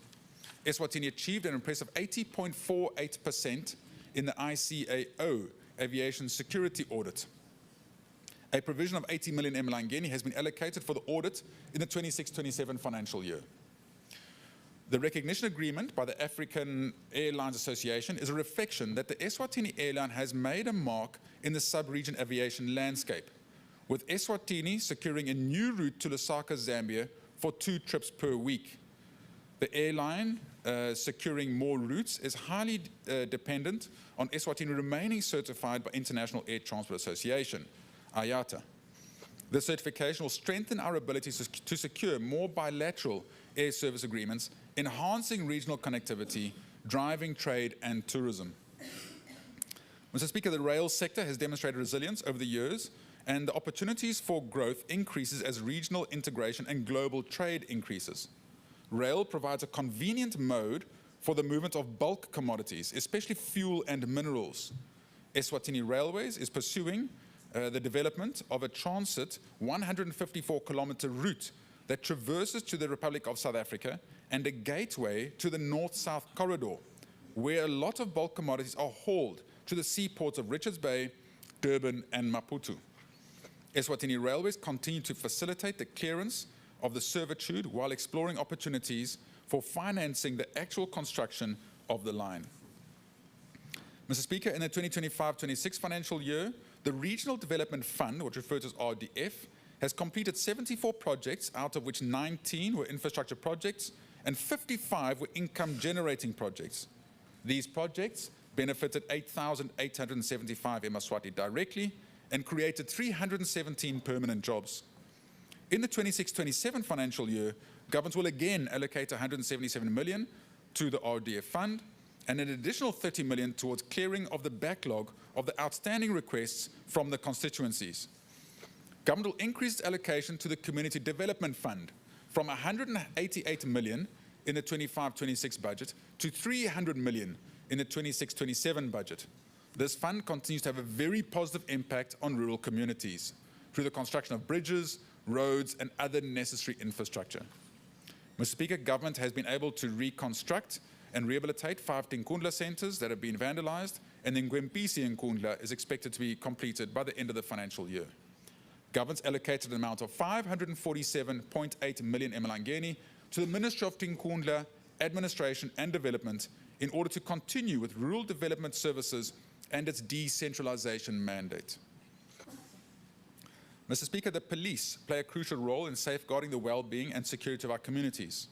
Eswatini achieved an impressive 80.48% in the ICAO aviation security audit. A provision of 80 million emalangeni has been allocated for the audit in the 26-27 financial year. The recognition agreement by the African Airlines Association is a reflection that the Eswatini airline has made a mark in the sub-region aviation landscape, with Eswatini securing a new route to Lusaka, Zambia for 2 trips per week. The airline securing more routes is highly dependent on Eswatini remaining certified by International Air Transport Association, IATA. This certification will strengthen our ability to secure more bilateral air service agreements, enhancing regional connectivity, driving trade and tourism. Mr. Speaker, the rail sector has demonstrated resilience over the years, and the opportunities for growth increases as regional integration and global trade increases. Rail provides a convenient mode for the movement of bulk commodities, especially fuel and minerals. Eswatini Railways is pursuing the development of a transit 154-kilometer route that traverses to the Republic of South Africa and a gateway to the North-South corridor, where a lot of bulk commodities are hauled to the seaports of Richards Bay, Durban, and Maputo. Eswatini Railways continue to facilitate the clearance of the servitude while exploring opportunities for financing the actual construction of the line. Mr. Speaker, in the 2025-26 financial year, the Regional Development Fund, which referred to as RDF, has completed 74 projects, out of which 19 were infrastructure projects and 55 were income-generating projects. These projects benefited 8,875 Eswatini directly and created 317 permanent jobs. In the 26-27 financial year, government will again allocate 177 million to the RDF fund and an additional 30 million towards clearing of the backlog of the outstanding requests from the constituencies. Government will increase its allocation to the Community Development Fund from 188 million in the 25-26 budget to 300 million in the 26-27 budget. This fund continues to have a very positive impact on rural communities through the construction of bridges, roads, and other necessary infrastructure. Mr. Speaker, government has been able to reconstruct and rehabilitate 5 Tinkundla centres that have been vandalised, and then Gwempisi in Nkundla is expected to be completed by the end of the financial year. Government's allocated an amount of 547.8 million emalangeni to the Ministry of Tinkundla Administration and Development in order to continue with rural development services and its decentralisation mandate. Mr. Speaker, the police play a crucial role in safeguarding the well-being and security of our communities.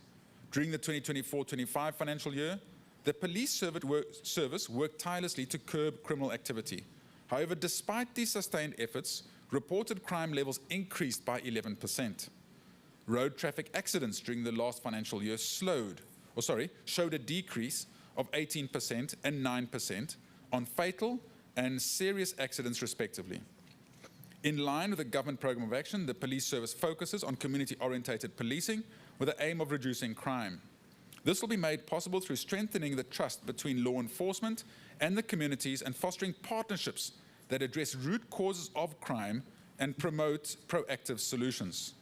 During the 2024-25 financial year, the police service worked tirelessly to curb criminal activity. However, despite these sustained efforts, reported crime levels increased by 11%. Road traffic accidents during the last financial year showed a decrease of 18% and 9% on fatal and serious accidents respectively. In line with the government program of action, the police service focuses on community-orientated policing with the aim of reducing crime. This will be made possible through strengthening the trust between law enforcement and the communities and fostering partnerships that address root causes of crime and promote proactive solutions.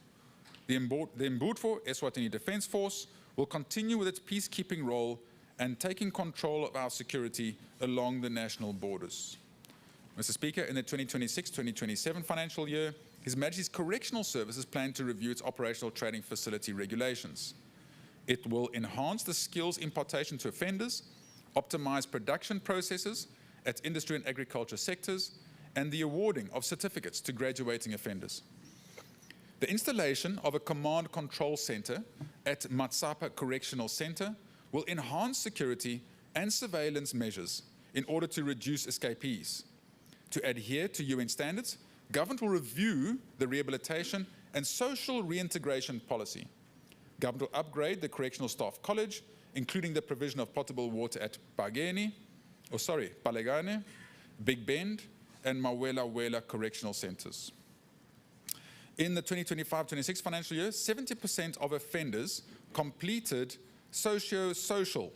The Mbutfo Eswatini Defence Force will continue with its peacekeeping role and taking control of our security along the national borders. Mr. Speaker, in the 2026-2027 financial year, His Majesty's Correctional Services plan to review its operational trading facility regulations. It will enhance the skills impartation to offenders, optimize production processes at industry and agriculture sectors, and the awarding of certificates to graduating offenders. The installation of a command control center at Matsapa Correctional Center will enhance security and surveillance measures in order to reduce escapees. To adhere to UN standards, government will review the rehabilitation and social reintegration policy. Government will upgrade the Correctional Staff College, including the provision of potable water at Palegane, Big Bend, and Mawela Correctional Centers. In the 2025-26 financial year, 70% of offenders completed socio-social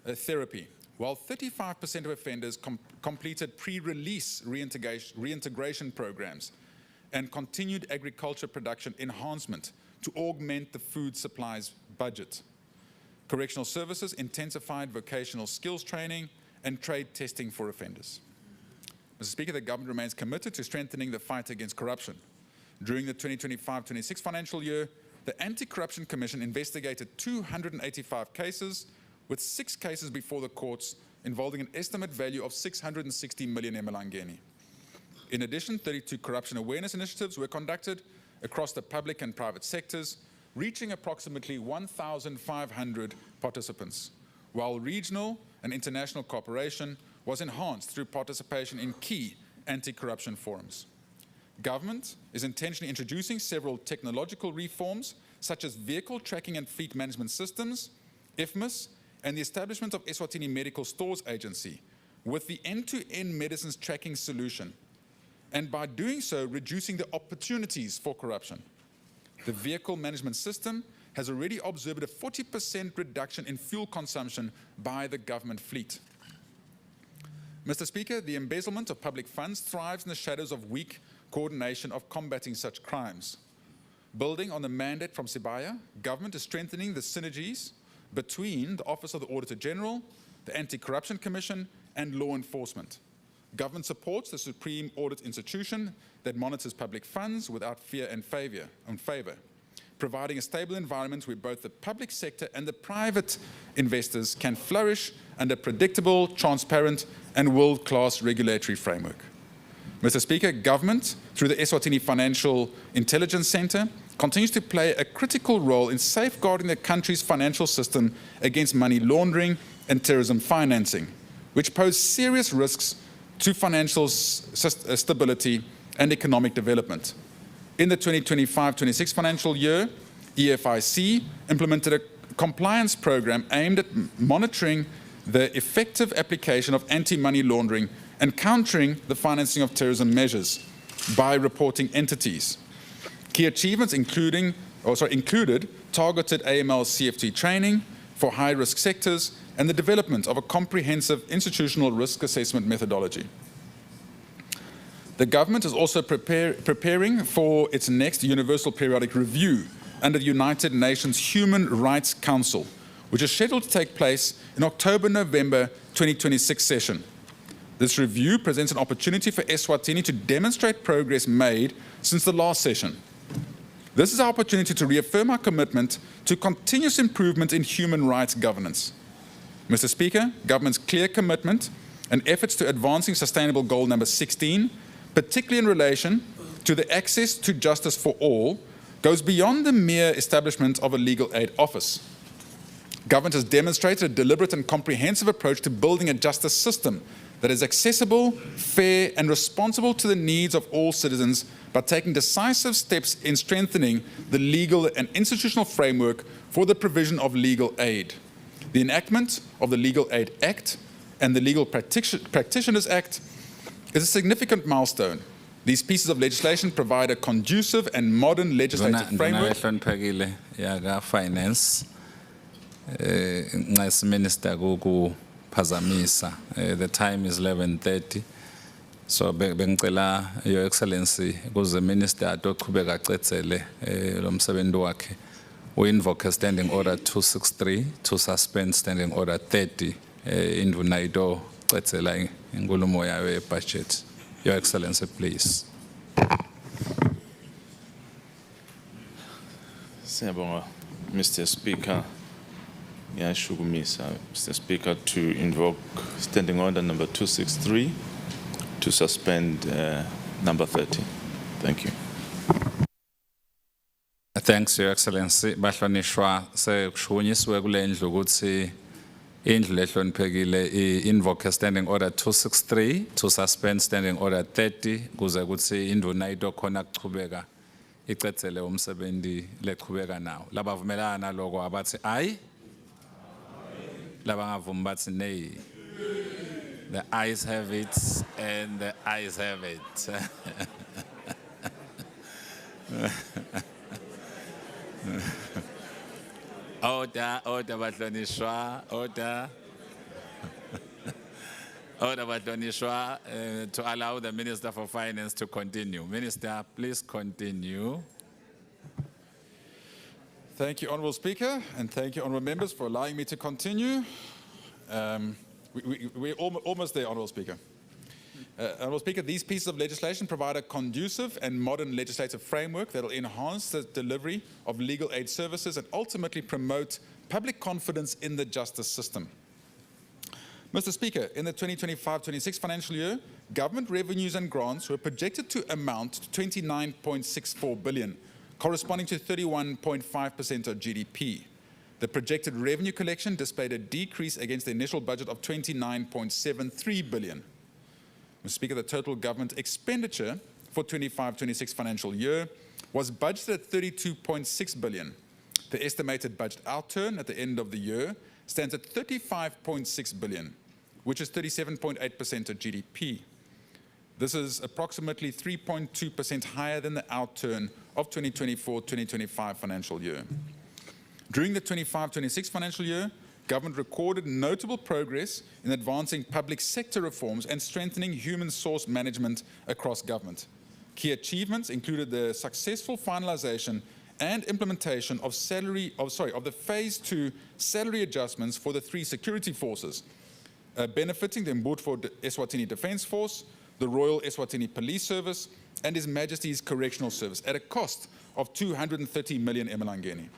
therapy, while 35% of offenders completed pre-release reintegration programs and continued agriculture production enhancement to augment the food supplies budget. Correctional Services intensified vocational skills training and trade testing for offenders. Mr. Speaker, the government remains committed to strengthening the fight against corruption. During the 2025-26 financial year, the Anti-Corruption Commission investigated 285 cases, with 6 cases before the courts involving an estimate value of 660 million emalangeni. In addition, 32 corruption awareness initiatives were conducted across the public and private sectors, reaching approximately 1,500 participants, while regional and international cooperation was enhanced through participation in key anti-corruption forums. Government is intentionally introducing several technological reforms, such as vehicle tracking and fleet management systems, IFMIS, and the establishment of Eswatini Medical Stores Agency, with the end-to-end medicines tracking solution, and by doing so, reducing the opportunities for corruption. The vehicle management system has already observed a 40% reduction in fuel consumption by the government fleet. Mr. Speaker, the embezzlement of public funds thrives in the shadows of weak coordination of combating such crimes. Building on the mandate from Sibaya, government is strengthening the synergies between the Office of the Auditor General, the Anti-Corruption Commission, and law enforcement. Government supports the supreme audit institution that monitors public funds without fear and favor, providing a stable environment where both the public sector and the private investors can flourish under predictable, transparent, and world-class regulatory framework. Mr. Speaker, government, through the Eswatini Financial Intelligence Center, continues to play a critical role in safeguarding the country's financial system against money laundering and terrorism financing, which pose serious risks to financial stability and economic development. In the 2025-26 financial year, EFIC implemented a compliance program aimed at monitoring the effective application of anti-money laundering and countering the financing of terrorism measures by reporting entities. Key achievements included targeted AML CFT training for high-risk sectors and the development of a comprehensive institutional risk assessment methodology. The government is also preparing for its next Universal Periodic Review under the United Nations Human Rights Council, which is scheduled to take place in October-November 2026 session. This review presents an opportunity for Eswatini to demonstrate progress made since the last session. This is our opportunity to reaffirm our commitment to continuous improvement in human rights governance. Mr. Speaker, government's clear commitment and efforts to advancing sustainable goal number 16, particularly in relation to the access to justice for all, goes beyond the mere establishment of a legal aid office. Government has demonstrated a deliberate and comprehensive approach to building a justice system that is accessible, fair, and responsive to the needs of all citizens by taking decisive steps in strengthening the legal and institutional framework for the provision of legal aid. The enactment of the Legal Aid Act and the Legal Practitioners Act is a significant milestone. These pieces of legislation provide a conducive and modern legislative framework. Finance, Nice Minister Pazamisa. The time is 11:30. So bengicela Your Excellency kuze Minister atoqhubeka acetsele lo msebenzi wakhe we invoke a standing order 263 to suspend standing order 30 induna ito cetsela inkulumo yayo budget. Your Excellency, please. Siyabonga, Mr. Speaker. Ngiyashukumisa, Mr. Speaker, to invoke standing order number 263 to suspend number 30. Thank you. Thanks, Your Excellency. Bahlonishwa sekushunyisiwe kule ndlu ukuthi indlu lehloniphekile invoke standing order 263 to suspend standing order 30 kuze kuthi induna ito khona kuchubeka icetsele umsebenzi lechubeka nawo. Labavumelana naloko abathi aye. Labangavumi bathi nay. The ayes have it and the ayes have it. Order, bahlonishwa, order. Order, bahlonishwa, to allow the Minister for Finance to continue. Minister, please continue. Thank you, Honourable Speaker, and thank you, Honourable Members, for allowing me to continue. We're almost there, Honourable Speaker. Honourable Speaker, these pieces of legislation provide a conducive and modern legislative framework that will enhance the delivery of legal aid services and ultimately promote public confidence in the justice system. Mr. Speaker, in the 2025-26 financial year, government revenues and grants were projected to amount to 29.64 billion, corresponding to 31.5% of GDP. The projected revenue collection displayed a decrease against the initial budget of 29.73 billion. Mr. Speaker, the total government expenditure for 25-26 financial year was budgeted at 32.6 billion. The estimated budget outturn at the end of the year stands at 35.6 billion, which is 37.8% of GDP. This is approximately 3.2% higher than the outturn of 2024-2025 financial year. During the 25-26 financial year, government recorded notable progress in advancing public sector reforms and strengthening human resource management across government. Key achievements included the successful finalization and implementation of the Phase 2 salary adjustments for the 3 security forces, benefiting the Mbutfo Eswatini Defence Force, the Royal Eswatini Police Service, and His Majesty's Correctional Service at a cost of 230 million emalangeni.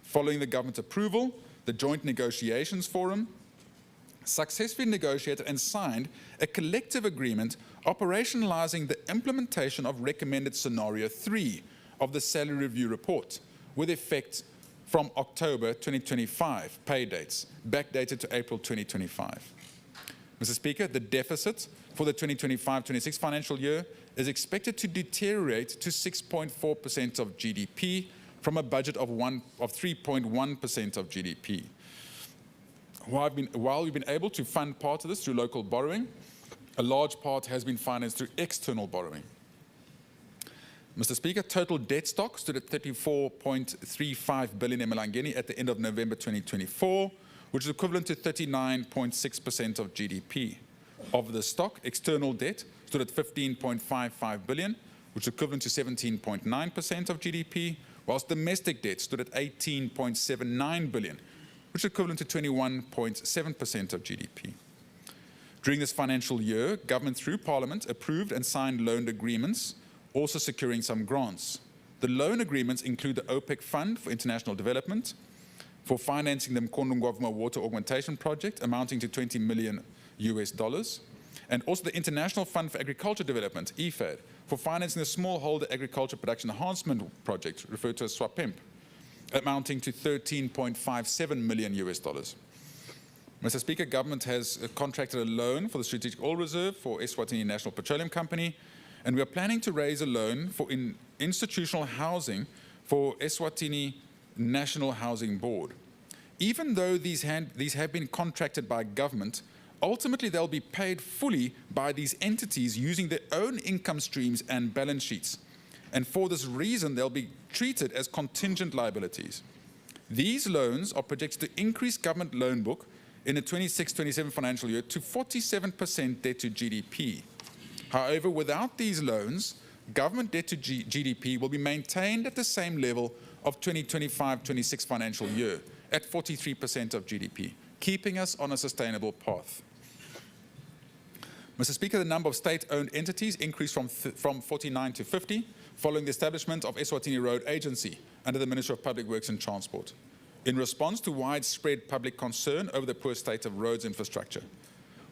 Following the government's approval, the Joint Negotiations Forum successfully negotiated and signed a collective agreement operationalizing the implementation of recommended scenario 3 of the salary review report with effect from October 2025 pay dates, backdated to April 2025. Mr. Speaker, the deficit for the 2025-26 financial year is expected to deteriorate to 6.4% of GDP from a budget of 3.1% of GDP. While we've been able to fund part of this through local borrowing, a large part has been financed through external borrowing. Mr. Speaker, total debt stock stood at 34.35 billion emalangeni at the end of November 2024, which is equivalent to 39.6% of GDP. Of the stock, external debt stood at 15.55 billion, which is equivalent to 17.9% of GDP, whilst domestic debt stood at 18.79 billion, which is equivalent to 21.7% of GDP. During this financial year, government through Parliament approved and signed loan agreements, also securing some grants. The loan agreements include the OPEC Fund for International Development, for financing the Mkondungwavuma Water Augmentation Project amounting to $20 million, and also the International Fund for Agriculture Development, IFAD, for financing the Smallholder Agriculture Production Enhancement Project, referred to as SWAPEMP, amounting to $13.57 million. Mr. Speaker, government has contracted a loan for the Strategic Oil Reserve for Eswatini National Petroleum Company, and we are planning to raise a loan for institutional housing for Eswatini National Housing Board. Even though these have been contracted by government, ultimately they'll be paid fully by these entities using their own income streams and balance sheets. And for this reason, they'll be treated as contingent liabilities. These loans are projected to increase government loan book in the 26-27 financial year to 47% debt to GDP. However, without these loans, government debt to GDP will be maintained at the same level of 2025-26 financial year at 43% of GDP, keeping us on a sustainable path. Mr. Speaker, the number of state-owned entities increased from 49 to 50 following the establishment of Eswatini Road Agency under the Ministry of Public Works and Transport, in response to widespread public concern over the poor state of roads infrastructure.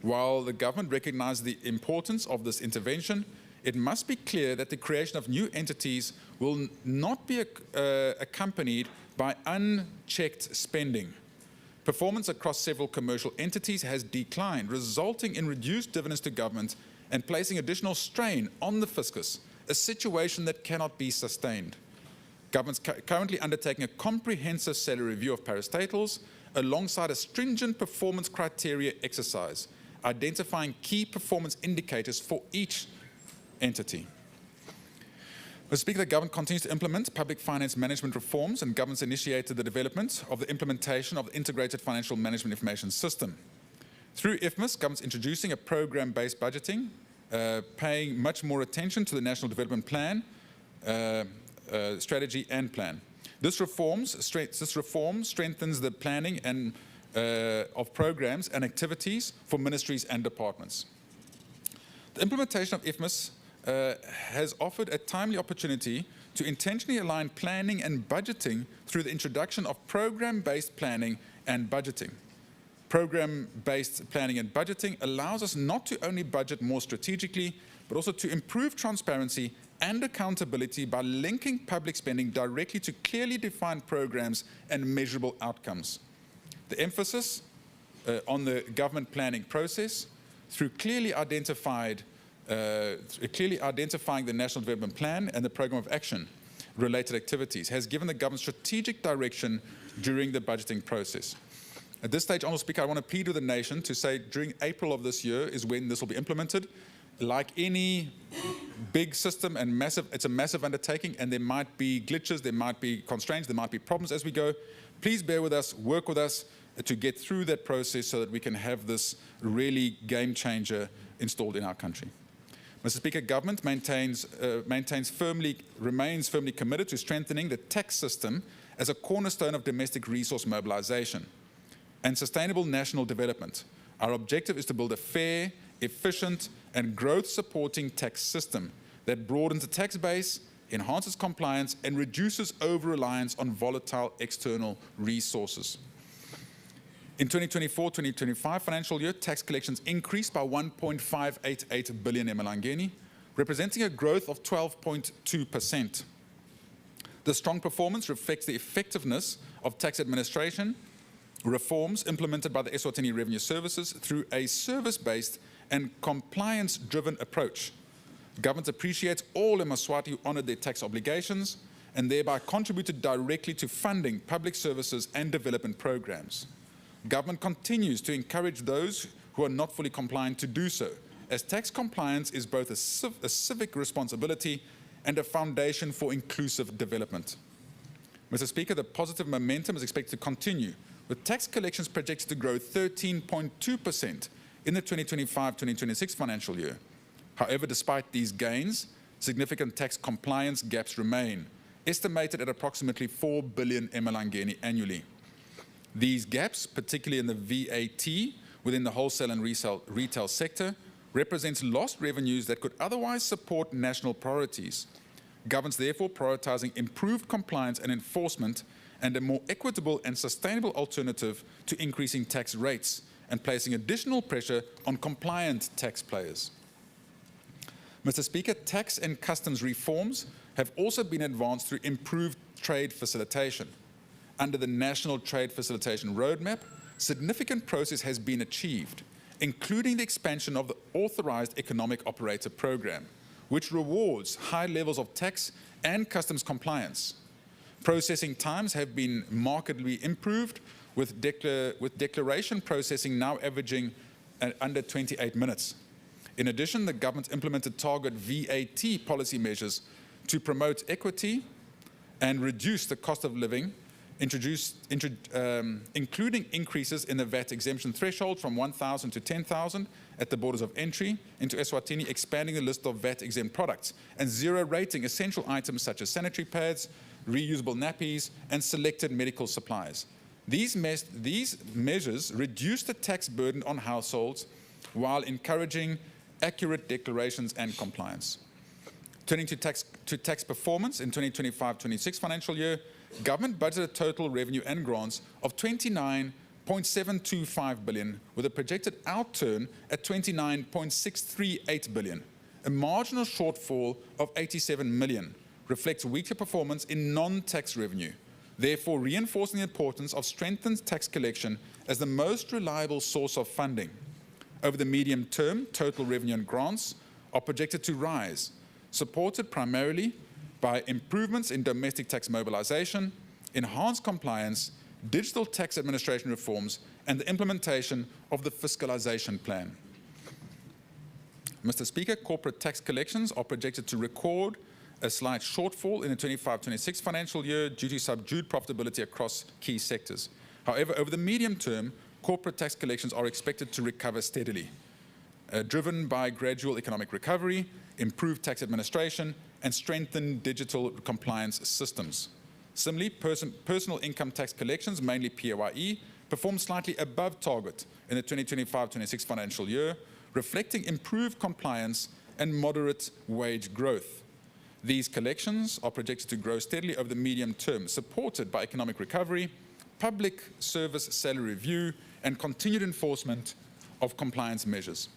While the government recognizes the importance of this intervention, it must be clear that the creation of new entities will not be accompanied by unchecked spending. Performance across several commercial entities has declined, resulting in reduced dividends to government and placing additional strain on the fiscus, a situation that cannot be sustained. Government's currently undertaking a comprehensive salary review of parastatals alongside a stringent performance criteria exercise, identifying key performance indicators for each entity. Mr. Speaker, the government continues to implement public finance management reforms, and government's initiated the development of the implementation of the Integrated Financial Management Information System. Through IFMIS, government's introducing a program-based budgeting, paying much more attention to the National Development Plan, strategy and plan. This reform strengthens the planning and of programs and activities for ministries and departments. The implementation of IFMIS has offered a timely opportunity to intentionally align planning and budgeting through the introduction of program-based planning and budgeting. Program-based planning and budgeting allows us not to only budget more strategically, but also to improve transparency and accountability by linking public spending directly to clearly defined programs and measurable outcomes. The emphasis on the government planning process through clearly identifying the National Development Plan and the Programme of Action related activities has given the government strategic direction during the budgeting process. At this stage, Honourable Speaker, I want to plead with the nation to say during April of this year is when this will be implemented. Like any big system and it's a massive undertaking, and there might be glitches, there might be constraints, there might be problems as we go. Please bear with us, work with us to get through that process so that we can have this really game changer installed in our country. Mr. Speaker, government remains firmly committed to strengthening the tax system as a cornerstone of domestic resource mobilization and sustainable national development. Our objective is to build a fair, efficient, and growth-supporting tax system that broadens the tax base, enhances compliance, and reduces over-reliance on volatile external resources. In 2024-2025 financial year, tax collections increased by 1.588 billion emalangeni, representing a growth of 12.2%. The strong performance reflects the effectiveness of tax administration reforms implemented by the Eswatini Revenue Services through a service-based and compliance-driven approach. Government appreciates all eMaswati who honored their tax obligations and thereby contributed directly to funding public services and development programs. Government continues to encourage those who are not fully compliant to do so, as tax compliance is both a civic responsibility and a foundation for inclusive development. Mr. Speaker, the positive momentum is expected to continue, with tax collections projected to grow 13.2% in the 2025-2026 financial year. However, despite these gains, significant tax compliance gaps remain, estimated at approximately 4 billion emalangeni annually. These gaps, particularly in the VAT within the wholesale and retail sector, represents lost revenues that could otherwise support national priorities. Government's therefore prioritizing improved compliance and enforcement and a more equitable and sustainable alternative to increasing tax rates and placing additional pressure on compliant taxpayers. Mr. Speaker, tax and customs reforms have also been advanced through improved trade facilitation. Under the National Trade Facilitation Roadmap, significant progress has been achieved, including the expansion of the Authorized Economic Operator Program, which rewards high levels of tax and customs compliance. Processing times have been markedly improved, with declaration processing now averaging under 28 minutes. In addition, the government implemented target VAT policy measures to promote equity and reduce the cost of living including increases in the VAT exemption threshold from 1,000 to 10,000 at the borders of entry into Eswatini, expanding the list of VAT-exempt products, and zero rating essential items such as sanitary pads, reusable nappies, and selected medical supplies. These measures reduce the tax burden on households while encouraging accurate declarations and compliance. Turning to tax performance in 2025-26 financial year, government budgeted total revenue and grants of 29.725 billion, with a projected outturn at 29.638 billion. A marginal shortfall of 87 million reflects weaker performance in non-tax revenue, therefore reinforcing the importance of strengthened tax collection as the most reliable source of funding. Over the medium term, total revenue and grants are projected to rise, supported primarily by improvements in domestic tax mobilization, enhanced compliance, digital tax administration reforms, and the implementation of the fiscalization plan. Mr. Speaker, corporate tax collections are projected to record a slight shortfall in the 25-26 financial year due to subdued profitability across key sectors. However, over the medium term, corporate tax collections are expected to recover steadily, driven by gradual economic recovery, improved tax administration, and strengthened digital compliance systems. Similarly, personal income tax collections, mainly PAYE, performed slightly above target in the 2025-26 financial year, reflecting improved compliance and moderate wage growth. These collections are projected to grow steadily over the medium term, supported by economic recovery, public service salary review, and continued enforcement of compliance measures.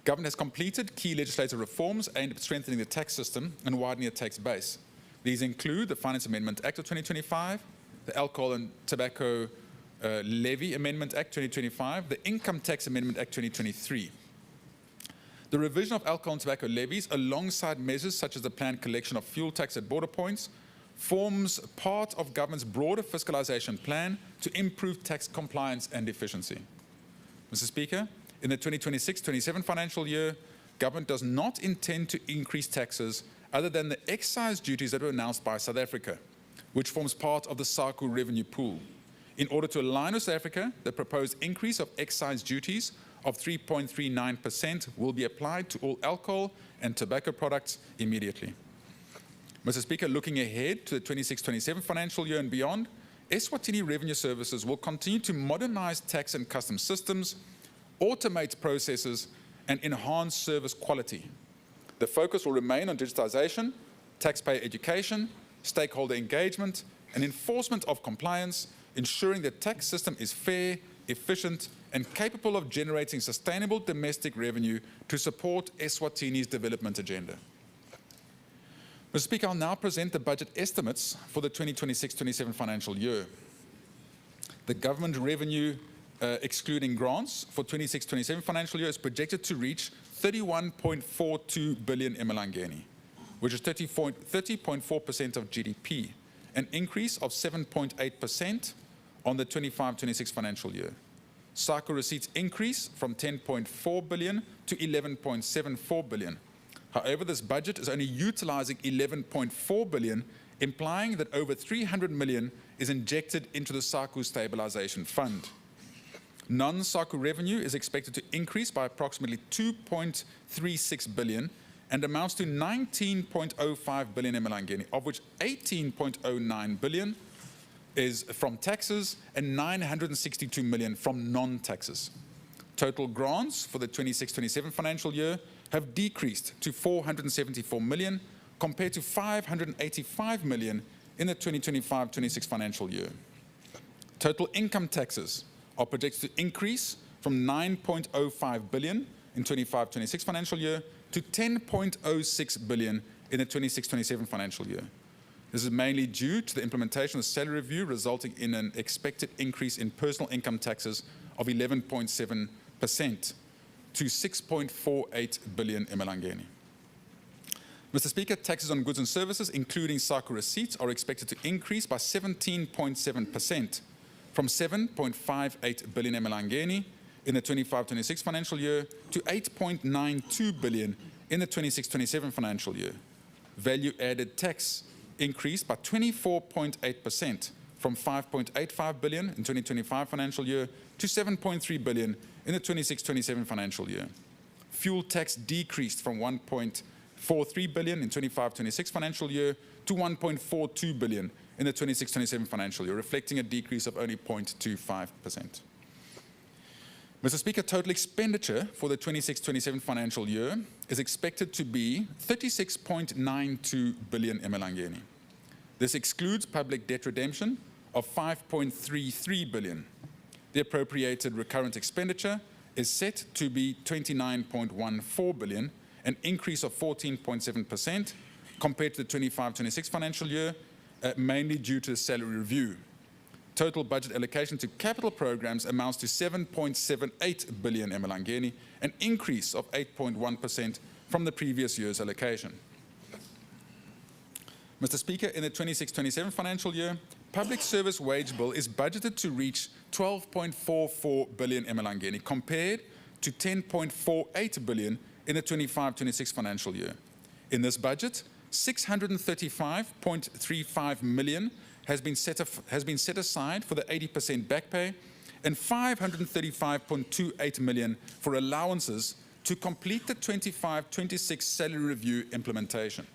Government has completed key legislative reforms aimed at strengthening the tax system and widening the tax base. These include the Finance Amendment Act of 2025, the Alcohol and Tobacco Levy Amendment Act 2025, the Income Tax Amendment Act 2023. The revision of alcohol and tobacco levies, alongside measures such as the planned collection of fuel tax at border points, forms part of government's broader fiscalization plan to improve tax compliance and efficiency. Mr. Speaker, in the 2026-27 financial year, government does not intend to increase taxes other than the excise duties that were announced by South Africa, which forms part of the SACU revenue pool. In order to align with South Africa, the proposed increase of excise duties of 3.39% will be applied to all alcohol and tobacco products immediately. Mr. Speaker, looking ahead to the 26-27 financial year and beyond, Eswatini Revenue Services will continue to modernize tax and customs systems, automate processes, and enhance service quality. The focus will remain on digitization, taxpayer education, stakeholder engagement, and enforcement of compliance, ensuring the tax system is fair, efficient, and capable of generating sustainable domestic revenue to support Eswatini's development agenda. Mr. Speaker, I'll now present the budget estimates for the 2026-27 financial year. The government revenue, excluding grants, for 26-27 financial year is projected to reach 31.42 billion emalangeni, which is 30.4% of GDP, an increase of 7.8% on the 25-26 financial year. SACU receipts increase from 10.4 billion to 11.74 billion. However, this budget is only utilizing 11.4 billion, implying that over 300 million is injected into the SACU stabilization fund. Non-SACU revenue is expected to increase by approximately 2.36 billion and amounts to 19.05 billion emalangeni, of which 18.09 billion is from taxes and 962 million from non-taxes. Total grants for the 26-27 financial year have decreased to 474 million compared to 585 million in the 2025-26 financial year. Total income taxes are projected to increase from 9.05 billion in 25-26 financial year to 10.06 billion in the 26-27 financial year. This is mainly due to the implementation of the salary review, resulting in an expected increase in personal income taxes of 11.7% to 6.48 billion emalangeni. Mr. Speaker, taxes on goods and services, including SACU receipts, are expected to increase by 17.7% from 7.58 billion emalangeni in the 25-26 financial year to 8.92 billion in the 26-27 financial year. Value-added tax increased by 24.8% from 5.85 billion in 2025 financial year to 7.3 billion in the 26-27 financial year. Fuel tax decreased from 1.43 billion in 25-26 financial year to 1.42 billion in the 26-27 financial year, reflecting a decrease of only 0.25%. Mr. Speaker, total expenditure for the 26-27 financial year is expected to be 36.92 billion emalangeni. This excludes public debt redemption of 5.33 billion. The appropriated recurrent expenditure is set to be 29.14 billion, an increase of 14.7% compared to the 25-26 financial year, mainly due to the salary review. Total budget allocation to capital programs amounts to 7.78 billion emalangeni, an increase of 8.1% from the previous year's allocation. Mr. Speaker, in the 26-27 financial year, public service wage bill is budgeted to reach 12.44 billion emalangeni compared to 10.48 billion in the 25-26 financial year. In this budget, 635.35 million has been set aside for the 80% back pay and 535.28 million for allowances to complete the 25-26 salary review implementation.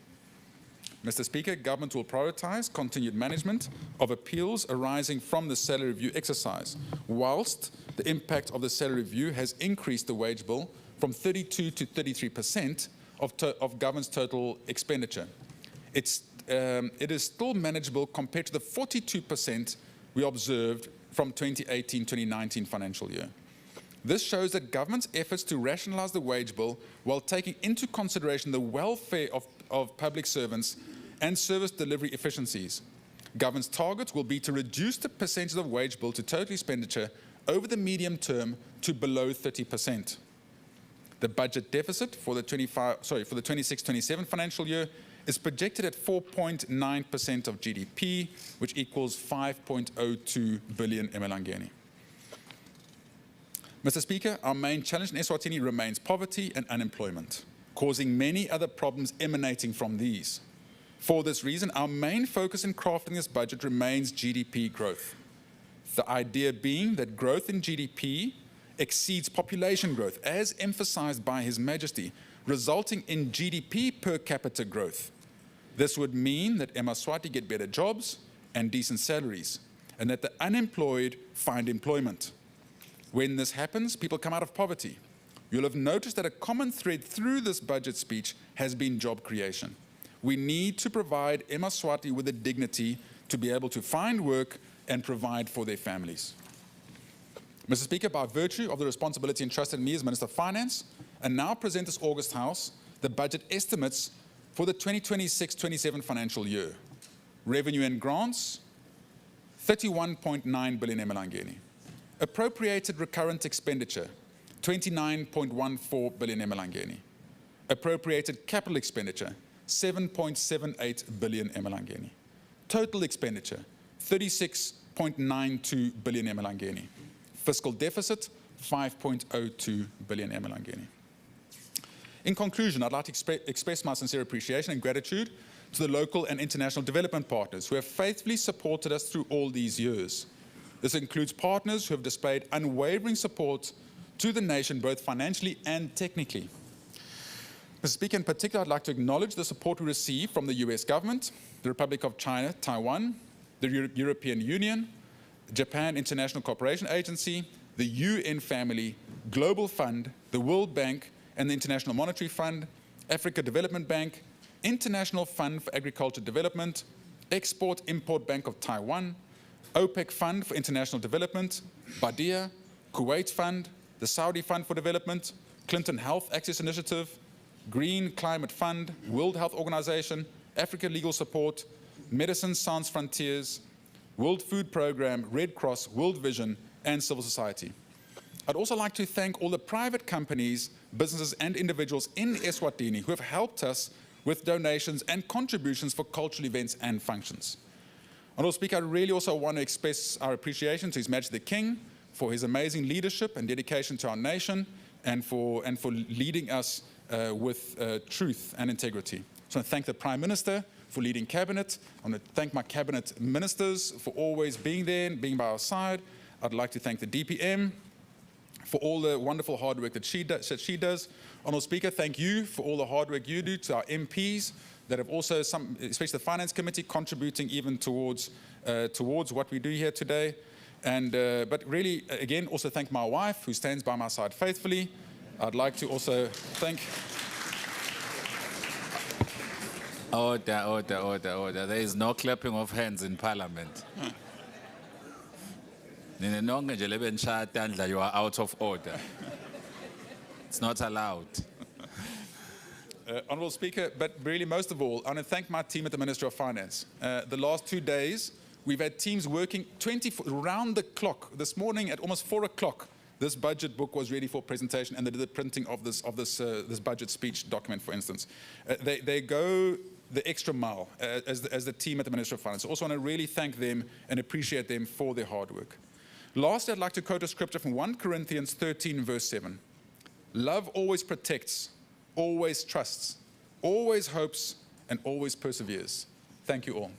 Mr. Speaker, government will prioritise continued management of appeals arising from the salary review exercise, whilst the impact of the salary review has increased the wage bill from 32 to 33% of government's total expenditure. It is still manageable compared to the 42% we observed from 2018-2019 financial year. This shows that government's efforts to rationalise the wage bill while taking into consideration the welfare of public servants and service delivery efficiencies. Government's target will be to reduce the percentage of wage bill to total expenditure over the medium term to below 30%. The budget deficit for the 26-27 financial year is projected at 4.9% of GDP, which equals 5.02 billion emalangeni. Mr. Speaker, our main challenge in Eswatini remains poverty and unemployment, causing many other problems emanating from these. For this reason, our main focus in crafting this budget remains GDP growth. The idea being that growth in GDP exceeds population growth, as emphasized by His Majesty, resulting in GDP per capita growth. This would mean that Eswatini get better jobs and decent salaries, and that the unemployed find employment. When this happens, people come out of poverty. You'll have noticed that a common thread through this budget speech has been job creation. We need to provide Eswatini with the dignity to be able to find work and provide for their families. Mr. Speaker, by virtue of the responsibility entrusted in me as Minister of Finance, and now present this August House the budget estimates for the 2026-27 financial year. Revenue and grants, 31.9 billion emalangeni. Appropriated recurrent expenditure, 29.14 billion emalangeni. Appropriated capital expenditure, 7.78 billion emalangeni. Total expenditure, 36.92 billion emalangeni. Fiscal deficit, 5.02 billion emalangeni. In conclusion, I'd like to express my sincere appreciation and gratitude to the local and international development partners who have faithfully supported us through all these years. This includes partners who have displayed unwavering support to the nation, both financially and technically. Mr. Speaker, in particular, I'd like to acknowledge the support we receive from the US government, the Republic of China, Taiwan, the European Union, Japan International Cooperation Agency, the UN Family, Global Fund, the World Bank, and the International Monetary Fund, Africa Development Bank, International Fund for Agriculture Development, Export-Import Bank of Taiwan, OPEC Fund for International Development, Badia, Kuwait Fund, the Saudi Fund for Development, Clinton Health Access Initiative, Green Climate Fund, World Health Organization, Africa Legal Support, Medicine Sans Frontiers, World Food Programme, Red Cross, World Vision, and civil society. I'd also like to thank all the private companies, businesses, and individuals in Eswatini who have helped us with donations and contributions for cultural events and functions. Honourable Speaker, I really also want to express our appreciation to His Majesty the King for his amazing leadership and dedication to our nation and for leading us with truth and integrity. So I thank the Prime Minister for leading cabinet. I want to thank my cabinet ministers for always being there and being by our side. I'd like to thank the DPM for all the wonderful hard work that she does. Honourable Speaker, thank you for all the hard work you do, to our MPs that have also, especially the Finance Committee, contributing even towards what we do here today. And but really, again, also thank my wife, who stands by my side faithfully. I'd like to also thank... Order. There is no clapping of hands in Parliament. You are out of order. It's not allowed. Honourable Speaker, but really most of all, I want to thank my team at the Minister of Finance. The last 2 days, we've had teams working 24 round the clock. This morning at almost 4 o'clock, this budget book was ready for presentation, and they did the printing of this budget speech document, for instance. They go the extra mile as the team at the Minister of Finance. I also want to really thank them and appreciate them for their hard work. Lastly, I'd like to quote a scripture from 1 Corinthians 13, verse 7. Love always protects, always trusts, always hopes, and always perseveres. Thank you all.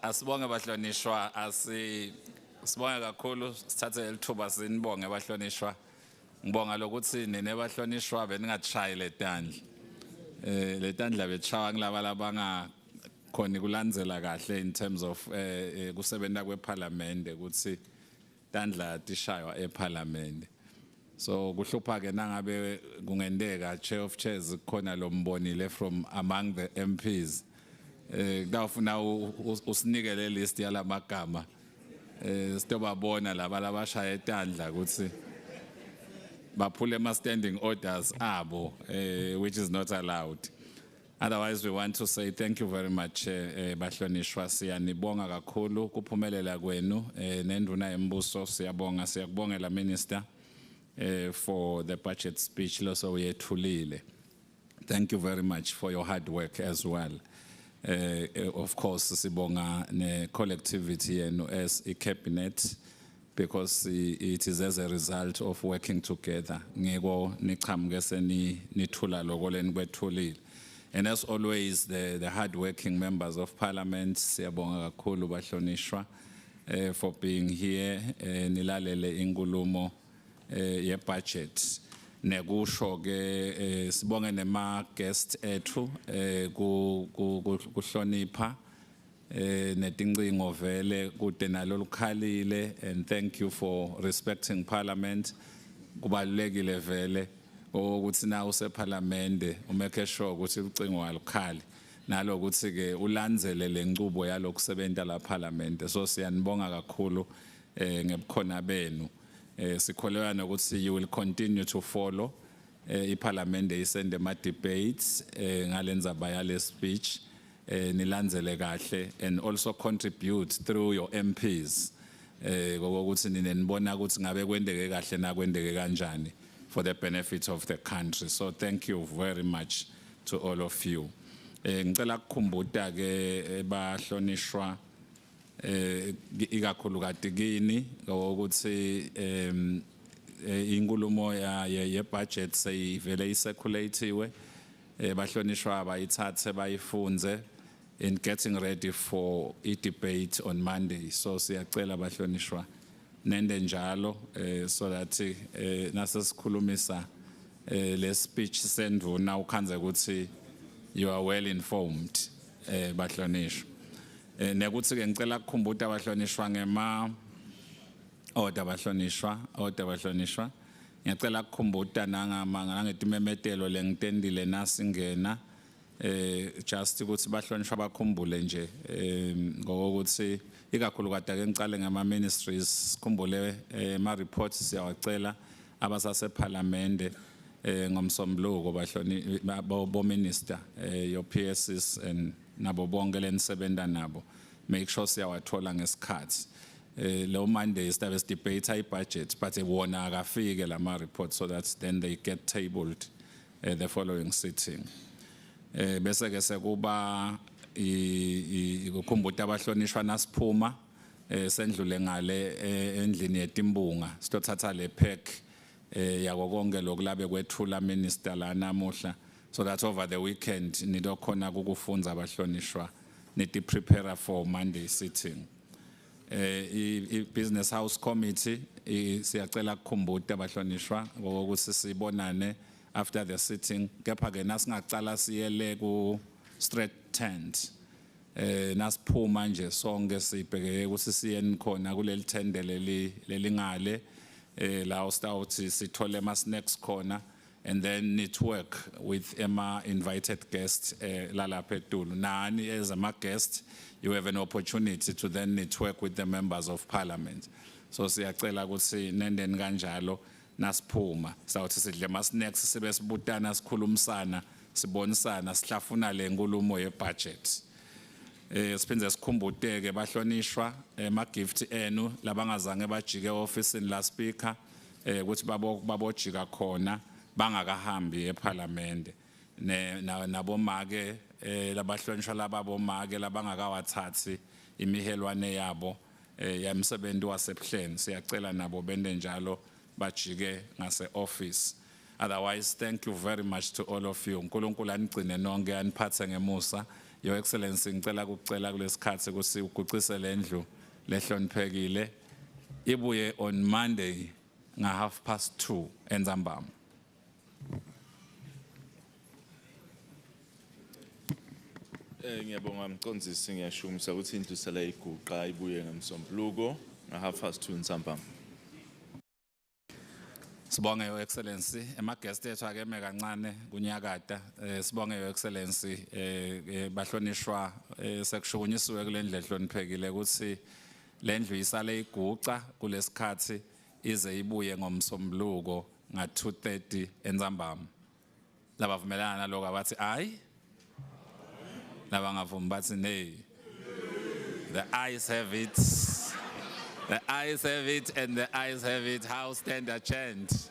Asibonge bahlonishwa, sibonga kakhulu, sithathe elithuba sinibonge bahlonishwa. Ngibonga lokuthi nine bahlonishwa beningatshayi letandla. Letandla betshawa ngilaba labanga khona kulandzela kahle in terms of kusebenta kweParliament ukuthi tandla tishaywa eParliament. So kuhlupha ke nangabe kungendeka chair of chairs khona lo mbonile from among the MPs. Kudafuna usinikele list yalamagama. Sitobabona laba labashaya etandla ukuthi baphule ama standing orders abo, which is not allowed. Otherwise, we want to say thank you very much, bahlonishwa, siyanibonga kakhulu kuphumelela kwenu, nenduna embuso siyakubongela minister for the budget speech also yethulile. Thank you very much for your hard work as well. Of course, sibonga ne collectivity and as a cabinet, because it is as a result of working together. Ngeko niqhamuke nithula lokho lenikwethulile. And as always, the hard-working members of Parliament, siyabonga kakhulu bahlonishwa for being here. Nilalele inkulumo ye budget. Nekusho ke sibonge nema guest ethu kuhlonipha netincingo vele kude nalolukhalile, and thank you for respecting Parliament. Kubalulekile vele ukuthi na useParliament umeke sure ukuthi ucingo alukhali nalo ukuthi ke ulandzele lenqubo yalokusebenta la Parliament. So siyanibonga kakhulu ngebukhona benu. Sikholwa nokuthi you will continue to follow iParliament isende ma debates ngalenza bayale speech nilandzele kahle, and also contribute through your MPs ukuthi ninibona ukuthi ngabe kwendeke kahle na kwendeke kanjani for the benefit of the country. So thank you very much to all of you. Ngicela ukukhumbuta ke bahlonishwa ikakhulu kade kini ukuthi inkulumo ye budget seyivele iseculatewe, bahlonishwa abayithathe bayifunze in getting ready for a debate on Monday. So siyacela bahlonishwa nende njalo so that nasesikhulumisa le speech sendvuna ukhanze ukuthi you are well informed bahlonishwa. Nekuthi ke ngicela ukukhumbuta bahlonishwa ngema order bahlonishwa ngiyacela ukukhumbuta nangetimemetelo lengitendile nasingena just ukuthi bahlonishwa bakhumbule nje ngokuthi ikakhulu kade ke ngicale ngama ministries sikhumbule ma reports siyawacela abasase Parliament ngomsombuluko bahlonishwa bo minister your PSs and nabo bonke lenisebenza nabo, make sure siyawathola ngesikhathi. Lo Monday sibe debate budget, but wona akafike lama reports so that then they get tabled the following sitting. Bese ke sekuba ukukhumbuta abahlonishwa nasiphuma sendlule ngale endlini yetimbunga sitothatha le pack yako konke lokulabe kwethula minister la namuhla so that over the weekend nidokhona ukufunza abahlonishwa niti prepare for Monday sitting. Business House Committee siyacela ukukhumbuta abahlonishwa ukuthi sibonane after the sitting kepha ke nasingacala siyele ku straight tent nasiphuma nje sonke sibheke ukuthi siyeni khona kuleli tende lelingale la usitawuthi sithole ama snacks khona and then network with Emma invited guests lalapha eTulu. Nani as a guest you have an opportunity to then network with the members of parliament. So siyacela ukuthi nendeni kanjalo nasiphuma sawuthi sidle ama snacks sibe sibutana sikhulumisana sibonisana sihlafuna le nkulumo ye budget. Siphinde sikhumbuteke bahlonishwa ama gift enu labangazange bajike office la speaker ukuthi babojika khona bangakahambi eParliament nabomake labahlonishwa lababomake labangakawathathi imihelwane yabo yamsebenzi wasebuhleni siyacela nabo bende njalo bajike ngase office. Otherwise, thank you very much to all of you. uNkulunkulu anigcine nonke aniphathe ngemusa. Your Excellency ngicela ukucela kulesikhathi ukuthi uguqise lendlu lehloniphekile ibuye on Monday nga 2:30 eNzambama. Ngiyabonga mqondisi ngiyashumisa ukuthi indlu sala iguqa ibuye ngemsombuluko nga 2:30 eNzambama. Sibonge Your Excellency ema guest ethu akeme kancane kunyakata sibonge Your Excellency bahlonishwa sekushukunyisiwe kulendlu ehloniphekile ukuthi lendlu isale iguqa kulesikhathi ize ibuye ngomsombuluko nga 2:30 eNzambama. Labavumelana naloko abathi ayi labangavumi bathi nay. The ayes have it. The ayes have it and the ayes have it. House stand a chant.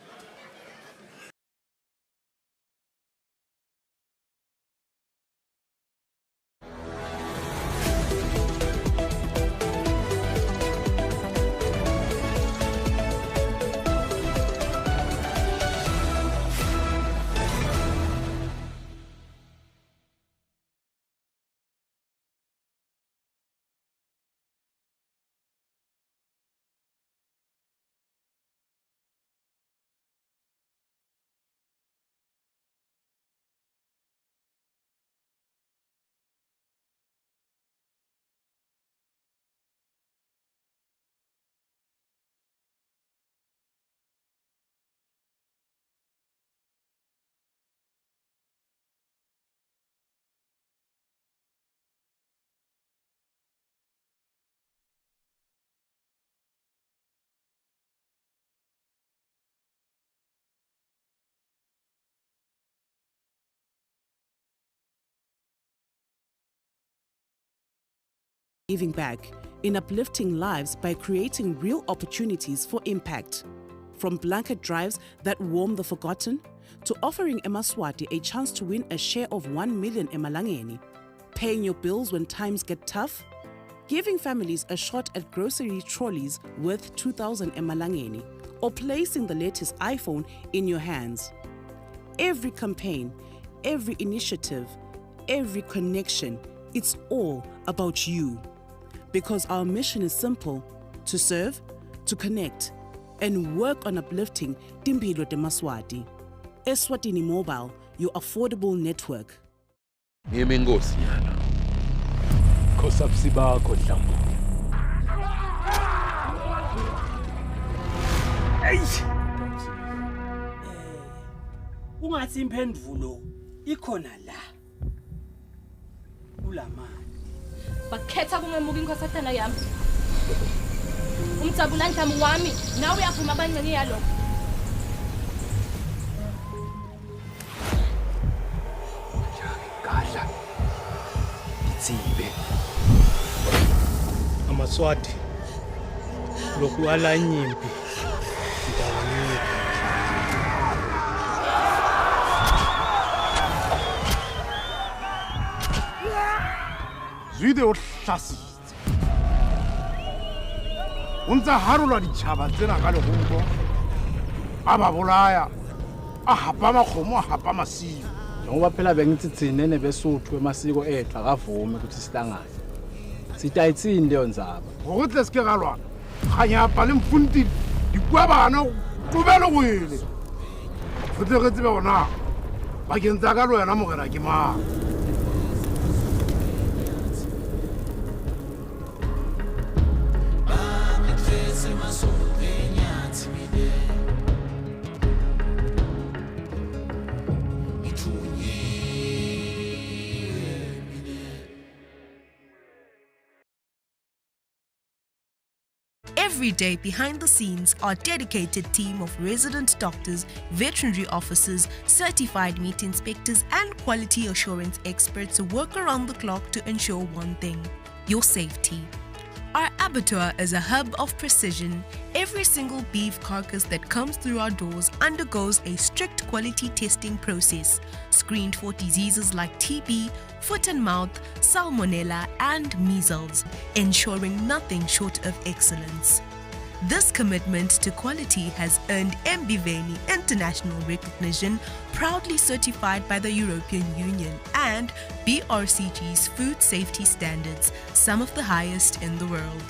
Giving back in uplifting lives by creating real opportunities for impact. From blanket drives that warm the forgotten, to offering eMaswati a chance to win a share of 1 million emalangeni, paying your bills when times get tough, giving families a shot at grocery trolleys worth 2,000 emalangeni, or placing the latest iPhone in your hands. Every campaign, every initiative, every connection, it's all about you. Because our mission is simple: to serve, to connect, and work on uplifting Timpilo de Maswati. Eswatini Mobile, your affordable network. Ngiyeme inkosi yana. Khosapsi bakho Dlambo. Ungathi imphendulo ikhona la. Ulama. Bakhetha kungemuka inkosi athana yami. Umtsabula ndlamu wami nawe uyaphuma abancane yalokho. Gadla. Itsibe. Amaswati. Lokhu ala nyimpi. Ndawani. zwide o hlasitse o ntse harolwa ditšhaba tsena ka legoko a ba bolaya a hapa makgomo a hapa masilo njengoba phela bengitsitsine nebesuthu emasiko ethu akavumi ukuthi sihlangane sitayitsini leyo ndzaba gore tle se ke ga lwana kganyapa le mfuntile dikua bana qobele gwele re tle re tsebe gona bakeng tsa ka le wena mogera ke mang. Every day behind the scenes, our dedicated team of resident doctors, veterinary officers, certified meat inspectors and quality assurance experts work around the clock to ensure one thing: your safety. Our abattoir is a hub of precision. Every single beef carcass that comes through our doors undergoes a strict quality testing process, screened for diseases like TB, foot and mouth, salmonella, and measles, ensuring nothing short of excellence. This commitment to quality has earned Mbiveni international recognition, proudly certified by the European Union and BRCG's food safety standards, some of the highest in the world.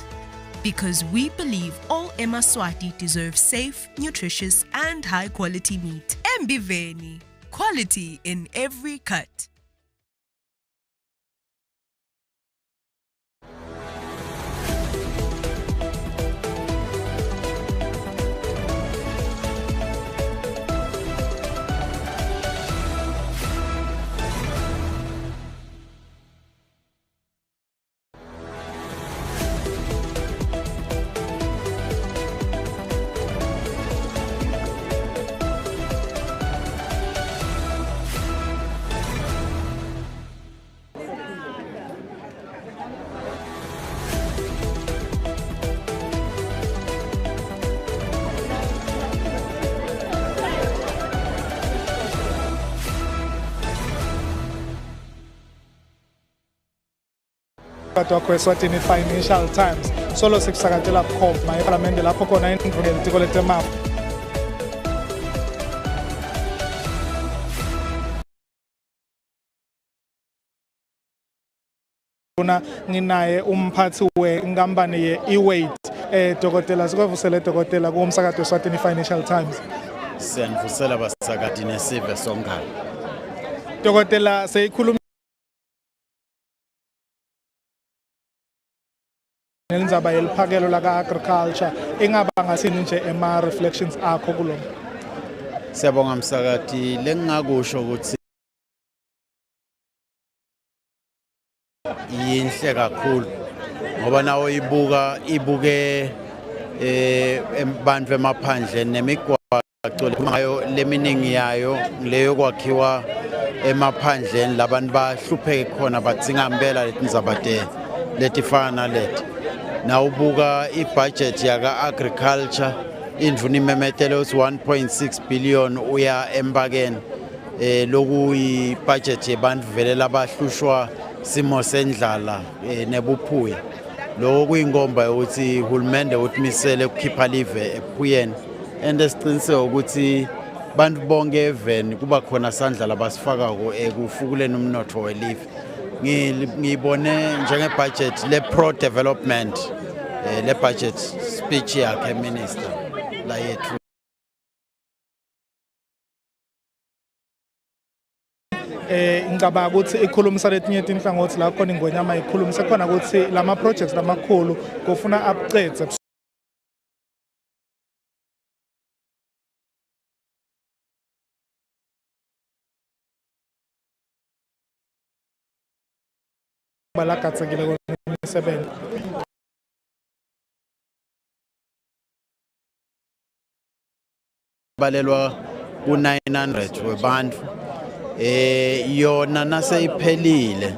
Because we believe all Emaswati deserve safe, nutritious, and high-quality meat. Mbiveni, quality in every cut. wakho Eswatini Financial Times solo sikusakatela bukhoma eParliament lapho khona indvukela itiko letemali nginaye umphathi wenkampani ye-eWeight dokotela sikwavusele dokotela kumsakazo Eswatini Financial Times. Siyanivusela basakati nesive sonke. Dokotela seyikhuluma nenzaba yeliphakelo la agriculture engaba ngasini nje ema reflections akho kulo. Siyabonga msakati lengingakusho ukuthi yinhle kakhulu ngoba nawo ibuke abantu emaphandleni nemigwaqo ngayo leminingi yayo leyo kwakhiwa emaphandleni labantu bahlupheke khona badzinga impela letindzabate letifana leti. Nawubuka ibudget yaka agriculture indvuna imemetelo 1.6 billion uya embakeni loku ibudget yebantu vele labahlushwa simo sendlala nebuphuya lokho kuyingomba ukuthi uhulumende utmisele ukukhipha live ephuyeni endesiqiniseke ukuthi bantu bonke even kuba khona sandla labasifakako ekufukuleni umnotho welive. Ngibone njengebudget le pro development le budget speech yakhe minister la yethu ngicabanga ukuthi ikhulumisa letinye inhlangothi la khona ingwenyama ikhulumisa khona ukuthi lama projects lamakhulu kufuna upgrades balagatsekile kwemisebenzi balelwa ku900 webantu yona naseyiphelile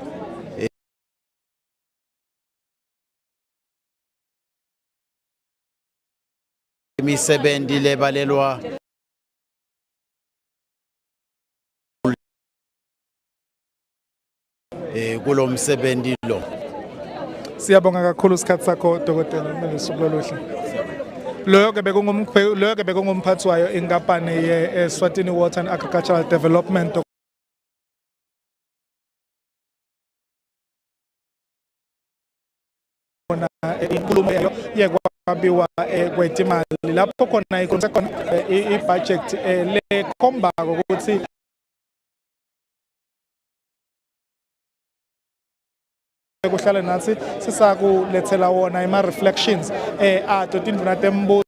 imisebenzi lebalelwa kulo msebenzi lo Siyabonga kakhulu isikhathi sakho Dokotela Ngesuku loluhle. Loyo ke bekungumphathi wayo inkampani ye-Eswatini Water and Agricultural Development. Inkulumo yayo yekwabiwa kwetimali lapho khona i-budget lekhomba ukuthi kuhlale nathi sisakulethela wona ima-reflections ato tindvuna tembuso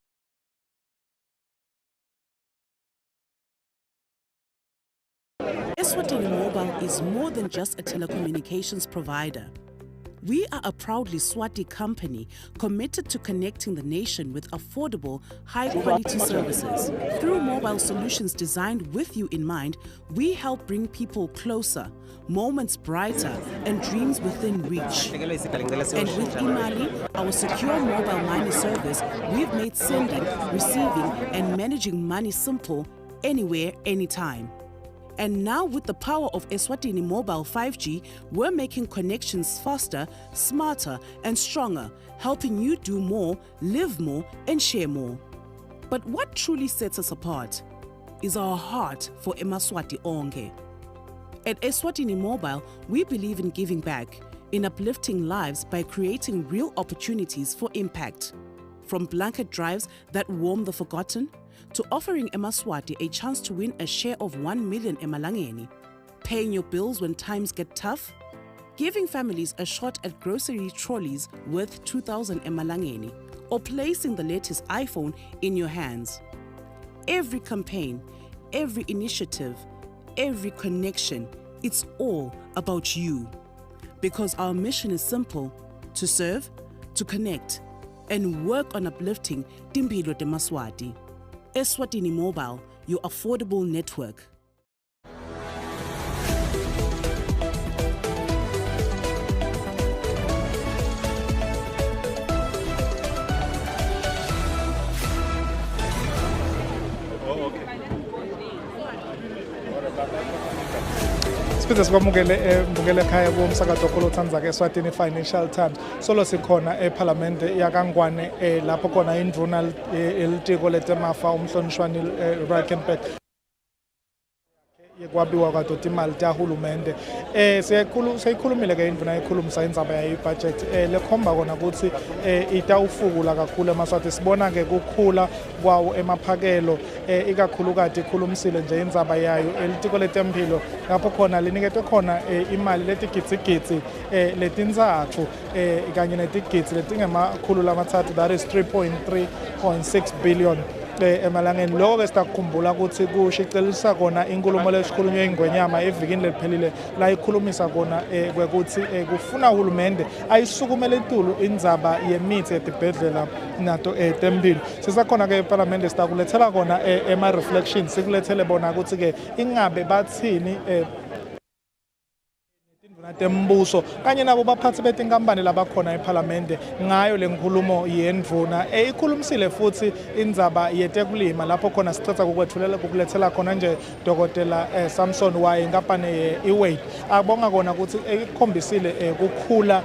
Eswatini Mobile is more than just a telecommunications provider. We are a proudly Swati company committed to connecting the nation with affordable, high-quality services. Through mobile solutions designed with you in mind, we help bring people closer, moments brighter, and dreams within reach. And with Imali, our secure mobile money service, we've made sending, receiving, and managing money simple anywhere, anytime. And now with the power of Eswatini Mobile 5G, we're making connections faster, smarter, and stronger, helping you do more, live more, and share more. But what truly sets us apart is our heart for eMaswati onke. At Eswatini Mobile, we believe in giving back, in uplifting lives by creating real opportunities for impact. From blanket drives that warm the forgotten, to offering eMaswati a chance to win a share of 1 million emalangeni, paying your bills when times get tough, giving families a shot at grocery trolleys worth 2,000 emalangeni, or placing the latest iPhone in your hands. Every campaign, every initiative, every connection, it's all about you. Because our mission is simple: to serve, to connect, and work on uplifting Timpilo eMaswati. Eswatini Mobile, your affordable network. Siphinde sikwamukele mbukele ekhaya kumsakazo kolothanza ke Eswatini Financial Times. Solo sikhona eParliament yakangwane lapho khona indruna elitiko letemafa umhlonishwa Neal Rijkenberg yekwabiwa kwadotimali tahulumende siyikhulumile ke indvuna ekhulumisa indzaba yayo budget lekhomba kona ukuthi itawufukula kakhulu eMaswati. Sibona ke kukhula kwawo emaphakelo ikakhulukati ikhulumisile nje indzaba yayo elitiko letempilo lapho khona liniketwe khona imali letigitsigitsi letintsatfu kanye netigitsi letingemakhulu lamathathu, that is 3.6 billion emalangeni. Lokho ke sitakukhumbula ukuthi kushicelisa kona inkulumo lesikhulunywe ingwenyama evikini lephelile la ikhulumisa kona kwekuthi kufuna uhulumende ayisukumele etulu indzaba yemithi etibhedlela nato tempilo. Sisakhona ke eParliament sitakulethela kona ema-reflections, sikulethele bona ukuthi ke ingabe bathini tembuso kanye nabo baphathi betinkampani labakhona eParliament ngayo lenkulumo yendvuna ikhulumisile futhi indzaba yetekulima lapho khona sicetha kukulethela khona nje Dokotela Samson waye inkampani iWeight abonga kona ukuthi ikhombisile kukhula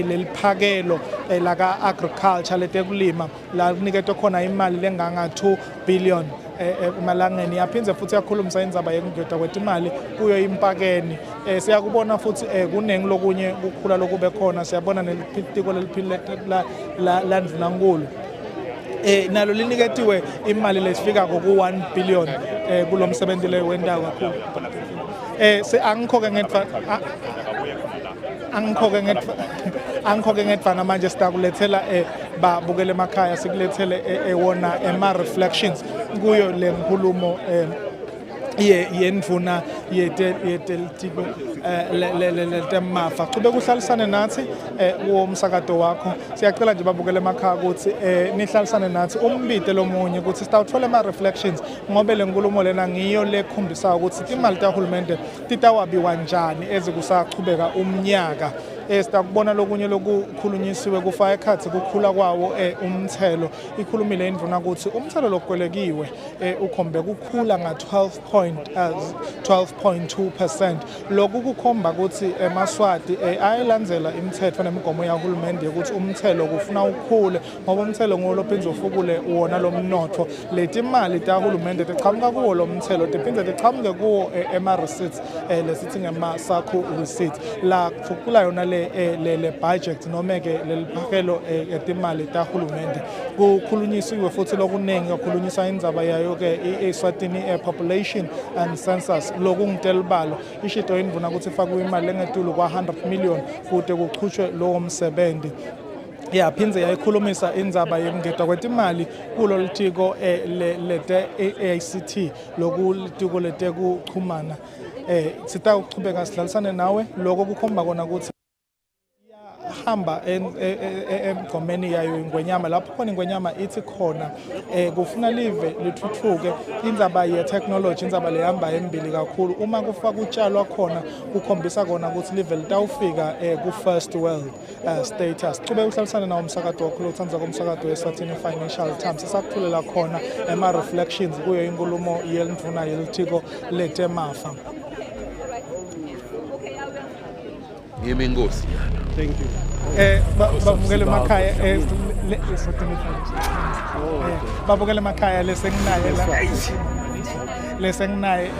leliphakelo laka agriculture letekulima la kuniketwe khona imali lenganga 2 billion emalangeni. Yaphindze futhi yakhulumisa indzaba yekungena kwetimali kuyo impakeni. Siyakubona futhi kunengi lokunye kukhula lokube khona. Siyabona nelitiko leliphile la ndvunankulu nalo liniketiwe imali lesifika ku 1 billion kulomsebenzi le wendawo kakhulu. Angikhoke ngedvana manje sitakulethela babukele emakhaya sikulethele wona ema-reflections kuyo le nkulumo yendvuna yetelitiko letemafa. Chube kuhlalisane nathi umsakato wakho. Siyacela nje babukele emakhaya ukuthi nihlalisane nathi umbite lomunye ukuthi sitawuthola ema-reflections ngobe le nkulumo lena ngiyo lekhombisa ukuthi imali tahulumende titawabiwa njani ezikusachubeka umnyaka. Sitakubona lokunye lokukhulunyisiwe kufaka ekhathi kukhula kwawo umthelo. Ikhulumile indvuna ukuthi umthelo lokwelekiwe ukhombe kukhula nga 12. 12.2%. Lokhu kukhomba ukuthi eMaswati ayilandzela imithetho nemigomo yahulumende ukuthi umthelo kufuna ukhule ngoba umthelo ngolophinzo ufukule wona lo mnotho. Leti imali tahulumende tiqhamuka kuwo lo mthelo tiphinde tiqhamuke kuwo ema-receipts lesithi ngema-SACCO receipts la kufukula yona le budget noma ke leliphakelo etimali tahulumende. Kukhulunyisiwe futhi lokuningi kakhulunyiswa indzaba yayo ke Eswatini population and census lokungidelibalo ishito indvuna ukuthi ifakwe imali engetulu kwa-100 million kude kuqhutshwe lowo msebenzi. Yaphindze yayikhulumisa indzaba yokungedwa kwetimali kulo litiko lete AICT lokulitiko lete kuchumana. Sitawuchubeka sidlalisane nawe lokho kukhomba kona ukuthi hamba emgomeni yayo ingwenyama lapho khona ingwenyama ithi khona kufuna live lithuthuke indzaba ye technology indzaba lehamba embili kakhulu uma kufaka utshalwa khona kukhombisa kona ukuthi live litawufika ku first world status. Cube uhlalisana nawo umsakazo wakho uthandza komsakazo weSwatini Financial Times sisakuthulela khona ema reflections kuyo inkulumo yelindvuna yelithiko letemafa. Ngiyimi inkosi yana. Thank you. Babukele emakhaya babukele emakhaya lesenginaye la lesenginaye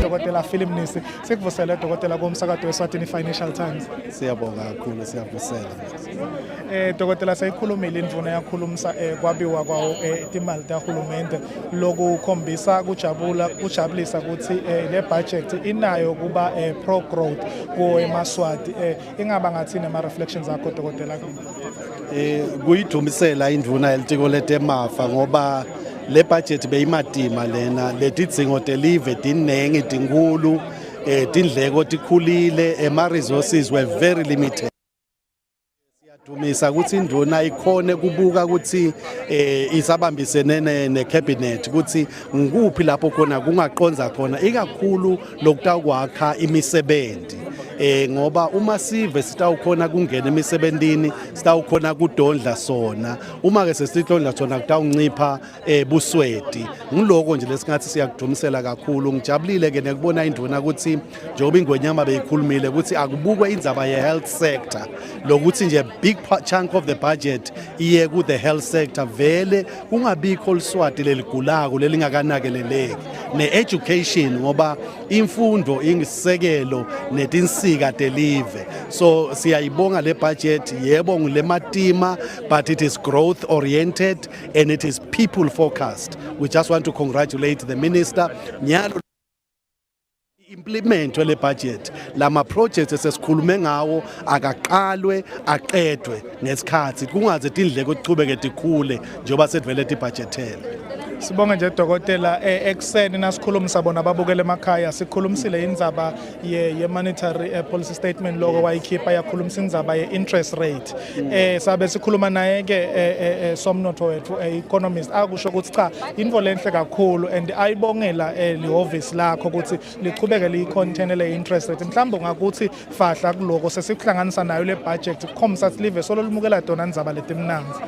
Dokotela Film Nisi sikuvusela Dokotela komsakazo weSwatini Financial Times. Siyabonga kakhulu siyavusela. Dokotela sayikhulumile indvuna yakhulumisa kwabiwa kwawo imali tahulumende lokukhombisa kujabulisa ukuthi le budget inayo kuba pro growth ko eMaswati. Ingaba ngathini ama reflections akho Dokotela? Kuyidumisela indvuna yelitiko letemafa ngoba le budget beyimadima lena letidzingo telive tinengi tinkulu tindleko tikhulile ema resources were very limited. Siyadumisa ukuthi indvuna ikhone kubuka ukuthi isabambisene ne cabinet ukuthi ngikuphi lapho khona kungaqonza khona ikakhulu lokutakwakha imisebenzi. Ngoba uma sive sitawukhona kungena emisebentini sitawukhona kudondla sona uma ke sesitondla sona kutawuncipha busweti ngiloko nje lesingathi siyakudumisela kakhulu ngijabulile ke nekubona indvuna ukuthi njengoba ingwenyama beyikhulumile ukuthi akubukwe indzaba ye health sector lokuthi nje big chunk of the budget iye ku the health sector vele kungabikho liswati leligulako lelingakanakeleleki ne education ngoba imfundo ingisisekelo netinsika delive. So siyayibonga le budget yebo ngile matima but it is growth oriented and it is people focused. We just want to congratulate the minister nyalo implement le budget lama projects esesikhulume ngawo akaqalwe aqedwe ngesikhathi kungaze indleko tichubeke tikhule njengoba sivele ibudgetele. Sibonga nje Dokotela ekseni nasikhulumisa bona babukele emakhaya sikhulumisile indzaba ye monetary policy statement lokho wayikhipha yakhulumisa indzaba ye interest rate. Sabe sikhuluma naye ke somnotho wethu economist akusho ukuthi cha info lenhle kakhulu and ayibongela leoffice lakho ukuthi lichubeke licontain le interest rate mhlawumbe ngakuthi fahla kuloko sesikuhlanganisa nayo le budget khomsa silive solo limukela dona indzaba letimnanzi.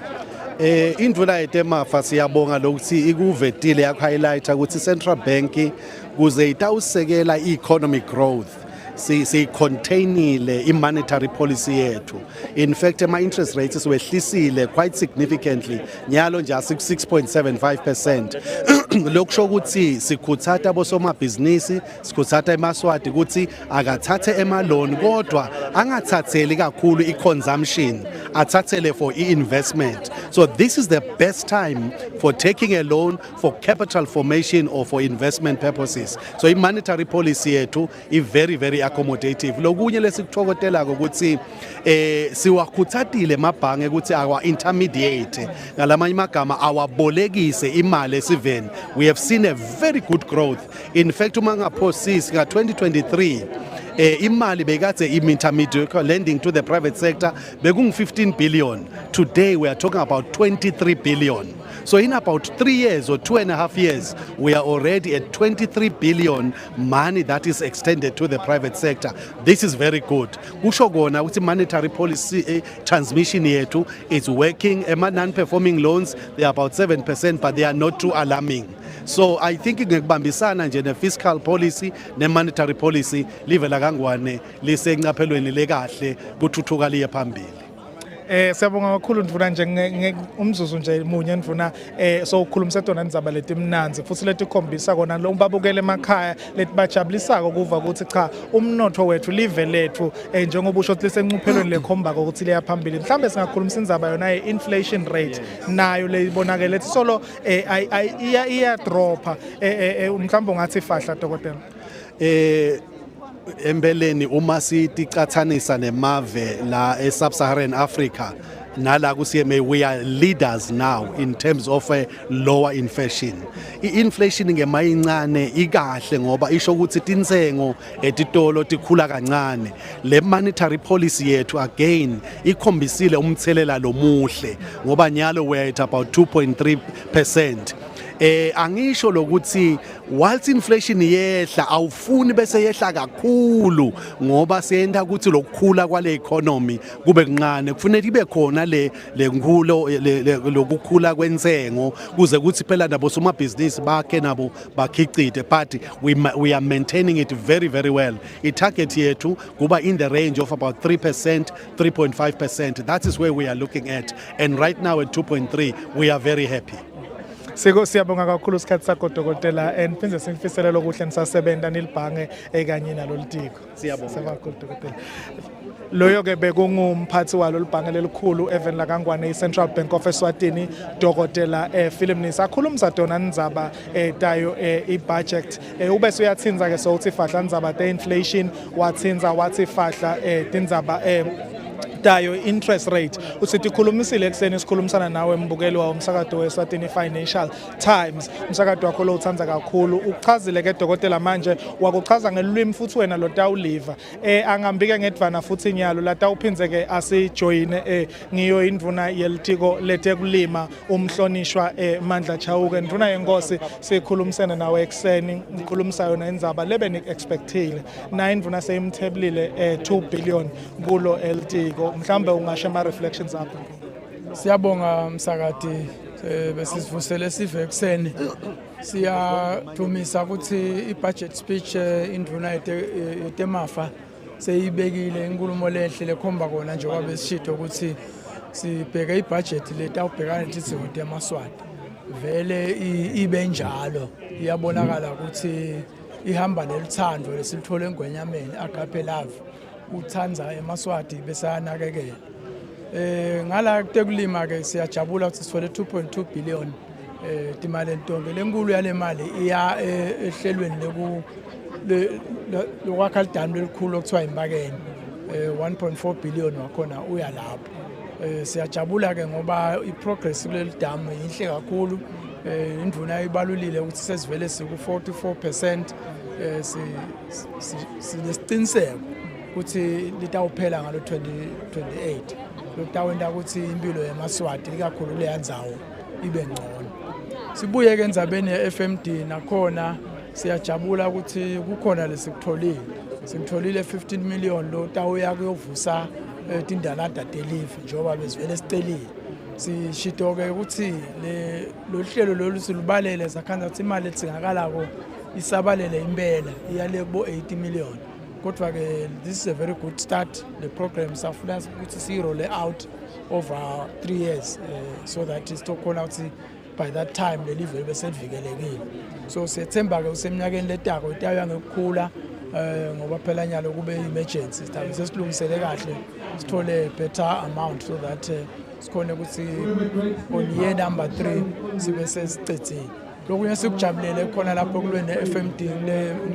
Indvuna yetemafa siyabonga lokuthi ikuvetile yakhighlighta ukuthi Central Bank kuze itawusekela economic growth si-containile i-monetary policy yethu. In fact, ama-interest rates siwehlisile quite significantly nyalo nje 6.75%. Lokusho ukuthi sikhuthata bosomabhizinisi sikhuthata eMaswati ukuthi akathathe emaloni kodwa angathatheli kakhulu i-consumption athathele for i-investment. So this is the best time for taking a loan for capital formation or for investment purposes. So i-monetary policy yethu is very accommodative. Lokunye lesikuthokotelako ukuthi siwakhuthatile emabhange ukuthi awa intermediate ngalamanye amagama awabolekise imali esiveni. We have seen a very good growth. In fact uma ngaphosisi nga 2023 imali bekade intermediate lending to the private sector bekungu 15 billion. Today we are talking about 23 billion. So in about 3 years or 2.5 years, we are already at 23 billion money that is extended to the private sector. This is very good. Kusho kona ukuthi monetary policy transmission yethu is working. Non-performing loans, they are about 7%, but they are not too alarming. So I think ngekubambisana nje ne-fiscal policy ne-monetary policy live la kangwane lisenqaphelweni lekahle kuthuthuka liye phambili. Siyabonga kakhulu ndivuna nje umzuzu nje munye ndivuna so ukhulumisa tona indzaba leti mnanzi futhi leti khombisa kona lo babukele emakhaya leti bajabulisako kuva ukuthi cha umnotho wethu live lethu njengoba usho lisenquphelweni lekhomba ukuthi liya phambili mhlambe singakhulumisa indzaba yona inflation rate nayo leyibonakala lethi solo iya dropa mhlambe ungathi fahla dokotela Embeleni uma siticathanisa nemave la e-Sub-Saharan Africa nala kusiyeme we are leaders now in terms of lower inflation. I-inflation ngemayincane ikahle ngoba isho ukuthi tinsengo etitolo tikhula kancane. Le monetary policy yethu again ikhombisile umthelela lomuhle ngoba nyalo we are at about 2.3%. Angisho lokuthi whilst inflation yehla awufuni bese yehla kakhulu ngoba siyenda ukuthi lokukhula kwale economy kube kancane kufanele ibe khona le nkulo lokukhula kwensengo kuze kuthi phela nabo somabhizinisi bakhe nabo bakhicite but we are maintaining it very very well. I target yethu kuba in the range of about 3%, 3.5%. That is where we are looking at, and right now at 2.3 we are very happy. Siyabonga kakhulu isikhathi sakho dokotela and phinde singifiselele okuhle nisasebenza nilibhange ekanye nalolitiko. Siyabonga kakhulu dokotela. Loyo ke bekungumphathi walo libhange lelikhulu even la kangwane iCentral Bank of Eswatini dokotela Philip akhulumisa dona ndzaba tayo ibudget ube suyathinza ke sokuthi fahla ndzaba te inflation wathinza wathi fahla tindzaba tayo interest rate usithi khulumisile ekseni sikhulumisana nawe mbukeli wa umsakado weSwatini Financial Times umsakado wakho lo uthanza kakhulu uchazile ke dokotela manje wakuchaza ngelulimi futhi wena lo tawuliva angambike ngedvana futhi nyalo la tawuphinze ke asijoyine ngiyo indvuna yelitiko letekulima umhlonishwa Mandla Chauke ndvuna yenkosi sikhulumisene nawe ekseni ngikhulumisa yona indzaba lebe ni expectile na indvuna seyimtheblile 2 billion kulo elitiko mhlambe ungasho ama reflections akho. Siyabonga msakati besivusele sive ekseni siyadumisa ukuthi i-budget speech indvuna yetemafa seyibekile inkulumo lehle lekhomba kona nje kwabe sishito ukuthi sibheke i-budget letawubhekana nezidingo temaswati vele ibe njalo iyabonakala ukuthi ihamba nelithando lesilithole engwenyameni agape love uthanza emaswati bese anakekela ngala tekulima ke siyajabula ukuthi sithole 2.2 billion timali entonge lenkulu yale mali iya ehlelweni lokwakha lidami lelikhulu okuthiwa imbakeni 1.4 billion wakhona uya lapho siyajabula ke ngoba iprogress kuleli damu inhle kakhulu indvuna ibalulile ukuthi sesivele siku 44% sinesiqiniseko ukuthi litawuphela ngalo 2028 lokutawenda ukuthi impilo yemaswati ikakhulu leyandzawo ibe ngcono sibuye ke endzabeni ye-FMD nakhona siyajabula ukuthi kukhona lesikutholile simtholile 15 million lo tawuya kuyovusa tindalada delivery njengoba bezivele sicelile sishito ke ukuthi lo hlelo lolu silubalele sakhanza ukuthi imali etsingakalako isabalele impela iyale kubo 80 million kodwa ke this is a very good start. The program safuna ukuthi si roll out over 3 years so that is to call out by that time le level beselivikelekile so sethemba ke useminyakeni letako itayo ngekukhula ngoba phela nyalo kube emergency sithabe sesilungisele kahle sithole better amount so that sikhona ukuthi on year number 3 sibe sesicethile lokunye sikujabulele khona lapho kulwene FMD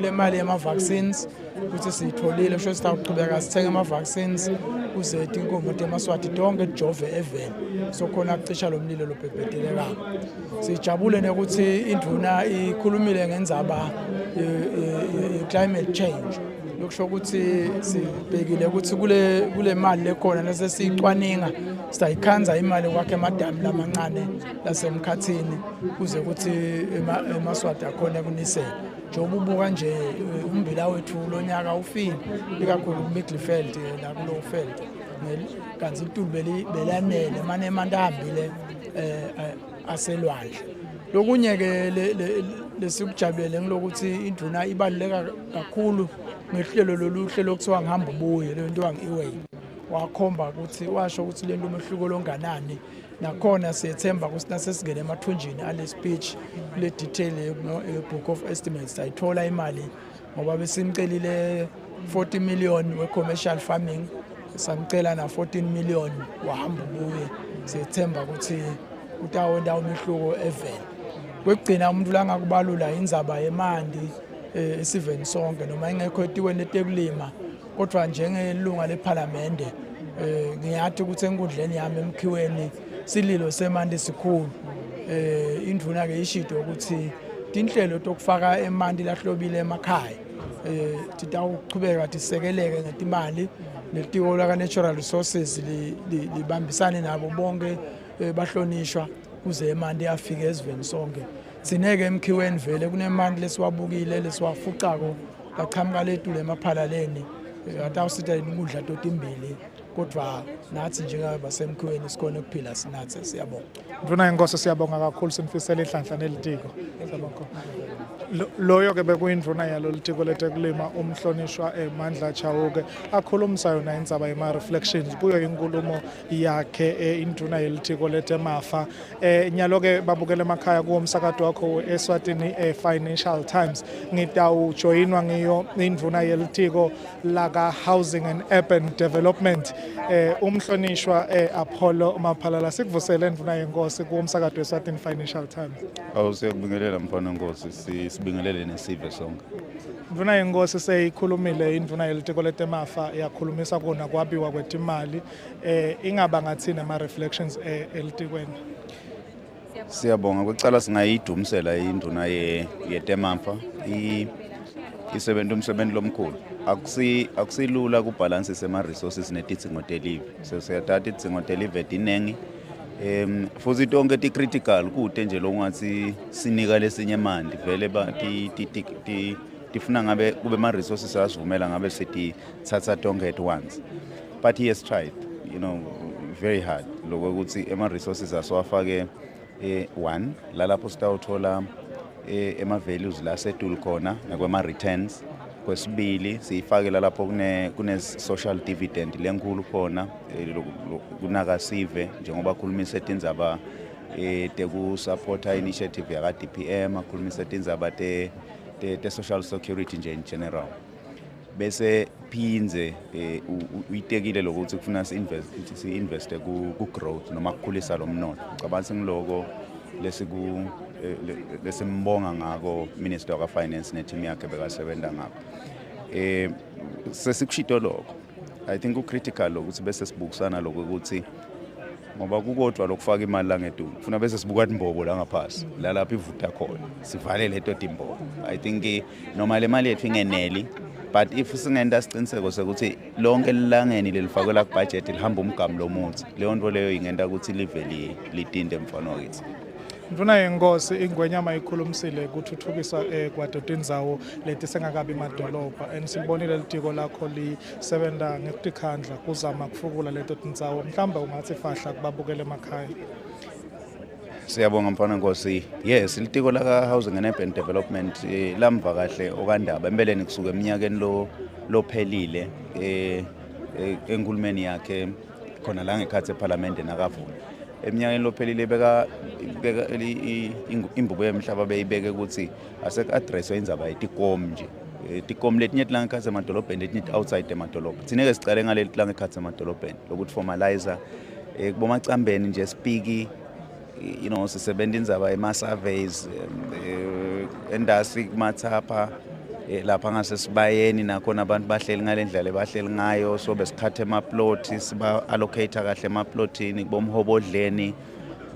le mali yama vaccines ukuthi sitholile sho sitaqhubeka sithenga ama vaccines kuze inkomo temaswati tonke jove eveni so khona kucisha lo mlilo lobhebhedeleka sijabule ukuthi induna ikhulumile ngendzaba climate change lokusho ukuthi sibhekile ukuthi kule mali lekhona lase sicwaninga sitayikhanza imali kwakhe emadami lamancane lasemkhathini kuze ukuthi emaswati akhona kunisela njengoba ubuka nje umbila wethu lonyaka ufile ikakhulu kuMiddelfeld la kulo feld kanti itulu belanele manje emanti ahambile aselwandle lokunye ke lesikujabulele ngilokuthi induna ibaluleka kakhulu ngehlelo loluhle lokuthiwa ngihamba ubuye le nto wangiway wakhomba ukuthi washo ukuthi le nto umehluko longanani nakhona siyethemba ukuthi nasesingene emathunjini ale speech le detail book of estimates ayithola imali ngoba besimcelile 40 million we commercial farming samcela na 14 million wahamba ubuye siyethemba ukuthi utawonda umehluko eveni kwegcina umuntu la ngakubalula indzaba yemandi esiveni sonke noma ingekho etiweni letekulima kodwa njengelunga leParliament ngiyathi ukuthi enkundleni yami emkhiweni sililo semandi sikhulu induna ke ishido ukuthi inhlelo tokufaka emandi lahlobile emakhaya titawuqhubeka tisekeleke ngetimali letiko la natural resources libambisane nabo bonke bahlonishwa kuze emandi afike esiveni sonke sineke emkhiweni vele kunemandi lesiwabukile lesiwafucako laqhamuka lethu lemaphalaleni atawusitha ukudla totimbili kodwa nathi njengabasemkhiweni sikhona ukuphila sinathe siyabonga Nduna inkosi siyabonga kakhulu sinifisela ihlanhla nelitiko siyabonga loyo ke bekuyinduna yalo litiko letekulima umhlonishwa Mandla Chauke akhulumisa yona indzaba yema reflections kuyo inkulumo yakhe induna yelitiko letemafa nyalo ke babukele emakhaya kuwo umsakazo wakho Eswatini Financial Times ngitawujoyinwa ngiyo induna yelitiko laka Housing and Urban Development umhlonishwa Apollo Maphalala sikuvusele induna yenkosi kuwo umsakazo Eswatini Financial Times awusiyakubingelela mfana nkosi sibingelele nesive sonke Nduna yenkosi seyikhulumile induna yelitiko letemafa yakhulumisa kona kwabiwa kwetimali ingaba ngathini ama reflections elitikweni Siyabonga kwecala singayidumisela induna yetemafa isebenza umsebenzi lomkhulu akusilula kubalance sema resources netidzingo delivery siyathatha idzingo delivery dinengi futhi tonke ti critical kude nje longathi sinika lesinye mandi vele tifuna ngabe kube ma resources asivumela ngabe sithi thatha tonke at once but he has tried very hard lokho ukuthi ema resources aswafake one lalapho sitawuthola ema values la setulu khona nakwema returns kwesibili siyifake lapho kune social dividend lenkulu khona kunaka sive njengoba khulumisa etindzaba teku support initiative yaka DPM akhulumisa etindzaba te social security nje in general bese phinze uyitekile lokuthi kufuna si-investe ku growth noma kukhulisa lo mnotho cabanga singiloko lesimbonga ngako Minister of Finance neteam yakhe bekasebenza ngako sesikushito lokho I think ucritical ukuthi bese sibukisana lokho ukuthi ngoba kukodwa lokufaka imali la ngedulu kufuna bese sibuka imbobo la ngaphasi la lapha ivuta khona sivalele leto timbobo I think noma le mali yethu ingeneli but if singenda siqiniseko sokuthi lonke lilangeni lelifakwe la budget lihamba umgamo lomuthi leyo nto leyo ingenda ukuthi live litinde mfana wakithi Nduna yenkosi ingwenyama ikhulumisile kuthuthukisa kwadodindzawo leti sengakabi madolobha and sibonile litiko lakho lisebenza ngekutikhandla kuzama kufukula leto tindzawo mhlawumbe ungathi fahla kubabukele emakhaya Siyabonga mfana nkosi yes litiko laka Housing and Urban Development lamva kahle okandaba empeleni kusuka eminyakeni lophelile enkulumeni yakhe khona la ngekhathe eParliament nakavuma eminyakeni lophelile beka imbubo yemhlaba beyibeke ukuthi asek addresswe indzaba yetikom nje tikom letinye la ngekhathe emadolobheni letinye outside emadolobha sineke sicale ngale la ngekhathe emadolobheni lokuthi formalizer kubomacambeni nje speak you know, sisebenza indzaba ema-surveys, industry kumathapha, lapha ngasesibayeni nakhona abantu bahleli ngale ndlela bahleli ngayo, so besikhathe emaploti siba-allocate kahle emaplotini bomhobodleni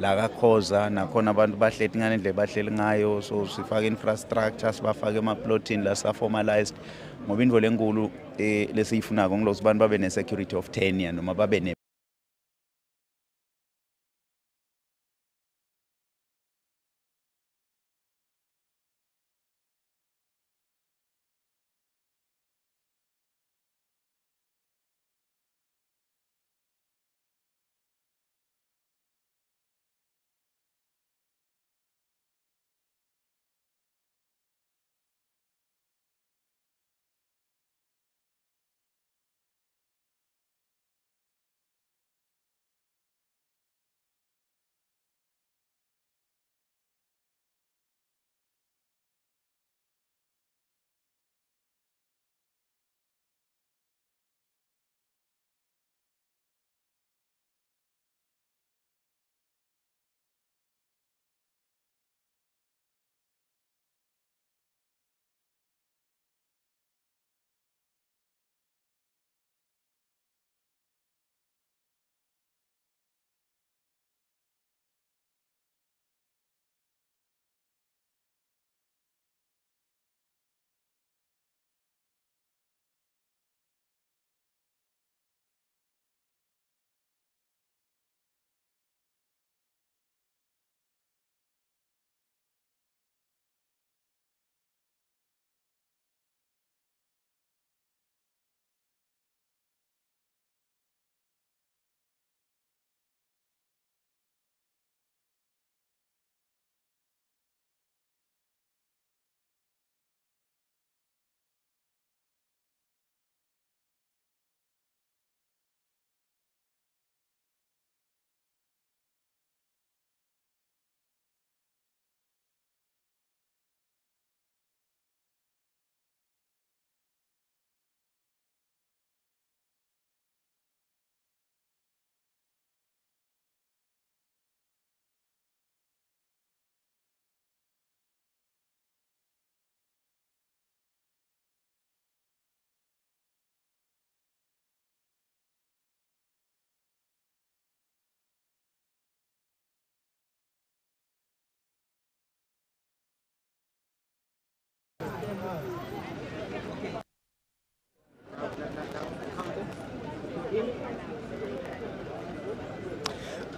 la kakhoza nakhona abantu bahleli ngale ndlela bahleli ngayo, so sifake infrastructure sibafake emaplotini la sa-formalized ngoba indvo lenkulu lesiyifunako ngilokuthi abantu babe ne-security of tenure noma babe ne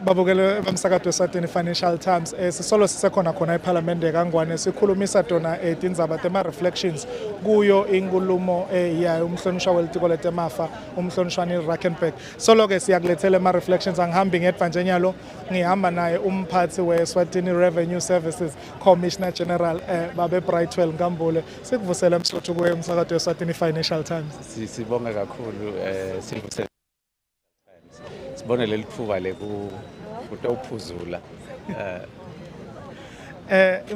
babukele bamsakado Eswatini Financial Times sisolo sisekhona khona eParliament kangwane sikhulumisa tona tindzaba tema reflections kuyo inkulumo yayo umhlonishwa welitiko letemafa umhlonishwa Neal Rijkenberg. Solo ke siyakulethela ama reflections angihambi ngedva njenyalo ngihamba naye umphathi weSwatini Revenue Services Commissioner General babe Brightwell Ngambule. Sikuvusela msotho kuye umsakado Eswatini Financial Times. Sibonga kakhulu sivusela sibone leli thuba leku kutawuphuzula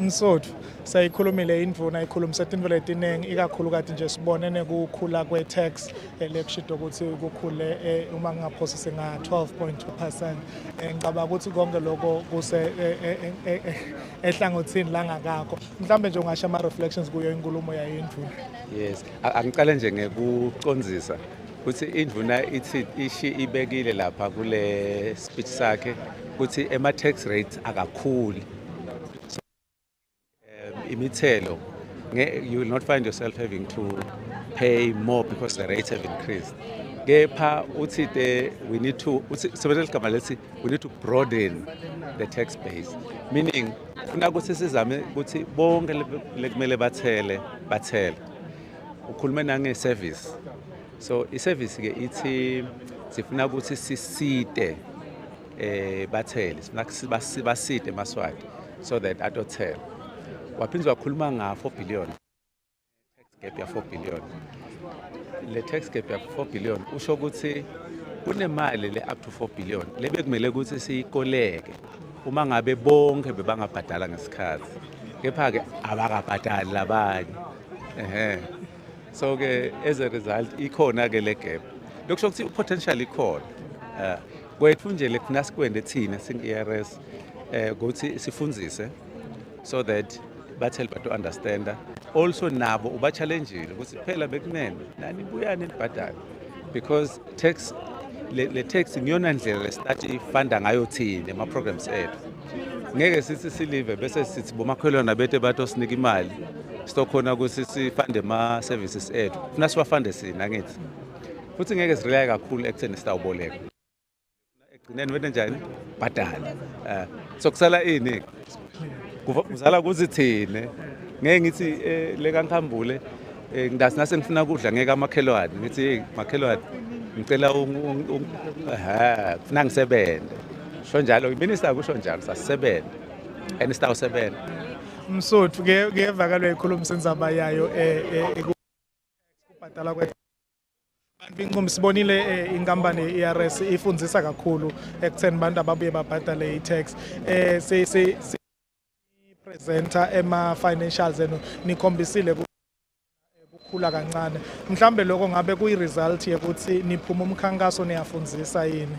Msotho sayikhulumile indvuna ikhulumisa tintfo letinengi ikakhulukazi nje sibonene kukhula kwe-tax lekushido ukuthi kukhule uma ngingaphosise nga 12.2%. Ngicabanga ukuthi konke lokho kuse ehlangothini langakakho mhlambe nje ungasho ama reflections kuyo inkulumo yayo indvuna. Yes, angicale nje ngekucondzisa ukuthi indvuna ithi ishi ibekile lapha kule speech sakhe ukuthi ema tax rates akakhuli. Imithelo, you will not find yourself having to pay more because the rates have increased. Kepha uthi we need to we need to broaden the tax base, meaning funa ukuthi sizame ukuthi bonke lekumele bathele ukhuluma nange service. So i-service ke ithi sifuna ukuthi sisite bathele basite eMaswati so that atothela. Waphinzwa wakhuluma nga 4 billion tax gap ya 4 billion. Le tax gap ya 4 billion usho ukuthi kunemali le up to 4 billion lebekumele ukuthi siyikoleke uma ngabe bonke bebangabhadala ngesikhathi. Kepha ke abakabhadali labanye. So ke as a result ikhona ke le gap. Lokusho ukuthi potential ikhona. Kwethu nje lekufuna sikwende thina sing-ERS ukuthi sifundzise so that bathelpa to understand. Also nabo uba-challenge-ile ukuthi phela bekumele nani buyani nibhadale because tax le tax ngiyona ndlela lesithatha ifunda ngayo thina ema-programs ethu. Ngeke sithi silive bese sithi bomakhelwana bethu bathi osinika imali sitokhona ukuthi sifunde ama-services ethu funa siwafunde sina ngithi futhi ngeke sirelaye kakhulu ekutheni sitawuboleka egcineni wena njani bhadala so kusala ini kuzala ukuthi thine ngeke ngithi le kankhambule ngidasi nase ngifuna kudla ngeke amakhelwane ngithi hey makhelwane ngicela kufuna ngisebende sho njalo iminister kusho njalo sasisebende and sitawusebenza Msothu ngevakalwe ikhuluma indzaba yayo kubhadala kwethu Binqom sibonile inkampani iRS ifundzisa kakhulu ekutheni abantu ababuye babhadale i-tax presenter ema-financials enu nikhombisile kukhula kancane mhlambe lokho ngabe kuyi-result yokuthi niphuma umkhankaso niyafundzisa yini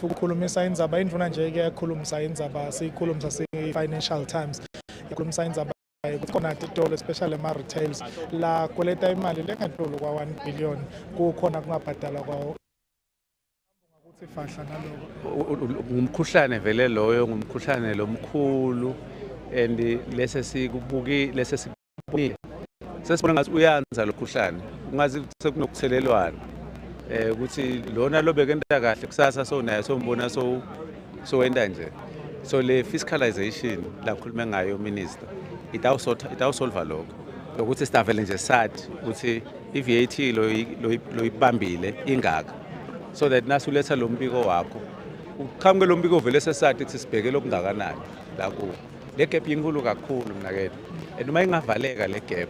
ukukhulumisa indzaba indvuna nje kuyakhulumisa indzaba siyikhulumisa si-Financial Times ikhulumisa indzaba kukhona titolo especially ema-retails la kweleta imali lengadluli kwa-1 billion kukhona kungabhadala kwawo ukuthi fahla naloko ngumkhuhlane vele loyo ngumkhuhlane lomkhulu and lese sikubukile sesibona ngathi uyanza lo mkhuhlane ungazi sekunokuthelelwana ukuthi lona lobekenta kahle kusasa sonayo sombona wenda nje so le fiscalization la khuluma ngayo minister itawusolva lokho lokuthi sitavele nje sathi ukuthi i-VAT loyibambile ingaka so that nasuletha lo mbiko wakho ukhamke lo mbiko vele sesathi ukuthi sibheke lokungakanani la ku le gap inkulu kakhulu mnakethu and uma ingavaleka le gap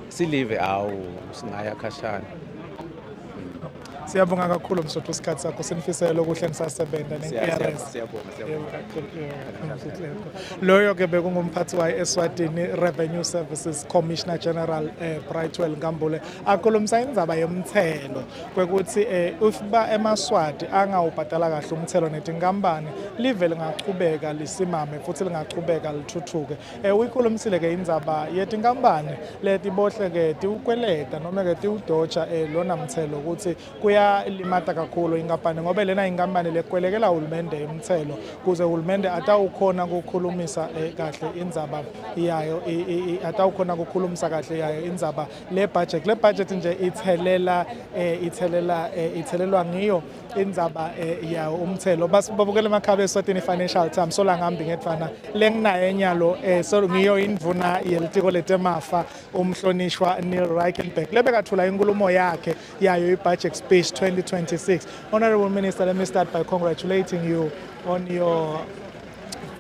silive singaya khashana Siyabonga kakhulu Msotho isikhathi sakho sinifisela okuhle nisasebenza ne-IRS. Loyo ke bekungumphathi wa-Eswatini Revenue Services Commissioner General Brightwell Nkambule akhulumisa indzaba yomthelo kwekuthi uba eMaswati angawubhadala kahle umthelo netinkampani live lingaqhubeka lisimame futhi lingaqhubeka lithuthuke. Uyikhulumisile ke indzaba yetinkampani letibohle ke tiukweleta noma ke tiudoja lona mthelo ukuthi kuyalimata kakhulu inkampani ngoba lena inkampani lekwelekela uhulumende umthelo kuze uhulumende atawukhona ukukhulumisa kahle indzaba yayo atawukhona ukukhulumisa kahle yayo indzaba le budget nje ithelelwa ngiyo indzaba yawo umthelo babukela emakhaba eSwatini Financial Times sola ngambi ngethana lenginayo enyalo so ngiyo indvuna yelitiko letemafa umhlonishwa Neal Rijkenberg lebekathula inkulumo yakhe yayo i-budget speech 2026. Honourable Minister, let me start by congratulating you on your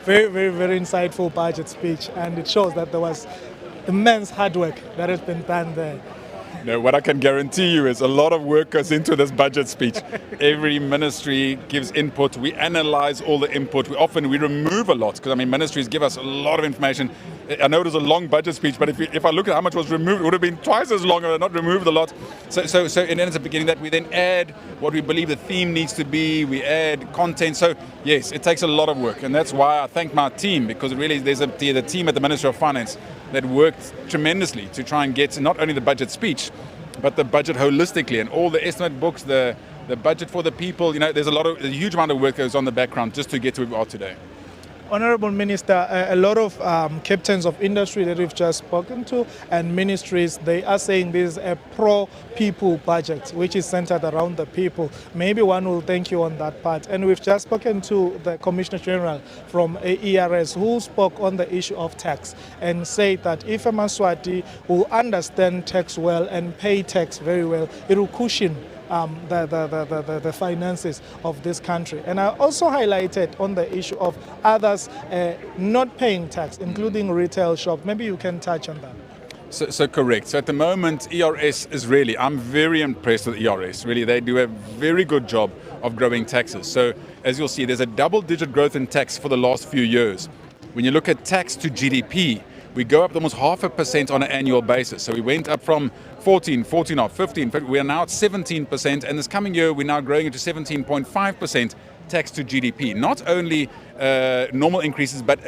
very, very, very insightful budget speech, and it shows that there was immense hard work that has been done there. No, what I can guarantee you is a lot of work goes into this budget speech. Every ministry gives input. We analyze all the input. We remove a lot, because ministries give us a lot of information. I know it was a long budget speech, but if I look at how much was removed, it would have been twice as long and not removed a lot. So it ends up beginning that we then add what we believe the theme needs to be. We add content. So yes, it takes a lot of work, and that's why I thank my team, because really there's the team at the Ministry of Finance that worked tremendously to try and get not only the budget speech, but the budget holistically, and all the estimate books, the budget for the people. There's a huge amount of work that goes on in the background just to get to where we are today. Honourable Minister, a lot of captains of industry that we've just spoken to and ministries, they are saying this is a pro-people budget, which is centered around the people. Maybe one will thank you on that part. And we've just spoken to the Commissioner General from ERS, who spoke on the issue of tax and said that if a Maswati will understand tax well and pay tax very well, it will cushion the finances of this country. And I also highlighted on the issue of others not paying tax, including retail shops. Maybe you can touch on that. So correct. So at the moment, ERS is really, I'm very impressed with ERS. Really, they do a very good job of growing taxes. So as you'll see, there's a double-digit growth in tax for the last few years. When you look at tax to GDP, we go up almost 0.5% on an annual basis. So we went up from 15, we are now at 17%, and this coming year we're now growing into 17.5% tax to GDP. Not only normal increases, but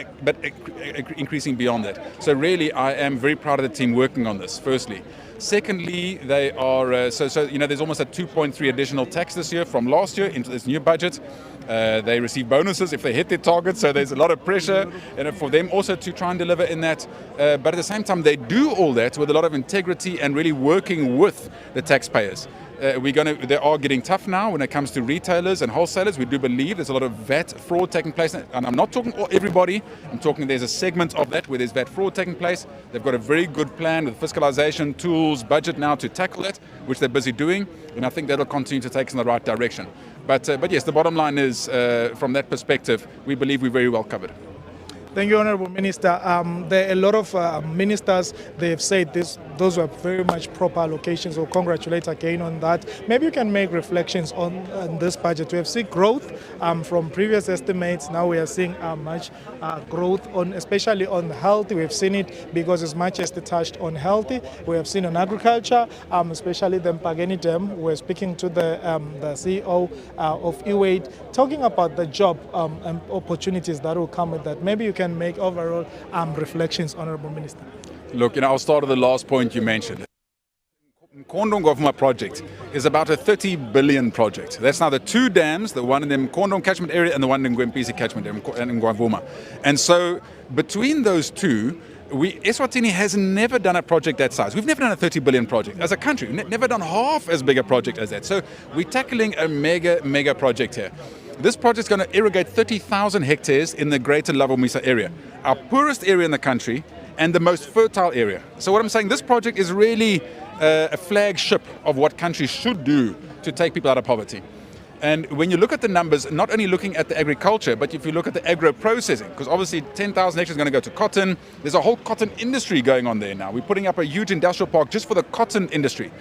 increasing beyond that. So really, I am very proud of the team working on this, firstly. Secondly, they are, there's almost a 2.3 additional tax this year from last year into this new budget. They receive bonuses if they hit their targets, so there's a lot of pressure for them also to try and deliver in that. But at the same time, they do all that with a lot of integrity and really working with the taxpayers. They are getting tough now when it comes to retailers and wholesalers. We do believe there's a lot of VAT fraud taking place. And I'm not talking everybody. I'm talking there's a segment of that where there's VAT fraud taking place. They've got a very good plan with fiscalization, tools, budget now to tackle that, which they're busy doing. And I think that'll continue to take us in the right direction. But yes, the bottom line is, from that perspective, we believe we're very well covered. Thank you, Honourable Minister. There are a lot of ministers, they've said those were very much proper allocations, so congratulate again on that. Maybe you can make reflections on this budget. We have seen growth from previous estimates. Now we are seeing much growth, especially on health. We have seen it because as much as they touched on healthy, we have seen on agriculture, especially the Mpageni Dam. We're speaking to the CEO of eWaid, talking about the job and opportunities that will come with that. Maybe you can make overall reflections, Honourable Minister. Look, I'll start with the last point you mentioned. Mkondo Ngwavuma project is about a 30 billion project. That's now the two dams, the one in the Mkondo catchment area and the one in Gwempisi catchment area in Ngwavuma. And so between those two, Eswatini has never done a project that size. We've never done a 30 billion project as a country. We've never done half as big a project as that. So we're tackling a mega project here. This project is going to irrigate 30,000 hectares in the greater Lavomisa area, our poorest area in the country and the most fertile area. So what I'm saying, this project is really a flagship of what countries should do to take people out of poverty. And when you look at the numbers, not only looking at the agriculture, but if you look at the agro-processing, because obviously 10,000 hectares is going to go to cotton. There's a whole cotton industry going on there now. We're putting up a huge industrial park just for the cotton industry.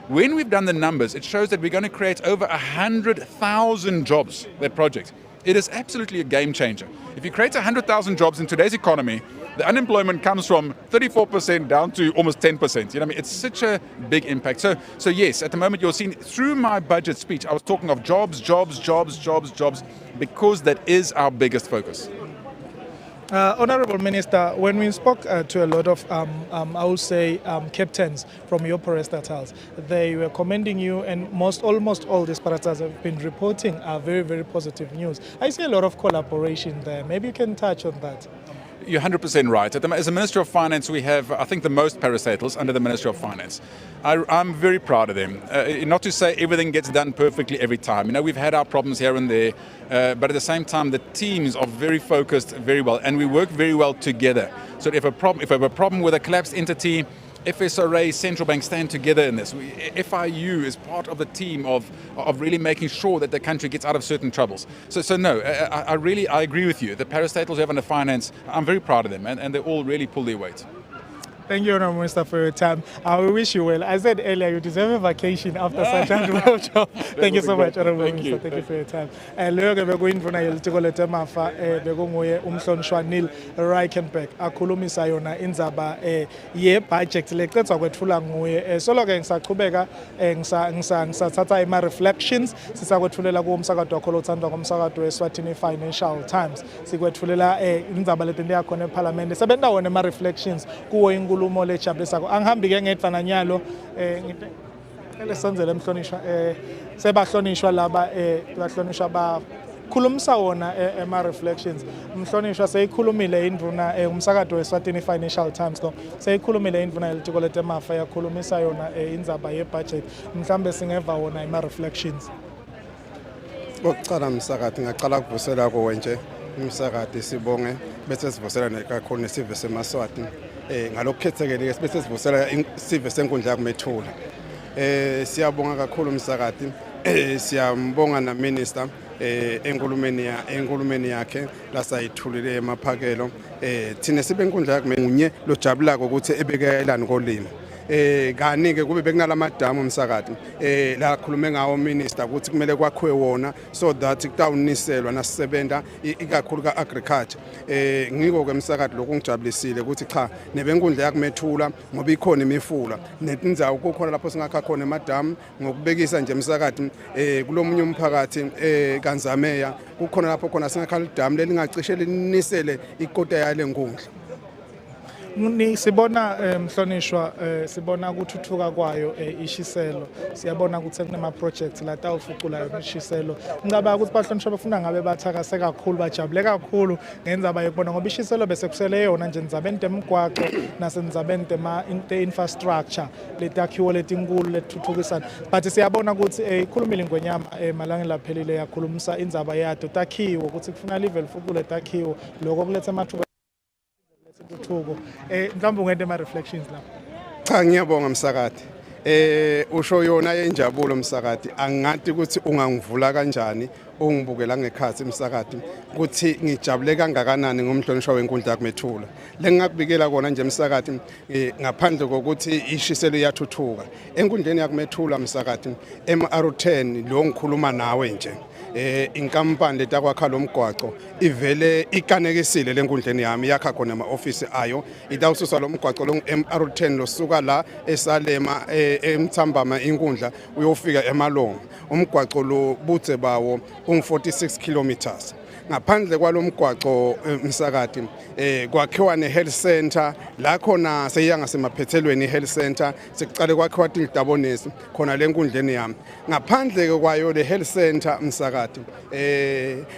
When we've done the numbers, it shows that we're going to create over 100,000 jobs, that project. It is absolutely a game changer. If you create 100,000 jobs in today's economy, the unemployment comes from 34% down to almost 10%. It's such a big impact. So yes, at the moment you're seeing through my budget speech, I was talking of jobs, because that is our biggest focus. Honourable Minister, when we spoke to a lot of, I would say, captains from your parastatals, they were commending you, and almost all these parastatals have been reporting very positive news. I see a lot of collaboration there. Maybe you can touch on that. You're 100% right. As a Minister of Finance, we have, I think, the most parastatals under the Ministry of Finance. I'm very proud of them. Not to say everything gets done perfectly every time. We've had our problems here and there, but at the same time, the teams are very focused very well, and we work very well together. So if I have a problem with a collapsed entity, FSRA, Central Bank stand together in this. FIU is part of the team of really making sure that the country gets out of certain troubles. So no, I agree with you. The parastatals we have under finance, I'm very proud of them, and they all really pull their weight. Thank you, Honourable Minister, for your time. We wish you well. I said earlier, you deserve a vacation after such a well job. Thank you so much, Honourable Minister. Thank you for your time. Leo ke bekuyindvuna yelitikolete mafa bekunguye umhlonishwa Neal Rijkenberg akhulumisa yona indzaba ye-budget lecedzwa kwetfula nguye. Solo ke ngisachubeka ngisathatha ima-reflections sisakwetfulela kumsakato wakho lothandwa komsakato weSwatini Financial Times. Sikwetfulela indzaba leti yakhona eParliament. Sebenta wona ima-reflections kuwo inkulumo lejabulisako. Angihambi ke ngedvana nyalo lesenzele emhlonishwa sebahlonishwa laba bahlonishwa bakhulumisa wona ema-reflections. Umhlonishwa seyikhulumile indvuna umsakato weSwatini Financial Times lo seyikhulumile indvuna yelitikolete emafa yakhulumisa yona indzaba ye-budget. Mhlambe singeva wona ima-reflections. Okokucala msakathi ngaqala ukuvusela kuwe nje umsakathi sibonge bese sivusela kakhulu nesive seMaswati ngalokukhethekile bese sivusela isive senkundla yakumethula. Siyabonga kakhulu umsakathi siyambonga na minister enkulumeni yakhe lasayithulile emaphakelo thina sibe inkundla yakumenye lojabulako ukuthi ebekelani kolimi. Kanike kube bekunalamadama umsakathi la khulume ngawo minister ukuthi kumele kwakhiwe wona so that kutawuniselwa nasisebenta ikakhulu ka agriculture. Ngiko ke umsakathi lokhu ngijabulisile ukuthi cha nebenkundla yakumethula ngoba ikhona imifula netindzawo kukhona lapho singakha khona emadam ngokubekisa nje umsakathi kulomunye umphakathi kaNzameya kukhona lapho khona singakha idam lelingacishe linisele ikota yale nkundla. Sibona mhlonishwa sibona ukuthuthuka kwayo ishiselo siyabona ukuthi kunema projects la tawufucula ishiselo ngicabanga ukuthi bahlonishwa bafuna ngabe bathakase kakhulu bajabule kakhulu ngenzaba yekubona ngoba ishiselo bese kusele yona nje nizabente emgwaqo nasenzabente infrastructure letakhiwo letinkulu lethuthukisana but siyabona ukuthi ikhulumile ingwenyama malanga laphelile yakhulumisa indzaba yato takhiwo ukuthi kufuna live lifucule takhiwo lokho kulethe amathuba Tugo. Mhlawumbe ungente ama-reflections lapho. Cha ngiyabonga msakathi. Usho yona yenjabulo msakathi angathi ukuthi ungangivula kanjani ungibukela ngekhathi msakathi ukuthi ngijabule kangakanani ngomhlonishwa wenkundla yakumethula. Lengakubikela kona nje msakathi ngaphandle kokuthi ishiselo iyathuthuka. Enkundleni yakumethula msakathi MR10 lo ngikhuluma nawe nje. Inkampani letakwakha lomgwaqo ivele ikanekisile lenkundleni yami yakha khona ama-office ayo itawususa lo mgwaqo lo MR10 losuka la eSalema eMthambama inkundla uyofika eMalonga umgwaqo lo budze bawo 46 kilometers. Ngaphandle kwalomgwaqo msakathi kwakhiwa ne-health center la khona seyanga semaphethelweni i-health center sekucale kwakhiwa indabonesi khona lenkundleni yami ngaphandle kwayo le-health center msakathi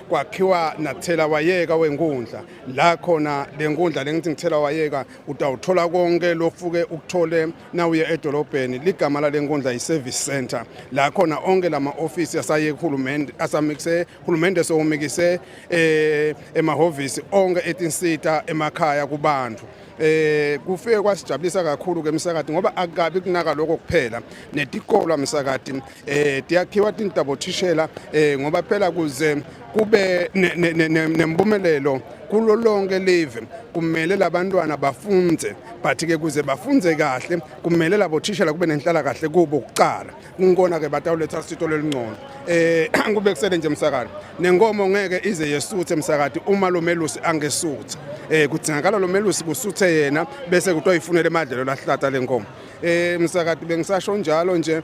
kwakhiwa nathela wayeka wenkundla la khona lenkundla lengithi ngithela wayeka utawuthola konke lofuke ukuthole nawuye edolobheni ligama la lenkundla i-service center la khona onke lama office yasaye uhulumende asamikise uhulumende sowumikise emahhovisi onke etinsita emakhaya kubantu kufike kwasijabulisa kakhulu ke msakathi ngoba akabi kunaka lokho kuphela netikolo msakathi tiyakhiwa tintabothishela ngoba phela kuze kube nempumelelo kulo lonke live kumele labantwana bafunde but ke kuze bafunde kahle kumele labothishela kube nenhlala kahle kubo kuqala ngikona ke batawuletha sito lelingcono kube kusele nje msakathi nenkomo ngeke ize yesuthe msakathi uma lo melusi angesuthe kudzingakala lo melusi kusuthe yena bese kuthiwa ifunele emadlelo lahlata lenkomo msakathi bengisasho njalo nje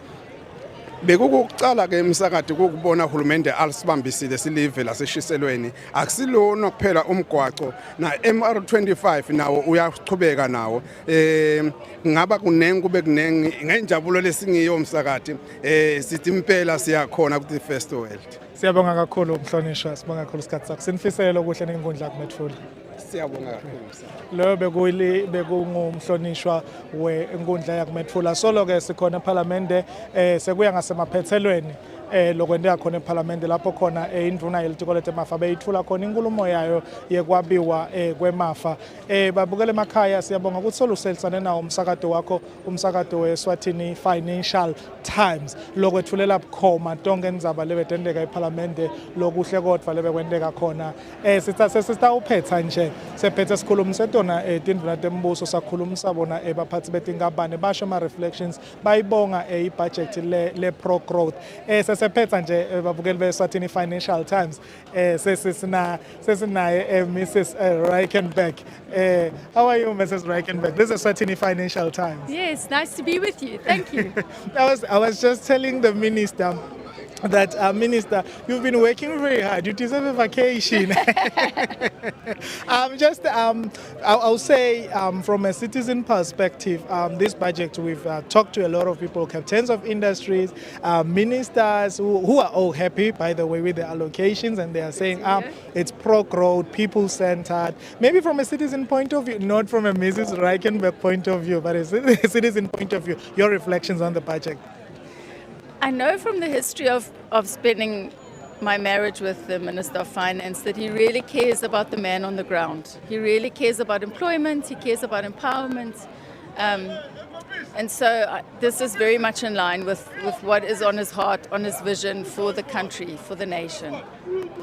bekukucala ke msakathi ukubona uhulumende alisibambisile silive laseshiselweni akusilona kuphela umgwaqo na MR25 nawo uyachubeka nawo ngaba kunengi kube kunengi ngenjabulo lesingiyo msakathi sithi impela siyakhona ku first world. Siyabonga kakhulu umhlonishwa sibonga kakhulu isikhathi sakho sinifisela okuhle nenkundla yakumethula. Siyabonga kakhulu. Lo bekungumhlonishwa wenkundla yakumethula solo ke sikhona eParliament sekuya ngasemaphethelweni lokwendeka khona eParliament lapho khona indvuna yelitiko letemafa beyithula khona inkulumo yayo yekwabiwa kwemafa. Babukele emakhaya siyabonga ukuthi soluselisane nawo umsakato wakho umsakato weSwatini Financial Times lokwethulela bukhoma tonke indzaba lebetendeka eParliament lokuhle kodwa lebekwendeka khona. Sesitawuphetha nje sephethe sikhulumi setona tindvuna tembuso sakhulumisa bona baphathi betinkampani basho ama-reflections bayibonga i-budget le pro growth. Sesephetha nje babukeli beSwatini Financial Times sesinaye Mrs. Rijkenberg. How are you, Mrs. Rijkenberg? This is Swatini Financial Times. Yes, nice to be with you. Thank you. I was just telling the minister that, Minister, you've been working very hard. You deserve a vacation. I'll say from a citizen perspective, this budget, we've talked to a lot of people, captains of industries, ministers who are all happy, by the way, with the allocations, and they are saying it's pro-growth, people-centered. Maybe from a citizen point of view, not from a Mrs. Rijkenberg point of view, but a citizen point of view, your reflections on the budget. I know from the history of spending my marriage with the Minister of Finance that he really cares about the man on the ground. He really cares about employment, he cares about empowerment. And so this is very much in line with what is on his heart, on his vision for the country, for the nation.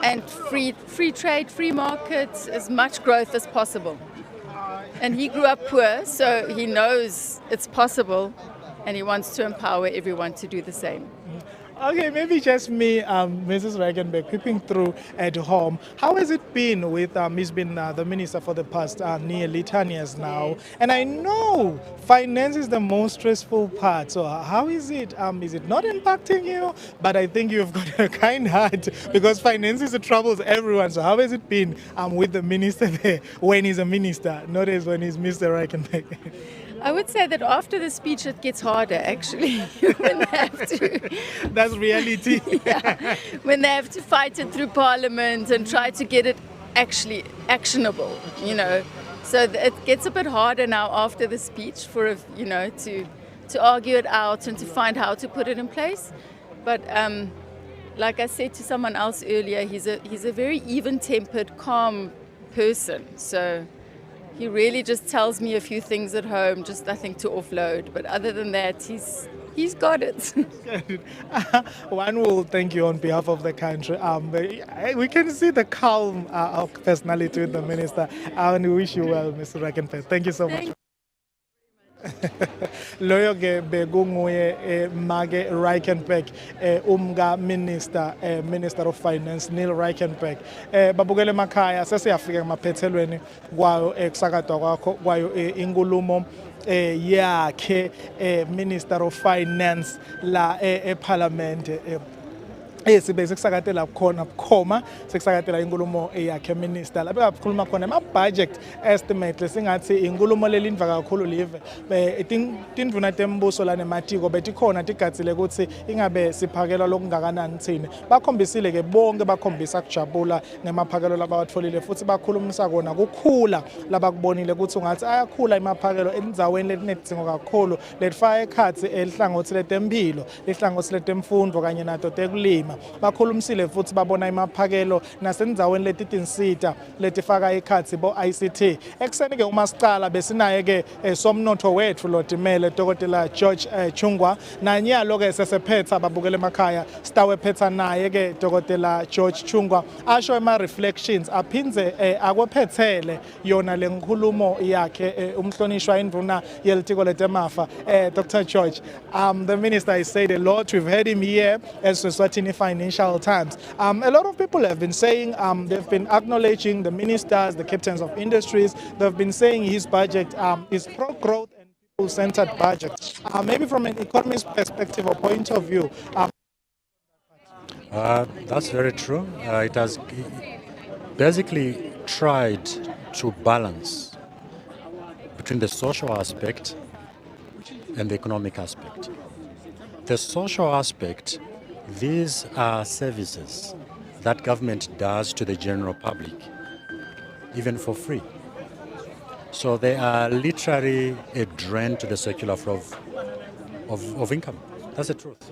And free trade, free markets, as much growth as possible. And he grew up poor, so he knows it's possible. And he wants to empower everyone to do the same. Okay, maybe just me, Mrs. Rijkenberg, peeping through at home. How has it been with, he's been the minister for the past nearly 10 years now, and I know finance is the most stressful part, so how is it? Is it not impacting you? But I think you've got a kind heart, because finances troubles everyone, so how has it been with the minister there when he's a minister, not as when he's Mr. Rijkenberg? I would say that after the speech it gets harder, actually, when they have to. That's reality. Yeah, when they have to fight it through Parliament and try to get it actually actionable, you know. So it gets a bit harder now after the speech for, to argue it out and to find how to put it in place. But like I said to someone else earlier, he's a very even-tempered, calm person. So he really just tells me a few things at home, just I think to offload. But other than that, he's got it. One will thank you on behalf of the country. We can see the calm personality with the minister. And we wish you well, Mr. Rijkenberg. Thank you so much. Loyo ke bekunguye Mage Rijkenberg Minister of Finance Neal Rijkenberg. Babukele emakhaya sesiyafika emaphethelweni kwayo kusakadwa kwakho kwayo inkulumo yakhe Minister of Finance la eParliament. Sibe sekusakatela khona bukhoma sekusakatela inkulumo yakhe minister lapha kakhuluma khona ama-budget estimate lesingathi inkulumo lelindva kakhulu live tindvuna tembuso la nematiko betikhona tigatsile ukuthi ingabe siphakelwa lokungakanani thina bakhombisile ke bonke bakhombisa kujabula ngemaphakelo labawatfolile futhi bakhulumisa kona kukhula labakubonile ukuthi ungathi ayakhula emaphakelo endzaweni letinedzingo kakhulu letifaka ekhatsi elihlangothi letempilo lihlangothi letemfundo kanye nato tekulima bakhulumisile futhi babona imaphakelo nasendzaweni letitinsita letifaka ekhatsi bo ICT ekseni ke uma sicala besinaye ke somnotho wethu lotimele Dr. George Chungwa nanyalo ke sesephetha babukele emakhaya sitawephetha naye ke Dr. George Chungwa asho ema reflections aphinze akwephethele yona lenkhulumo yakhe umhlonishwa indvuna yelitiko letemafa Dr. George. The minister has said a lot. We've heard him here as Swatini Financial Times. A lot of people have been saying, they've been acknowledging the ministers, the captains of industries. They've been saying his budget is pro-growth and people-centered budget. Maybe from an economist perspective or point of view. That's very true. It has basically tried to balance between the social aspect and the economic aspect. The social aspect, these are services that government does to the general public, even for free. So they are literally a drain to the circular flow of income. That's the truth.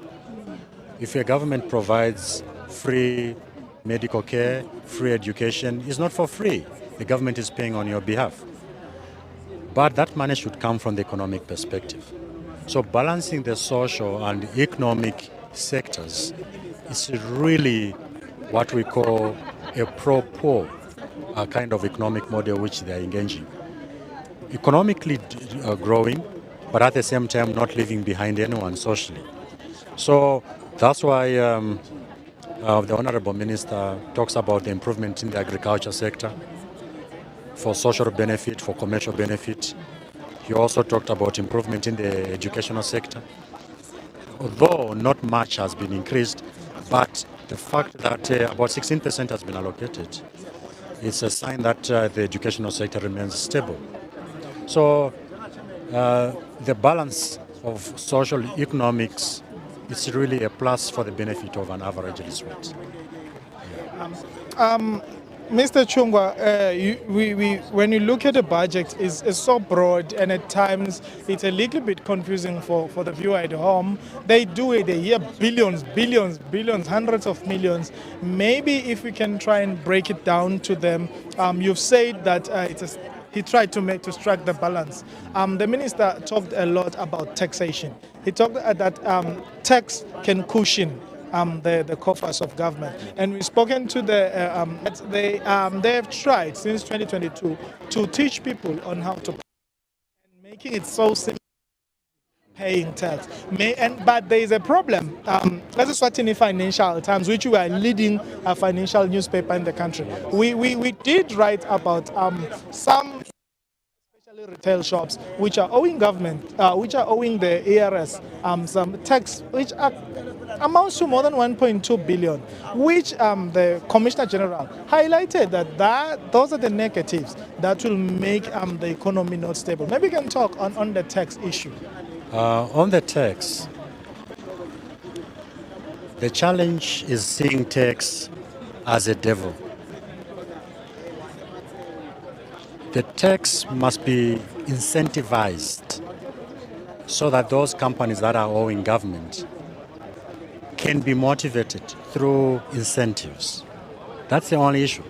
if a government provides free medical care, free education, it's not for free. The government is paying on your behalf. But that money should come from the economic perspective. So balancing the social and economic sectors is really what we call a pro-poor kind of economic model which they are engaging. Economically growing, but at the same time not leaving behind anyone socially. So that's why the Honourable Minister talks about the improvement in the agriculture sector for social benefit, for commercial benefit. He also talked about improvement in the educational sector. Although not much has been increased, but the fact that about 16% has been allocated, it's a sign that the educational sector remains stable. So the balance of social economics is really a plus for the benefit of an average Eswatini. Mr. Chungwa, when you look at the budget, it's so broad and at times it's a little bit confusing for the viewer at home. They hear billions, hundreds of millions. Maybe if we can try and break it down to them, you've said that he tried to strike the balance. The minister talked a lot about taxation. He talked that tax can cushion the coffers of government. And we've spoken to they have tried since 2022 to teach people on how to pay, and making it so simple paying tax. But there is a problem. As Eswatini Financial Times, which we are leading a financial newspaper in the country, we did write about some retail shops which are owing government, which are owing the ARS some tax which amounts to more than 1.2 billion, which the Commissioner General highlighted that those are the negatives that will make the economy not stable. Maybe you can talk on the tax issue. On the tax, the challenge is seeing tax as a devil. The tax must be incentivized so that those companies that are owing government can be motivated through incentives. That's the only issue.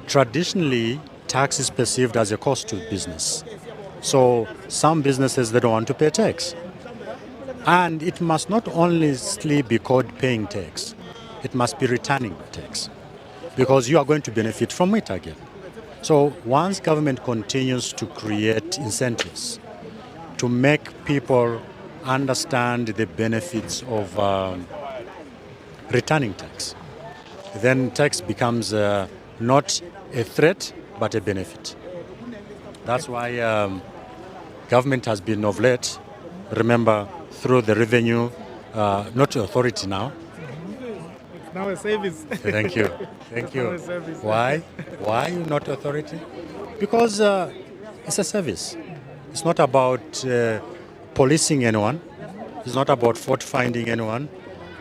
Traditionally, tax is perceived as a cost to business. So some businesses, they don't want to pay tax. And it must not only be called paying tax, it must be returning tax, because you are going to benefit from it again. So once government continues to create incentives to make people understand the benefits of returning tax, then tax becomes not a threat but a benefit. That's why government has been of late, remember, through the revenue, not authority now. Now a service. Thank you. Thank you. Why? Why not authority? Because it's a service. It's not about policing anyone. It's not about fault finding anyone.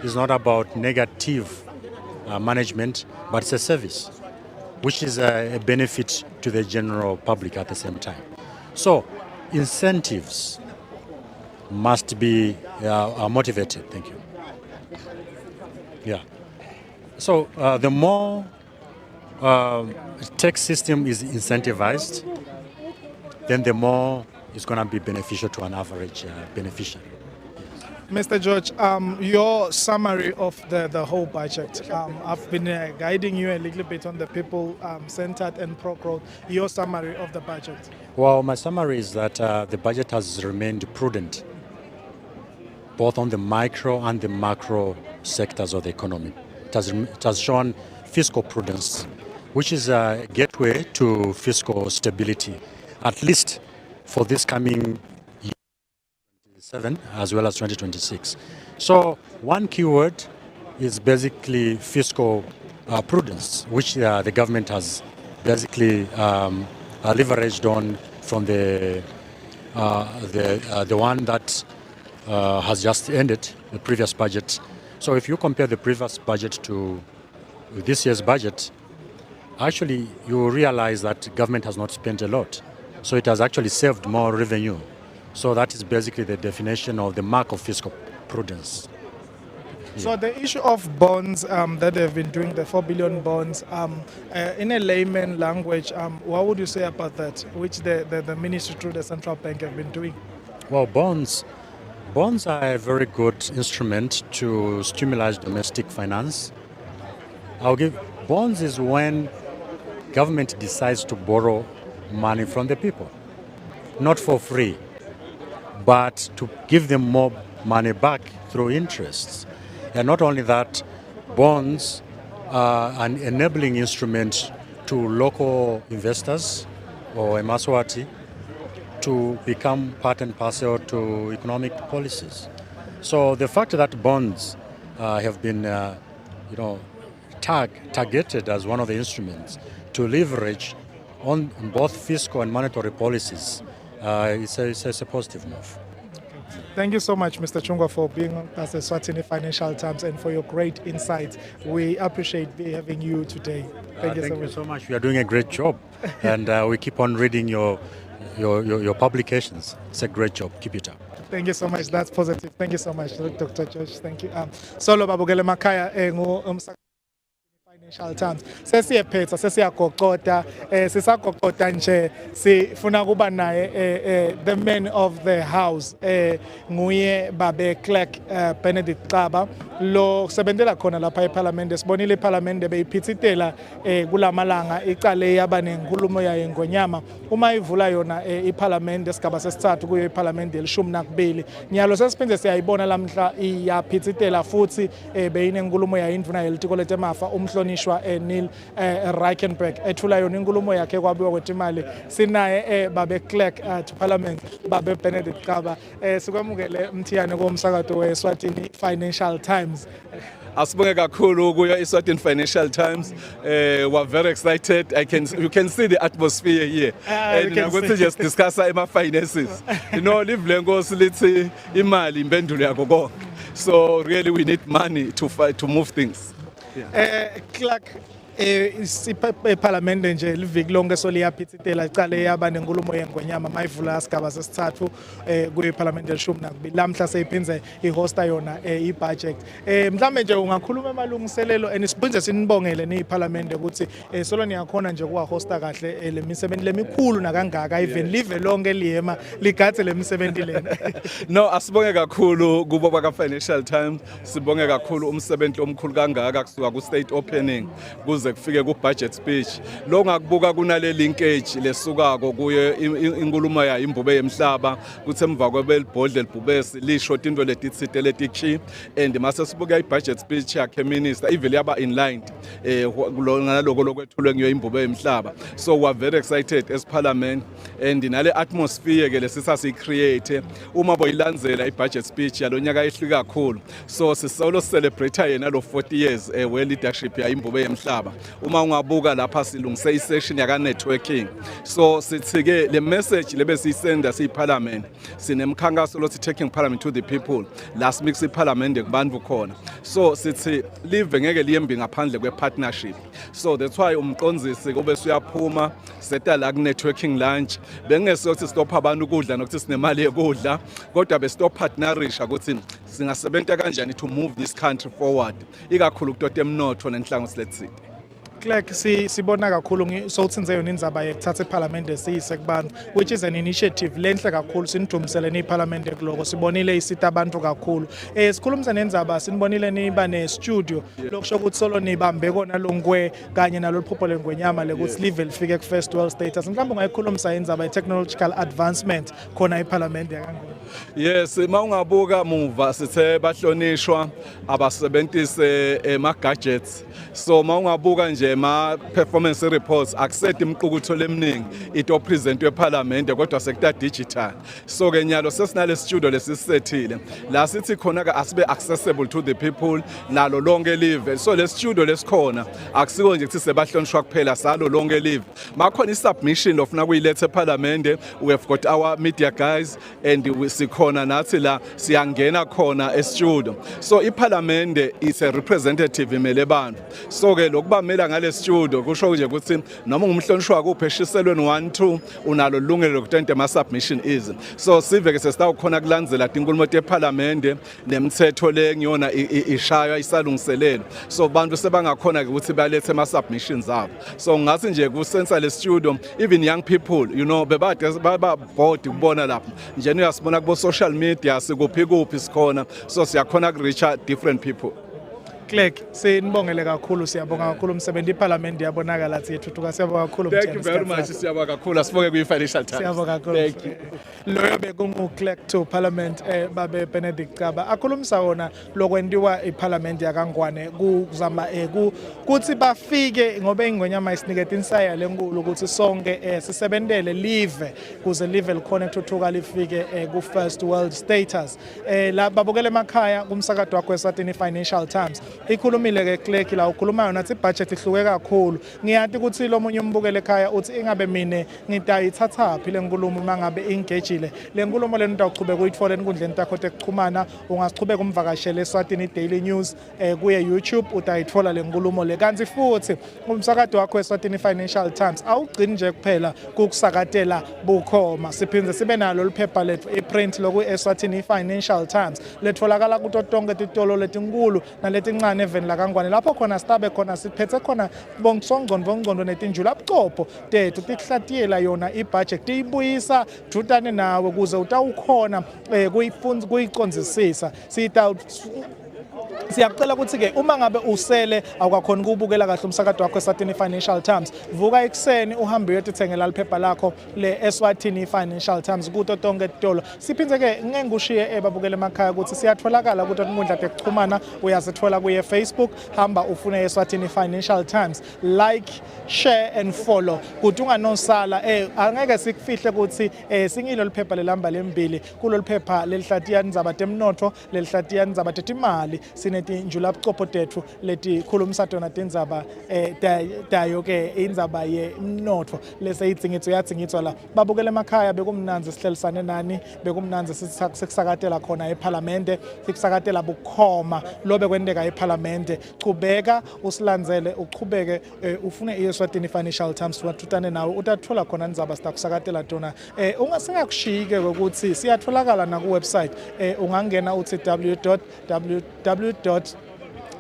It's not about negative management, but it's a service, which is a benefit to the general public at the same time. So incentives must be motivated. Thank you. Yeah. So the more tax system is incentivized, then the more it's going to be beneficial to an average beneficiary. Mr. George, your summary of the whole budget. I've been guiding you a little bit on the people-centered and pro-growth. Your summary of the budget. Well, my summary is that the budget has remained prudent, both on the micro and the macro sectors of the economy. It has shown fiscal prudence, which is a gateway to fiscal stability, at least for this coming year, 2027 as well as 2026. So one keyword is basically fiscal prudence, which the government has basically leveraged on from the one that has just ended, the previous budget. So if you compare the previous budget to this year's budget, actually you realize that government has not spent a lot. So it has actually saved more revenue. So that is basically the definition of the mark of fiscal prudence. So the issue of bonds that they've been doing, the 4 billion bonds, in a layman language, what would you say about that, which the ministry through the central bank have been doing? Well, bonds are a very good instrument to stimulate domestic finance. Bonds is when government decides to borrow money from the people, not for free, but to give them more money back through interests. And not only that, bonds are an enabling instrument to local investors or Emaswati to become part and parcel to economic policies. So the fact that bonds have been, targeted as one of the instruments to leverage on both fiscal and monetary policies, it's a positive move. Thank you so much, Mr. Chungwa, for being on as the Eswatini Financial Times and for your great insights. We appreciate having you today. Thank you so much. You are doing a great job, and we keep on reading your publications. It's a great job. Keep it up. Thank you so much. That's positive. Thank you so much, Dr. George. Thank you. Solo babukele makhaya Financial Times. Sesiyephetha sesiyagogota sisagogota nje sifuna kuba naye the man of the house nguye babe Clerk Benedict Xaba lo sebenzela khona lapha eParliament. Sibonile eParliament beyiphithitela kulamalanga icale yaba nenkulumo yayo ngonyama uma ivula yona iParliament esigaba sesithathu kuyo iParliament el12 nyalo sesiphinde siyayibona lamhla iyaphithitela futhi beyinenkulumo yayo indvuna yelitiko letemafa umhlonishwa Neal Rijkenberg ethula yona inkulumo yakhe kwabiwa kwetimali sinaye babe Clerk to Parliament babe Benedict Xaba sikwamukele mthiyane komsakazo weSwatini Financial Times. Asibonge kakhulu kuyo iSwatini Financial Times. We're very excited. You can see the atmosphere here. And I'm going to just discuss my finances. Live lengosi lithi imali impendulo yakho konke. So really we need money to move things. Clerk iParliament nje liviki lonke soliyaphithitela icale yaba nenkulumo yengonyama mayivula isigaba sesithathu kuyiParliament el12 lamhla seyiphinze ihosta yona ibudget mhlambe nje ungakhuluma emalungiselelo and sinibongele niParliament ukuthi solo niyakhona nje kuwa hosta kahle lemisebenzi lemikhulu nakangaka even live lonke liyema ligathe lemisebenzi lena. No, asibonge kakhulu kubo baka Financial Times. Sibonge kakhulu umsebenzi omkhulu kangaka kusuka ku state opening kufike ku budget speech lo ngakubuka kunale linkage lesukako kuye inkulumo yayo imbube yemhlaba kuthi emva kwebelibhodle libhubesi lisho into letitsite letikhi and mase sibuka ibudget speech yakhe minister ivele yaba in line ngaloko lokwethulwe ngiyo imbube yemhlaba. So we are very excited as Parliament and nale atmosphere ke lesisa si create uma boyilandzela ibudget speech yalonyaka ehlika kakhulu. So sisolo celebrate yena lo 40 years we leadership ya imbube yemhlaba. Uma ungabuka lapha silungise isession yaka networking. So sithi ke le message lebe siyisenda siParliament sinemkhankaso lothi taking Parliament to the people last week siParliament kubantu khona. So sithi live ngeke liyembi ngaphandle kwepartnership. So that's why umqonzisi kube siyaphuma seta la networking lunch bengesokuthi stop abantu ukudla nokuthi sinemali yokudla kodwa be stop partnerisha ukuthi singasebenza kanjani to move this country forward ikakhulu kutote emnotho nenhlangothi letsite. Clerk sibona kakhulu sowuthinze yona indzaba yekuthatha iParliament esiyise kubantu which is an initiative lenhle kakhulu sinidumisele neParliament kuloko sibonile isita abantu kakhulu sikhulumisa nendzaba sinibonile niba ne studio lokusho ukuthi solo nibambe kona longwe kanye nalo liphupho lengwenyama lekuthi live lifike ku first world status mhlawumbe ungayikhulumisa indzaba technological advancement khona iParliament yakangona. Yes, mawungabuka muva sithe bahlonishwa abasebenzise ema gadgets. So mawungabuka nje ma performance reports accept imqukutho lemningi ito present weParliament kodwa sekuta digital. So ke nyalo sesinale studio lesisethile la sithi khona ka asibe accessible to the people nalo lonke live. So le studio lesikhona akusiko nje ukuthi sebahlonishwa kuphela salo lonke live. Makhona isubmission ofuna kuyilethe eParliament we have got our media guys and we sikhona nathi la siyangena khona e studio. So iParliament is a representative imele bantu. So ke lokubamela ngale studio kusho nje ukuthi noma ngumhlonishwa kuphi eshiselweni 1-2 unalo lungelo lokutenta ama submission is so sive ke sesitawukhona kulandzela inkulumo yeParliament nemithetho le ngiyona ishaya isalungiselelo so bantu sebangakhona ukuthi balethe ama submissions abo so ngathi nje ku central studio even young people you know bebade baba board kubona lapha nje uyasibona ku social media sikuphi kuphi sikhona so siyakhona ku reach different people. Clerk, sinibongele kakhulu siyabonga kakhulu umsebenzi iParliament yabonakala lathi yethuthuka siyabonga kakhulu. Thank you very much siyabonga kakhulu asibonge ku Financial Times. Siyabonga kakhulu. Thank you. Loyo bekungu Clerk to Parliament babe Benedict Caba akhulumisa wona lokwendiwa iParliament yakangwane kuzama kuthi bafike ngoba ingonyama isinikete insaya lenkulu ukuthi sonke sisebentele live kuze live likhona ukuthuthuka lifike ku first world status la babukele emakhaya kumsakado wakho eSwatini Financial Times. Ikhulumile ke Clerk la ukhuluma yona ukuthi ibudget ihluke kakhulu ngiyathi ukuthi lo munye umbukele ekhaya uthi ingabe mine ngitayithatha phi lenkulumo mangabe engagile lenkulumo lento utaqhubeka uyitfola enkundleni takho tekuxhumana ungasichubeka umvakashele eSwatini Daily News kuye YouTube utayitfola lenkulumo le kanti futhi umsakado wakho eSwatini Financial Times awugcini nje kuphela kukusakatela bukhoma siphindze sibe nalo liphepha lethu iprint loku eSwatini Financial Times letfolakala kuto tonke titolo letinkulu naletincane even la kangwane lapho khona stabe khona siphethe khona bongcondvo netinjula abqopho tethu tihlatiela yona ibudget tiyibuyisa dutane nawe kuze utawukhona kuyicondzisisa siyacela ukuthi ke uma ngabe usele awukakhona ukubukela kahle umsakado wakho eSwatini Financial Times vuka ekseni uhambe uyotithengela liphepha lakho le eSwatini Financial Times kuto tonke titolo siphindze ke ngengushiye babukele emakhaya ukuthi siyatholakala kuto inkundla tekuxhumana uyasithola kuye Facebook hamba ufune eSwatini Financial Times like share and follow kuthi unganosala angeke sikufihle ukuthi singilo liphepha lelamba lembili kulo liphepha lelihlatiya indzaba temnotho lelihlatiya indzaba tetimali sinetinjula abqopho tethu leti khulumisa tona tindzaba tayo ke indzaba yemnotho lese idzingitso yatsingitswa la babukele emakhaya bekumnanzi sihlelisane nani bekumnanzi sikusakatela khona eParliament sikusakatela bukhoma lobe kwendeka eParliament chubeka usilandzele uchubeke ufune eSwatini Financial Times wathutane nawe utathola khona indzaba sitakusakatela tona ungasingakushike ukuthi siyatholakala na ku website ungangena uthi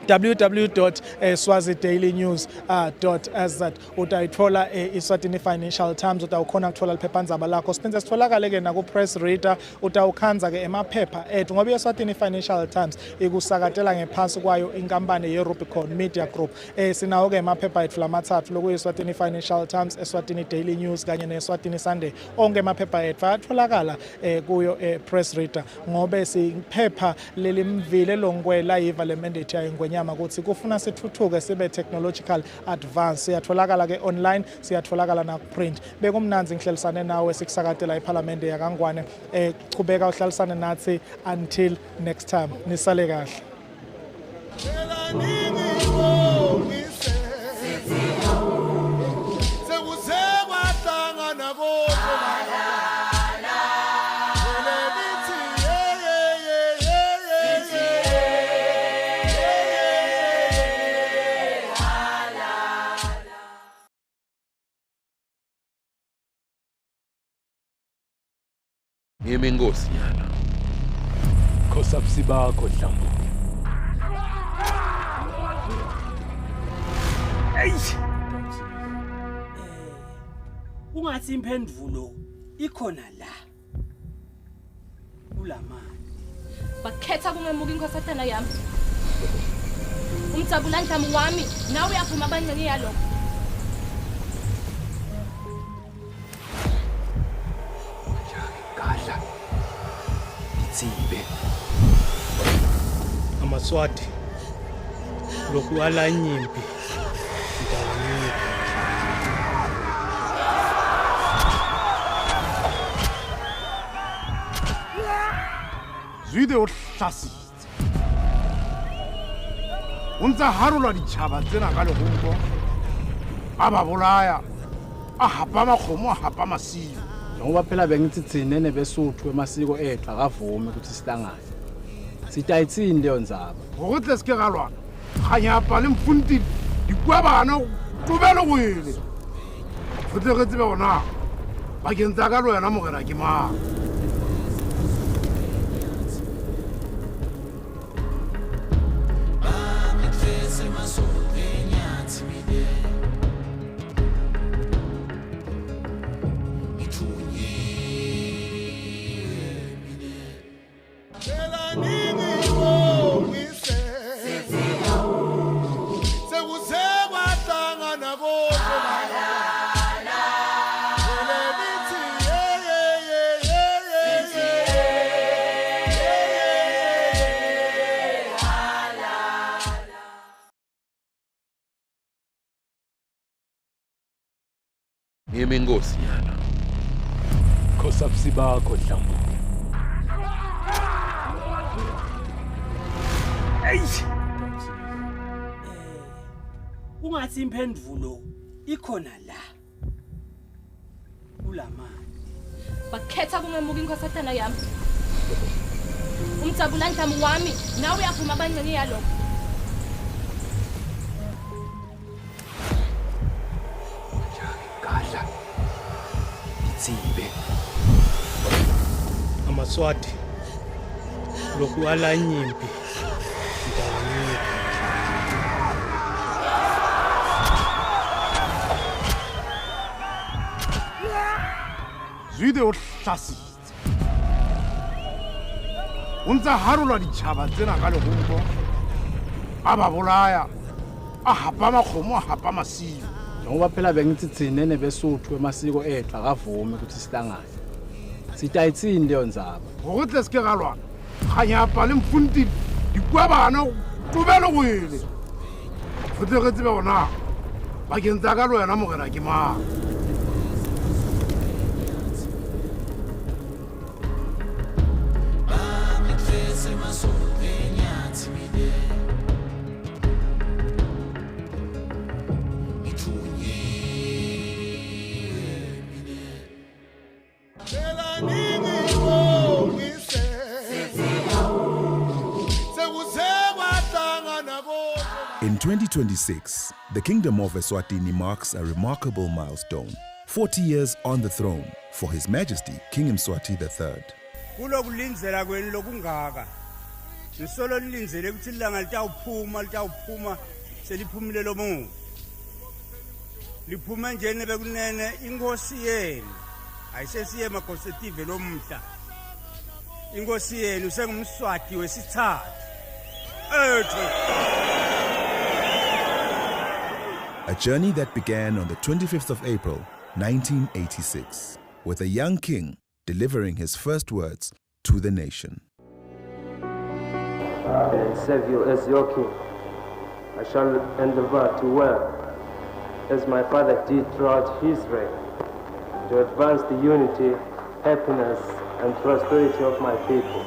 www.swazidailynews.sz utayithola eSwatini Financial Times utawukhona ukuthola liphephandzaba lakho siphindze sitholakale ke na ku press reader utawukhanza ke emaphepha ethu ngoba eSwatini Financial Times ikusakatela ngephansi kwayo inkampani yeRubicon Media Group sinawo ke emaphepha ethu lamathathu loku eSwatini Financial Times eSwatini Daily News kanye neSwatini Sunday onke emaphepha ethu atholakala kuyo press reader ngobe siphepha lelimvile longwela yiva le mandate yayo nyama ukuthi kufuna sithuthuke sibe technological advance siyatholakala ke online siyatholakala na print bekumnanzi ngihlelisane nawe sikusakatela iParliament yakangwane chubeka uhlalisane nathi until next time nisale kahle. Yimi inkosi yana. Khosa busibakho Dlambo. Hey! Ungathi imphendulo ikhona la. Ulamali. Bakhetha kungemuka inkosatana yami. Umtsabula Dlambo wami nawe uyaphuma abancane yalokho. Amaswati lokhu ala nyimpi ndawonye Zwide o hlasitse o ntse harolwa ditšhaba tsena ka legompo a ba bolaya a hapa makgomo a hapa masilo ngoba phela bengitsitsine nebesuthu emasiko ethu akavumi ukuthi sihlangane sitayitsini leyo ndzaba ngokuthi sike galwana khanyapa le mfuntile dikwabana tlobele go ele futle ge tsebe gona bakeng tsa ka le wena mogera ke mang. Ngiyeme inkosi yana. Khosa busibakho Dlambu. Ungathi imphendulo ikhona la. Ulamani. Bakhetha kungemuka inkosi yathana yami. Umjabula Dlambu wami, nawe uyaphuma abancane yalokho. Gadla. Itsibe. Amaswati. Lokhu ala nyimpi. Ndawunika. Zwide o hlasitse. O ntse harola ditšhaba tsena ka legompo, a ba bolaya, a hapa makgomo, a hapa masilo. Njengoba phela bengitsitsine nebesuthu emasiko ethu akavumi ukuthi sihlangane. Sitayitsini leyo ndzaba. Gore tle seke ga lwana, kganyapa le mfuntile, dikwa bana, tlobele go ele. Futle ge tsebe gona bakeng tsa ka le wena mogera ke mang. In 2026, the Kingdom of Eswatini marks a remarkable milestone. 40 years on the throne for His Majesty King Mswati III. Kulokulinzela kwenu lokungaka. Nisolo nilinzele ukuthi ilanga litawuphuma seliphumile lomuntu. Liphuma njene bekunene inkosi yenu. Ayisesiye emagosetive lomhla. Inkosi yenu sengumswati wesithathu. A journey that began on the 25th of April, 1986, with a young king delivering his first words to the nation. And serve you as your king. I shall endeavor to work, as my father did throughout his reign, to advance the unity, happiness, and prosperity of my people.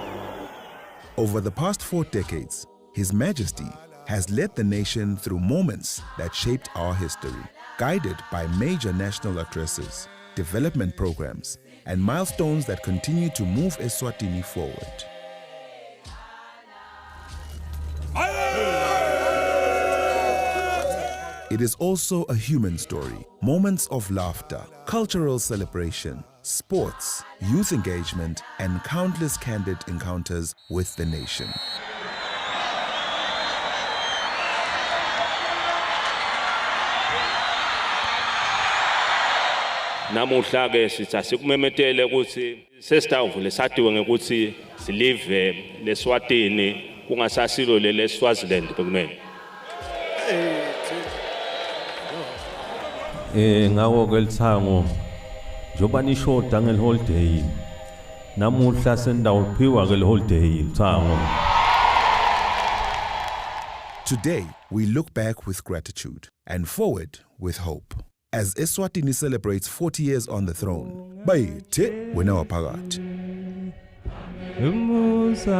Over the past 4 decades, His Majesty has led the nation through moments that shaped our history, guided by major national addresses, development programs, and milestones that continue to move Eswatini forward. It is also a human story, moments of laughter, cultural celebration, sports, youth engagement, and countless candid encounters with the nation. Namuhla ke sithi asikumemetele ukuthi sesitawuvule sadiwe ngekuthi silive leSwatini kungasasilo leSwaziland bekunene. Ngawo kelithango njoba nishoda ngeliholiday namuhla sendawuphiwa ngeliholiday lithango. Today we look back with gratitude and forward with hope. As Eswatini celebrates 40 years on the throne, bayithe wena waphakathi. Musalunganga.